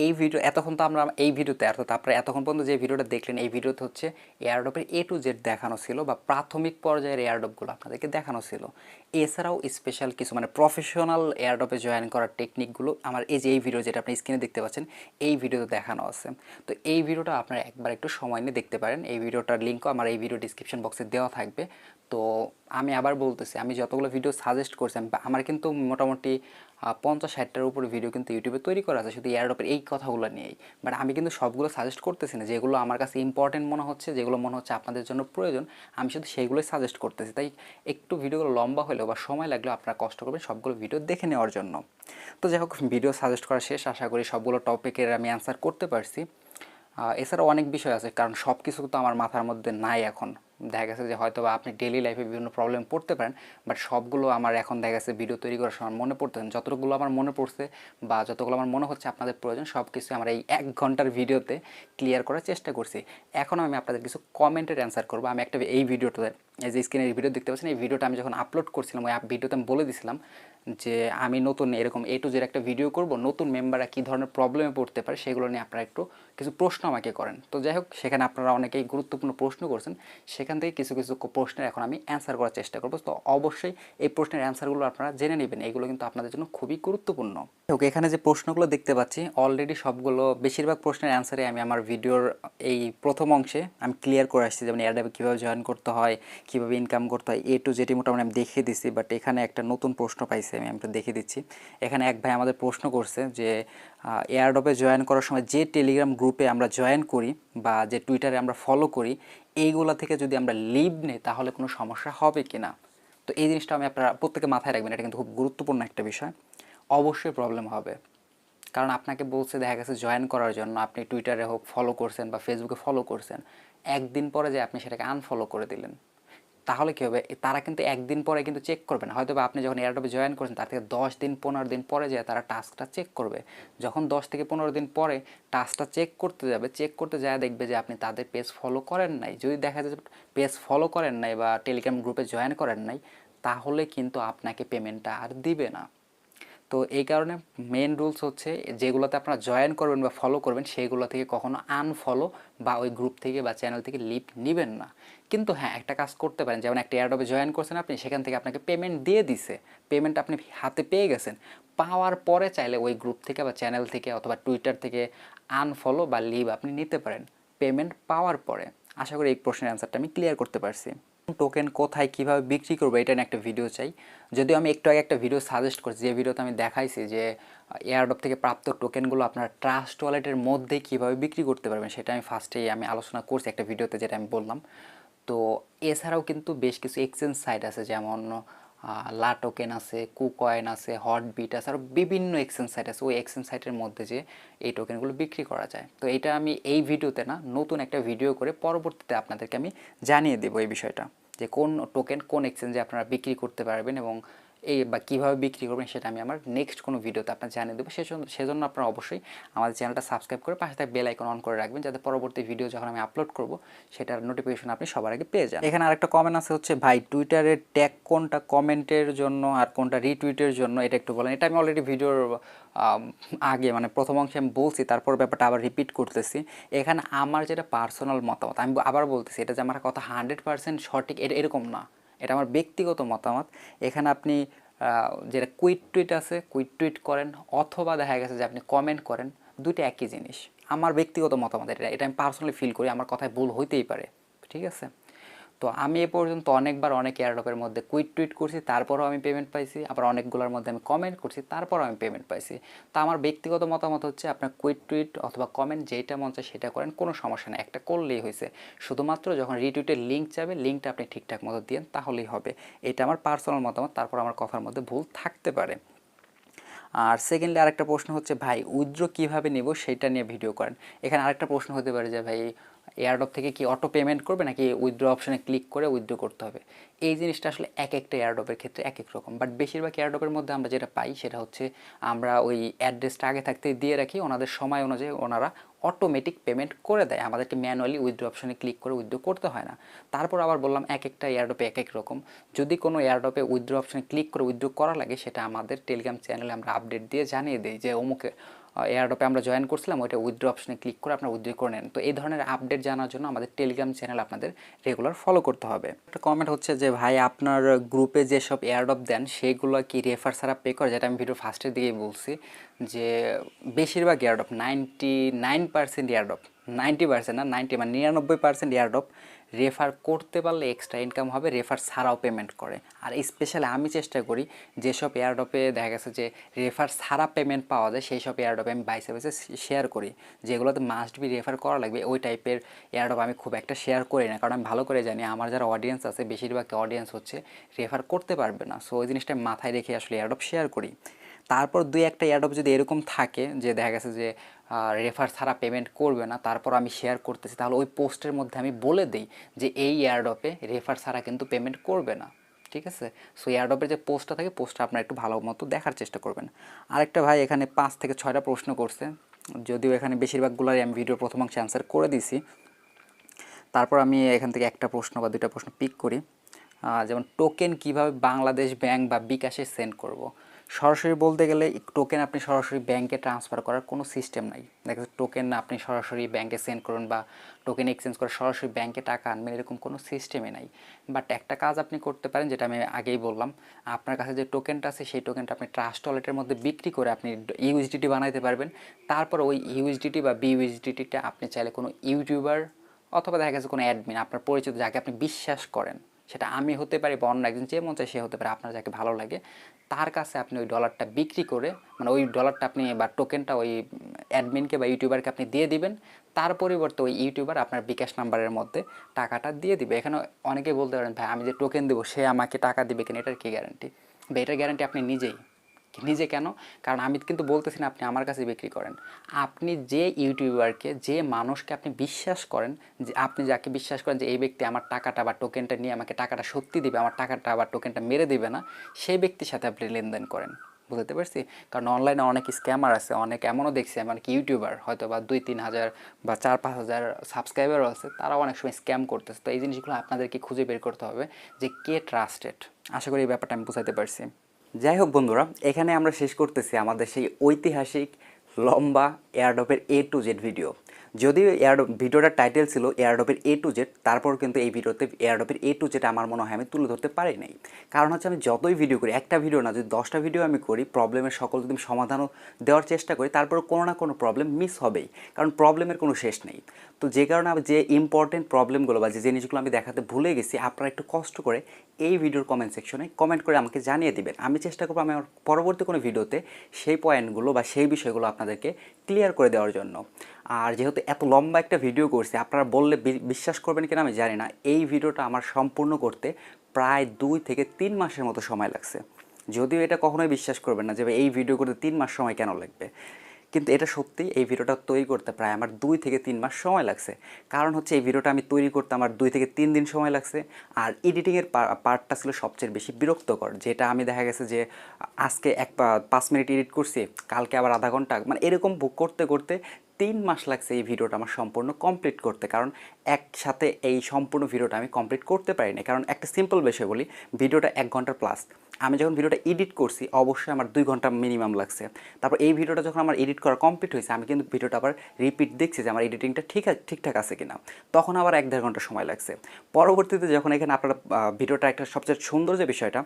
এই ভিডিও এতক্ষণ তো আমরা এই ভিডিওতে অর্থাৎ আপনারা এতক্ষণ পর্যন্ত যে ভিডিওটা দেখলেন এই ভিডিওতে হচ্ছে এয়ারড্রপের A to Z দেখানো ছিল বা প্রাথমিক পর্যায়ের এয়ারড্রপগুলো আপনাদেরকে দেখানো ছিল। এছাড়াও স্পেশাল কিছু মানে প্রফেশনাল এয়ারড্রপে জয়েন করার টেকনিকগুলো আমার এই যে এই ভিডিও যেটা আপনি স্ক্রিনে দেখতে পাচ্ছেন এই ভিডিওতে দেখানো আছে। তো এই ভিডিওটা আপনারা একবার একটু সময় নিয়ে দেখতে পারেন। এই ভিডিওটার লিঙ্কও আমার এই ভিডিও ডিসক্রিপশন বক্সে দেওয়া থাকবে। তো আমি আবার বলতেছি, আমি যতগুলো ভিডিও সাজেস্ট করছি আমার কিন্তু মোটামুটি 50-60টার উপরে ভিডিও কিন্তু ইউটিউবে তৈরি করা আছে শুধু এয়ারড্রপের এই কথাগুলো নিয়েই। বাট আমি কিন্তু সবগুলো সাজেস্ট করতেছি না, যেগুলো আমার কাছে ইম্পর্টেন্ট মনে হচ্ছে, যেগুলো মনে হচ্ছে আপনাদের জন্য প্রয়োজন, আমি শুধু সেইগুলোই সাজেস্ট করতেছি। তাই একটু ভিডিওগুলো লম্বা হলেও বা সময় লাগলেও আপনারা কষ্ট করবেন সবগুলো ভিডিও দেখে নেওয়ার জন্য। তো যাই হোক, ভিডিও সাজেস্ট করা শেষ, আশা করি সবগুলো টপিকের আমি অ্যান্সার করতে পারছি। এছাড়াও অনেক বিষয় আছে, কারণ সব কিছু তো আমার মাথার মধ্যে নাই এখন। দেখা গেছে যে হয়তো বা আপনি ডেলি লাইফে বিভিন্ন প্রবলেম পড়তে পারেন, বাট সবগুলো আমার এখন দেখা গেছে ভিডিও তৈরি করার সময় মনে পড়তেছেন। যতগুলো আমার মনে পড়ছে বা যতগুলো আমার মনে হচ্ছে আপনাদের প্রয়োজন সব কিছু আমার এই 1 ঘন্টার ভিডিওতে ক্লিয়ার করার চেষ্টা করছি। এখন আমি আপনাদের কিছু কমেন্টের অ্যান্সার করবো। আমি একটা এই ভিডিওটাতে এই যে স্ক্রিনের ভিডিও দেখতে পাচ্ছেন, এই ভিডিওটা আমি যখন আপলোড করছিলাম ওই ভিডিওতে আমি বলে দিয়েছিলাম যে আমি নতুন এরকম A to Z একটা ভিডিও করব, নতুন মেম্বাররা কী ধরনের প্রবলেমে পড়তে পারে সেগুলো নিয়ে আপনারা একটু কিছু প্রশ্ন আমাকে করেন। তো যাই হোক, সেখানে আপনারা অনেকেই গুরুত্বপূর্ণ প্রশ্ন করছেন, সেখান থেকে কিছু কিছু প্রশ্নের এখন আমি অ্যান্সার করার চেষ্টা করবো। তো অবশ্যই এই প্রশ্নের অ্যান্সারগুলো আপনারা জেনে নেবেন, এগুলো কিন্তু আপনাদের জন্য খুবই গুরুত্বপূর্ণ। ওকে, এখানে যে প্রশ্নগুলো দেখতে পাচ্ছি অলরেডি সবগুলো বেশিরভাগ প্রশ্নের অ্যান্সারে আমি আমার ভিডিওর এই প্রথম অংশে আমি ক্লিয়ার করে আসছি। যেমন এয়ারড্রপে কীভাবে জয়েন করতে হয়, কীভাবে ইনকাম করতে হয়, A to Z মোটামুটি আমি দেখিয়ে দিচ্ছি। বাট এখানে একটা নতুন প্রশ্ন পাইছি, আমি একটা দেখিয়ে দিচ্ছি। এখানে এক ভাই আমাদের প্রশ্ন করছে যে এয়ারড্রপে জয়েন করার সময় যে টেলিগ্রাম গ্রুপে আমরা জয়েন করি বা যে টুইটারে আমরা ফলো করি, এইগুলা থেকে যদি আমরা লিভ নেই তাহলে কোনো সমস্যা হবে কি না। তো এই জিনিসটা আমি আপনারা প্রত্যেকে মাথায় রাখবেন, এটা কিন্তু খুব গুরুত্বপূর্ণ একটা বিষয়। অবশ্যই প্রবলেম হবে, কারণ আপনাকে বলছে দেখা গেছে জয়েন করার জন্য, আপনি টুইটারে হোক ফলো করছেন বা ফেসবুকে ফলো করছেন, একদিন পরে যে আপনি সেটাকে আনফলো করে দিলেন, তাহলে কী হবে? তারা কিন্তু একদিন পরে কিন্তু চেক করবে না। হয়তো বা আপনি যখন এয়ারড্রপে জয়েন করছেন তার থেকে 10 দিন 15 দিন পরে যায় তারা টাস্কটা চেক করবে। যখন 10 থেকে 15 দিন পরে টাস্কটা চেক করতে যাবে, চেক করতে যায় দেখবে যে আপনি তাদের পেজ ফলো করেন নাই। যদি দেখা যায় পেজ ফলো করেন নাই বা টেলিগ্রাম গ্রুপে জয়েন করেন নাই, তাহলে কিন্তু আপনাকে পেমেন্টটা আর দিবে না। তো এই কারণে মেন রুলস হচ্ছে যেগুলোতে আপনারা জয়েন করবেন বা ফলো করবেন সেইগুলো থেকে কখনো আনফলো বা ওই গ্রুপ থেকে বা চ্যানেল থেকে লিভ নেবেন না। কিন্তু হ্যাঁ, একটা কাজ করতে পারেন, যেমন একটা এয়ারড্রপে জয়েন করছেন আপনি, সেখান থেকে আপনাকে পেমেন্ট দিয়ে দিছে, পেমেন্ট আপনি হাতে পেয়ে গেছেন, পাওয়ার পরে চাইলে ওই গ্রুপ থেকে বা চ্যানেল থেকে অথবা টুইটার থেকে আনফলো বা লিভ আপনি নিতে পারেন পেমেন্ট পাওয়ার পরে। আশা করি এই প্রশ্নের অ্যান্সারটা আমি ক্লিয়ার করতে পারছি। টোকেন কোথায় কীভাবে বিক্রি করবো এটা নিয়ে একটা ভিডিও চাই। যদিও আমি একটু আগে একটা ভিডিও সাজেস্ট করছি, যে ভিডিওতে আমি দেখাইছি যে এয়ারড্রপ থেকে প্রাপ্ত টোকেনগুলো আপনার ট্রাস্ট ওয়ালেটের মধ্যেই কীভাবে বিক্রি করতে পারবেন, সেটা আমি ফার্স্টেই আলোচনা করছি একটা ভিডিওতে, যেটা আমি বললাম। তো এছাড়াও কিন্তু বেশ কিছু এক্সচেঞ্জ সাইট আছে, যেমন লা টোকেন আছে, কুকয়েন আছে, হটবিট আছে, আরও বিভিন্ন এক্সচেঞ্জ সাইট আছে। ওই এক্সচেঞ্জ সাইটের মধ্যে যে এই টোকেনগুলো বিক্রি করা যায়। তো এটা আমি এই ভিডিওতে না, নতুন একটা ভিডিও করে পরবর্তীতে আপনাদেরকে আমি জানিয়ে দেবো এই বিষয়টা, যে কোন টোকেন কোন এক্সচেঞ্জে আপনারা বিক্রি করতে পারবেন এবং এই বা কীভাবে বিক্রি করবেন সেটা আমি আমার নেক্সট কোনো ভিডিওতে আপনার জানিয়ে দেবো। সেজন্য আপনারা অবশ্যই আমাদের চ্যানেলটা সাবস্ক্রাইব করে পাশে থাকা বেল আইকন অন করে রাখবেন, যাতে পরবর্তী ভিডিও যখন আমি আপলোড করব সেটার নোটিফিকেশন আপনি সবার আগে পেয়ে যান। এখানে আরেকটা কমেন্ট আছে হচ্ছে, ভাই টুইটারের ট্যাগ কোনটা কমেন্টের জন্য আর কোনটা রিটুইটের জন্য, এটা একটু বলেন। এটা আমি অলরেডি ভিডিওর আগে মানে প্রথম অংশে আমি বলছি, তারপর ব্যাপারটা আবার রিপিট করতেছি। এখানে আমার যেটা পার্সোনাল মতামত, আমি আবার বলতেছি, এটা যে আমার কথা 100% সঠিক এটা এরকম না, এটা আমার ব্যক্তিগত মতামত। এখানে আপনি যেটা কুইট টুইট আছে, কুইট টুইট করেন অথবা দেখা গেছে যে আপনি কমেন্ট করেন, দুটো একই জিনিস। আমার ব্যক্তিগত মতামত এটা, এটা আমি পার্সোনালি ফিল করি, আমার কথায় ভুল হইতেই পারে, ঠিক আছে? তো আমি এ পর্যন্ত অনেকবার অনেক এয়ারড্রপের মধ্যে কুইট টুইট করছি, তারপরেও আমি পেমেন্ট পাইছি, আবার অনেকগুলোর মধ্যে আমি কমেন্ট করছি, তারপরও আমি পেমেন্ট পাইছি। তো আমার ব্যক্তিগত মতামত হচ্ছে, আপনার কুইট টুইট অথবা কমেন্ট যেটা মন চায় সেটা করেন, কোনো সমস্যা নেই, একটা করলেই হয়েছে। শুধুমাত্র যখন রিটুইটের লিঙ্ক যাবে, লিঙ্কটা আপনি ঠিকঠাক মতো দিন, তাহলেই হবে। এটা আমার পার্সোনাল মতামত, তারপর আমার কথার মধ্যে ভুল থাকতে পারে। আর সেকেন্ডলি আরেকটা প্রশ্ন হচ্ছে, ভাই উইথড্র কীভাবে নেব সেটা নিয়ে ভিডিও করেন। এখানে আরেকটা প্রশ্ন হতে পারে যে, ভাই এয়ারড্রপ থেকে কি অটো পেমেন্ট করবে নাকি উইথড্র অপশানে ক্লিক করে উইথড্র করতে হবে? এই জিনিসটা আসলে এক একটা এয়ারড্রপের ক্ষেত্রে এক এক রকম, বাট বেশিরভাগ এয়ারড্রপের মধ্যে আমরা যেটা পাই সেটা হচ্ছে, আমরা ওই অ্যাড্রেসটা আগে থাকতে দিয়ে রাখি, ওনাদের সময় অনুযায়ী ওনারা অটোমেটিক পেমেন্ট করে দেয়, আমাদেরকে ম্যানুয়ালি উইথড্র অপশানে ক্লিক করে উইথড্র করতে হয় না। তারপর আবার বললাম, এক একটা এয়ারড্রপে এক এক রকম। যদি কোনো এয়ারড্রপে উইথড্র অপশানে ক্লিক করে উইথড্র করা লাগে, সেটা আমাদের টেলিগ্রাম চ্যানেলে আমরা আপডেট দিয়ে জানিয়ে দিই যে অমুকে এয়ারড্রপে আমরা জয়েন করছিলাম, ওইটা উইথড্র অপশানে ক্লিক করে আপনারা উইথড্র করে নেন। তো এই ধরনের আপডেট জানার জন্য আমাদের টেলিগ্রাম চ্যানেল আপনাদের রেগুলার ফলো করতে হবে। একটা কমেন্ট হচ্ছে যে, ভাই আপনার গ্রুপে যেসব এয়ারড্রপ দেন সেগুলো কি রেফার ছাড়া পে করে? যেটা আমি ভিডিও ফার্স্টের দিকেই বলছি, যে বেশিরভাগ এয়ারড্রপ 99% এয়ারড্রপ, 90% না, 90 মানে 99% এয়ারড্রপ রেফার করতে পারলে এক্সট্রা ইনকাম হবে, রেফার ছাড়াও পেমেন্ট করে। আর স্পেশালি আমি চেষ্টা করি যেসব এয়ারড্রপে দেখা গেছে যে রেফার ছাড়া পেমেন্ট পাওয়া যায়, সেই সব এয়ারড্রপে আমি বাইসে বাইসে শেয়ার করি। যেগুলোতে মাস্ট বি রেফার করা লাগবে ওই টাইপের এয়ারড্রপ আমি খুব একটা শেয়ার করি না, কারণ আমি ভালো করে জানি আমার যারা অডিয়েন্স আছে বেশিরভাগ অডিয়েন্স হচ্ছে রেফার করতে পারবে না। সো ওই জিনিসটা মাথায় রেখে আসলে এয়ারড্রপ শেয়ার করি। তারপর দুই একটা এয়ারড্রপ যদি এরকম থাকে যে দেখা গেছে যে রেফার ছাড়া পেমেন্ট করবে না, তারপর আমি শেয়ার করতেছি, তাহলে ওই পোস্টের মধ্যে আমি বলে দিই যে এই এয়ারড্রপে রেফার ছাড়া কিন্তু পেমেন্ট করবে না, ঠিক আছে? সো এয়ারড্রপের যে পোস্টটা থাকে, পোস্টটা আপনারা একটু ভালো মতো দেখার চেষ্টা করবেন। আরেকটা ভাই এখানে 5 থেকে 6টা প্রশ্ন করছে, যদিও এখানে বেশিরভাগগুলোই আমি ভিডিওর প্রথম অংশে অ্যান্সার করে দিছি। তারপর আমি এখান থেকে একটা প্রশ্ন বা দুইটা প্রশ্ন পিক করি। যেমন টোকেন কিভাবে বাংলাদেশ ব্যাংক বা বিকাশে সেন্ড করব। সরাসরি বলতে গেলে টোকেন আপনি সরাসরি ব্যাংকে ট্রান্সফার করার কোনো সিস্টেম নাই। দেখা যাচ্ছে টোকেন আপনি সরাসরি ব্যাংকে সেন্ড করুন বা টোকেন এক্সচেঞ্জ করে সরাসরি ব্যাংকে টাকা আনবেন, এরকম কোনো সিস্টেমই নাই। বাট একটা কাজ আপনি করতে পারেন, যেটা আমি আগেই বললাম, আপনার কাছে যে টোকেনটা আছে সেই টোকেনটা আপনি ট্রাস্ট ওয়ালেটের মধ্যে বিক্রি করে আপনি ইউএসডিটি বানাইতে পারবেন। তারপর ওই ইউএসডিটি বা বিইউএসডিটিটা আপনি চাইলে কোনো ইউটিউবার অথবা দেখা গেছে কোনো অ্যাডমিন, আপনার পরিচিত যাকে আপনি বিশ্বাস করেন, সেটা আমি হতে পারি বা অন্য একজন, যে মন চায় সে হতে পারে, আপনার যাকে ভালো লাগে, তার কাছে আপনি ওই ডলারটা বিক্রি করে, মানে ওই ডলারটা আপনি বা টোকেনটা ওই অ্যাডমিনকে বা ইউটিউবারকে আপনি দিয়ে দিবেন। তার পরিবর্তে ওই ইউটিউবার আপনার বিকাশ নাম্বারের মধ্যে টাকাটা দিয়ে দিবে। এখানে অনেকেই বলতে পারেন ভাই আমি যে টোকেন দেবো সে আমাকে টাকা দিবে কিনা, এটার কী গ্যারান্টি? বা এটার গ্যারান্টি আপনি নিজেই। নিজে কেন? কারণ আমি কিন্তু বলতেছি না আপনি আমার কাছে বিক্রি করেন। আপনি যে ইউটিউবারকে, যে মানুষকে আপনি বিশ্বাস করেন, যে আপনি যাকে বিশ্বাস করেন যে এই ব্যক্তি আমার টাকাটা বা টোকেনটা নিয়ে আমাকে টাকাটা সত্যি দিবে, আমার টাকাটা বা টোকেনটা মেরে দিবে না, সেই ব্যক্তির সাথে আপনি লেনদেন করেন। বুঝতে পারছি? কারণ অনলাইনে অনেক স্ক্যামার আছে, অনেক এমনও দেখছি এমন কি ইউটিউবার হয়তো বা 2-3 হাজার বা 4-5 হাজার সাবস্ক্রাইবারও আছে, তারাও অনেক সময় স্ক্যাম করতেছে। তো এই জিনিসগুলো আপনাদেরকে খুঁজে বের করতে হবে যে কে ট্রাস্টেড। আশা করি এই ব্যাপারটা আমি বুঝাতে পারছি। যাই হোক বন্ধুরা, এখানে আমরা শেষ করতেছি আমাদের সেই ঐতিহাসিক লম্বা এয়ারড্রপের A to Z ভিডিও। যদিও এয়ারড্রপ ভিডিওটার টাইটেল ছিল এয়ারড্রপের A to Z, তারপর কিন্তু এই ভিডিওতে এয়ারড্রপের A to Z আমার মনে হয় আমি তুলে ধরতে পারি নাই। কারণ হচ্ছে আমি যতই ভিডিও করি, একটা ভিডিও না যদি 10টা ভিডিও আমি করি, প্রবলেমের সকল যদি আমি সমাধানও দেওয়ার চেষ্টা করি, তারপর কোনো না কোনো প্রবলেম মিস হবেই, কারণ প্রবলেমের কোনো শেষ নেই। তো যে কারণে আমি যে ইম্পর্টেন্ট প্রবলেমগুলো বা যে জিনিসগুলো আমি দেখাতে ভুলে গেছি, আপনারা একটু কষ্ট করে এই ভিডিওর কমেন্ট সেকশনে কমেন্ট করে আমাকে জানিয়ে দিবেন। আমি চেষ্টা করবো আমি আমার পরবর্তী কোনো ভিডিওতে সেই পয়েন্টগুলো বা সেই বিষয়গুলো আপনাদেরকে ক্লিয়ার করে দেওয়ার জন্য। আর যেহেতু এত লম্বা একটা ভিডিও করছি, আপনারা বললে বিশ্বাস করবেন কিনা আমি জানি না, এই ভিডিওটা আমার সম্পূর্ণ করতে প্রায় 2 থেকে 3 মাসের মতো সময় লাগছে। যদিও এটা কখনোই বিশ্বাস করবেন না যে এই ভিডিও করতে 3 মাস সময় কেন লাগবে, কিন্তু এটা সত্যি, এই ভিডিওটা তৈরি করতে প্রায় আমার 2 থেকে 3 মাস সময় লাগছে। কারণ হচ্ছে এই ভিডিওটা আমি তৈরি করতে আমার 2 থেকে 3 দিন সময় লাগছে। আর এডিটিংয়ের পার্টটা ছিল সবচেয়ে বেশি বিরক্তকর, যেটা আমি দেখা গেছে যে আজকে 5 মিনিট এডিট করছি, কালকে আবার আধা ঘন্টা, মানে এরকম করতে করতে 3 মাস লাগছে এই ভিডিওটা আমার সম্পূর্ণ কমপ্লিট করতে। কারণ একসাথে এই সম্পূর্ণ ভিডিওটা আমি কমপ্লিট করতে পারিনি। কারণ একটা সিম্পল বিষয় বলি, ভিডিওটা 1 ঘন্টা প্লাস। আমি যখন ভিডিওটা এডিট করছি অবশ্যই আমার 2 ঘন্টা মিনিমাম লাগছে। তারপর এই ভিডিওটা যখন আমার এডিট করা কমপ্লিট হয়েছে, আমি কিন্তু ভিডিওটা আবার রিপিট দেখছি যে আমার এডিটিংটা ঠিকঠাক আছে কিনা, তখন আবার 1-1.5 ঘন্টা সময় লাগছে। পরবর্তীতে যখন এখানে আপনারা ভিডিওটা একটা সবচেয়ে সুন্দর যে বিষয়টা,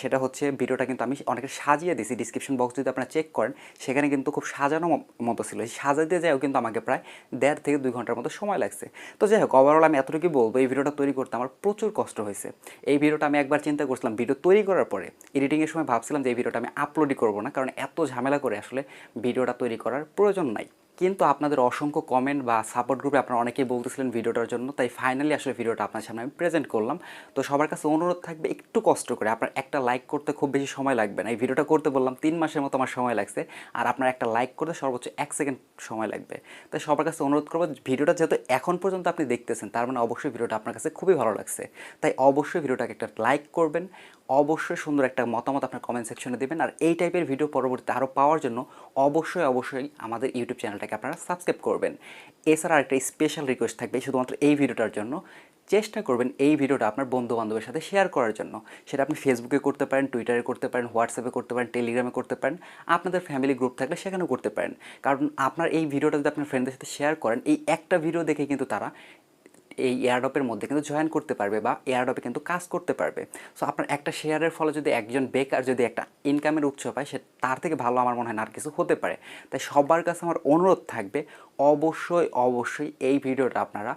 সেটা হচ্ছে ভিডিওটা কিন্তু আমি অনেকে সাজিয়ে দিয়েছি। ডিসক্রিপশন বক্স যদি আপনারা চেক করেন, সেখানে কিন্তু খুব সাজানো মতো ছিল। এই সাজাতে যায়ও কিন্তু আমাকে প্রায় 1.5 থেকে 2 ঘন্টার মতো সময় লাগছে। তো যাই হোক, ওভারঅল আমি এতটুকু বলবো, এই ভিডিওটা তৈরি করতে আমার প্রচুর কষ্ট হয়েছে। এই ভিডিওটা আমি একবার চিন্তা করছিলাম ভিডিও তৈরি করার পরে, এডিটিংয়ের সময় ভাবছিলাম যে এই ভিডিওটা আমি আপলোডই করবো না, কারণ এত ঝামেলা করে আসলে ভিডিওটা তৈরি করার প্রয়োজন নাই। কিন্তু আপনাদের অসংখ্য কমেন্ট বা সাপোর্ট গ্রুপে আপনারা অনেকেই বলতেছিলেন ভিডিওটার জন্য, তাই ফাইনালি আসলে ভিডিওটা আপনার সামনে আমি প্রেজেন্ট করলাম। তো সবার কাছে অনুরোধ থাকবে একটু কষ্ট করে, আপনার একটা লাইক করতে খুব বেশি সময় লাগবে না। এই ভিডিওটা করতে বললাম 3 মাসের মতো আমার সময় লাগছে, আর আপনার একটা লাইক করতে সর্বোচ্চ 1 সেকেন্ড সময় লাগবে। তাই সবার কাছে অনুরোধ করবো, ভিডিওটা যেহেতু এখন পর্যন্ত আপনি দেখতেছেন, তার মানে অবশ্যই ভিডিওটা আপনার কাছে খুবই ভালো লাগছে। তাই অবশ্যই ভিডিওটাকে একটা লাইক করবেন, অবশ্যই সুন্দর একটা মতামত আপনার কমেন্ট সেকশনে দেবেন। আর এই টাইপের ভিডিও পরবর্তীতে আরও পাওয়ার জন্য অবশ্যই আমাদের ইউটিউব চ্যানেলটাকে আপনারা সাবস্ক্রাইব করবেন। এছাড়া আরেকটা স্পেশাল রিকোয়েস্ট থাকবে শুধুমাত্র এই ভিডিওটার জন্য, চেষ্টা করবেন এই ভিডিওটা আপনার বন্ধু বান্ধবের সাথে শেয়ার করার জন্য। সেটা আপনি ফেসবুকে করতে পারেন, টুইটারে করতে পারেন, হোয়াটসঅ্যাপে করতে পারেন, টেলিগ্রামে করতে পারেন, আপনাদের ফ্যামিলি গ্রুপ থাকলে সেখানেও করতে পারেন। কারণ আপনার এই ভিডিওটা যদি আপনার ফ্রেন্ডদের সাথে শেয়ার করেন, এই একটা ভিডিও দেখে কিন্তু তারা এই এয়ারড্রপের মধ্যে কিন্তু জয়েন করতে পারবে বা এয়ারড্রপে কিন্তু কাজ করতে পারবে। সো আপনার একটা শেয়ারের ফলে যদি একজন বেকার যদি একটা ইনকামের উৎস পায়, সে তার থেকে ভালো আমার মনে হয় না আর কিছু হতে পারে। তাই সবার কাছে আমার অনুরোধ থাকবে, অবশ্যই এই ভিডিওটা আপনারা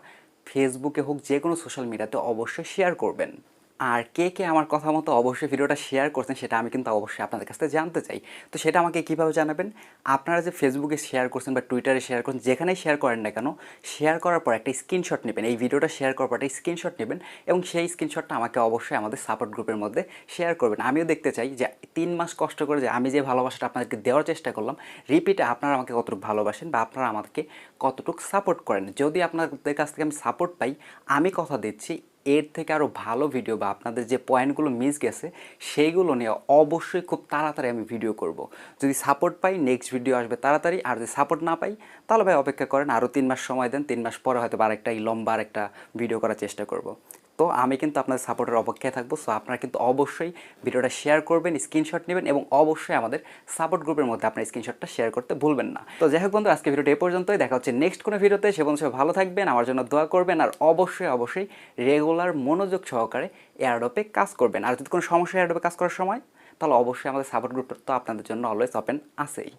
ফেসবুকে হোক, যে কোনো সোশ্যাল মিডিয়াতে অবশ্যই শেয়ার করবেন। আর কে কে আমার কথা মতো অবশ্যই ভিডিওটা শেয়ার করছেন, সেটা আমি কিন্তু অবশ্যই আপনাদের কাছ থেকে জানতে চাই। তো সেটা আমাকে কীভাবে জানাবেন? আপনারা যে ফেসবুকে শেয়ার করছেন বা টুইটারে শেয়ার করছেন, যেখানেই শেয়ার করেন না কেন, শেয়ার করার পর একটা স্ক্রিনশট নেবেন। এই ভিডিওটা শেয়ার করার পর একটা স্ক্রিনশট নেবেন এবং সেই স্ক্রিনশটটা আমাকে অবশ্যই আমাদের সাপোর্ট গ্রুপের মধ্যে শেয়ার করবেন। আমিও দেখতে চাই যে 3 মাস কষ্ট করে যে আমি যে ভালোবাসাটা আপনাদেরকে দেওয়ার চেষ্টা করলাম, রিপিটে আপনারা আমাকে কতটুকু ভালোবাসেন বা আপনারা আমাকে কতটুকু সাপোর্ট করেন। যদি আপনাদের কাছ থেকে আমি সাপোর্ট পাই, আমি কথা দিচ্ছি এর থেকে আরও ভালো ভিডিও বা আপনাদের যে পয়েন্টগুলো মিস গেছে সেইগুলো নিয়ে অবশ্যই খুব তাড়াতাড়ি আমি ভিডিও করব। যদি সাপোর্ট পাই, নেক্সট ভিডিও আসবে তাড়াতাড়ি। আর যদি সাপোর্ট না পাই, তাহলে ভাই অপেক্ষা করেন, আরও 3 মাস সময় দেন। 3 মাস পরে হয়তো আরেকটা এই লম্বা আরেকটা ভিডিও করার চেষ্টা করব। তো আমি কিন্তু আপনাদের সাপোর্টের অপেক্ষায় থাকবো। সো আপনারা কিন্তু অবশ্যই ভিডিওটা শেয়ার করবেন, স্ক্রিনশট নেবেন এবং অবশ্যই আমাদের সাপোর্ট গ্রুপের মধ্যে আপনার স্ক্রিনশটটা শেয়ার করতে ভুলবেন না। তো যাই হোক বন্ধু, আজকে ভিডিওটা এই পর্যন্তই। দেখা হচ্ছে নেক্সট কোনো ভিডিওতে। সে বন্ধু সবাই ভালো থাকবেন, আমার জন্য দোয়া করবেন, আর অবশ্যই রেগুলার মনোযোগ সহকারে এয়ারড্রপে কাজ করবেন। আর যদি কোনো সমস্যা এয়ারড্রপে কাজ করার সময়, তাহলে অবশ্যই আমাদের সাপোর্ট গ্রুপটা তো আপনাদের জন্য অলওয়েজ ওপেন আছেই।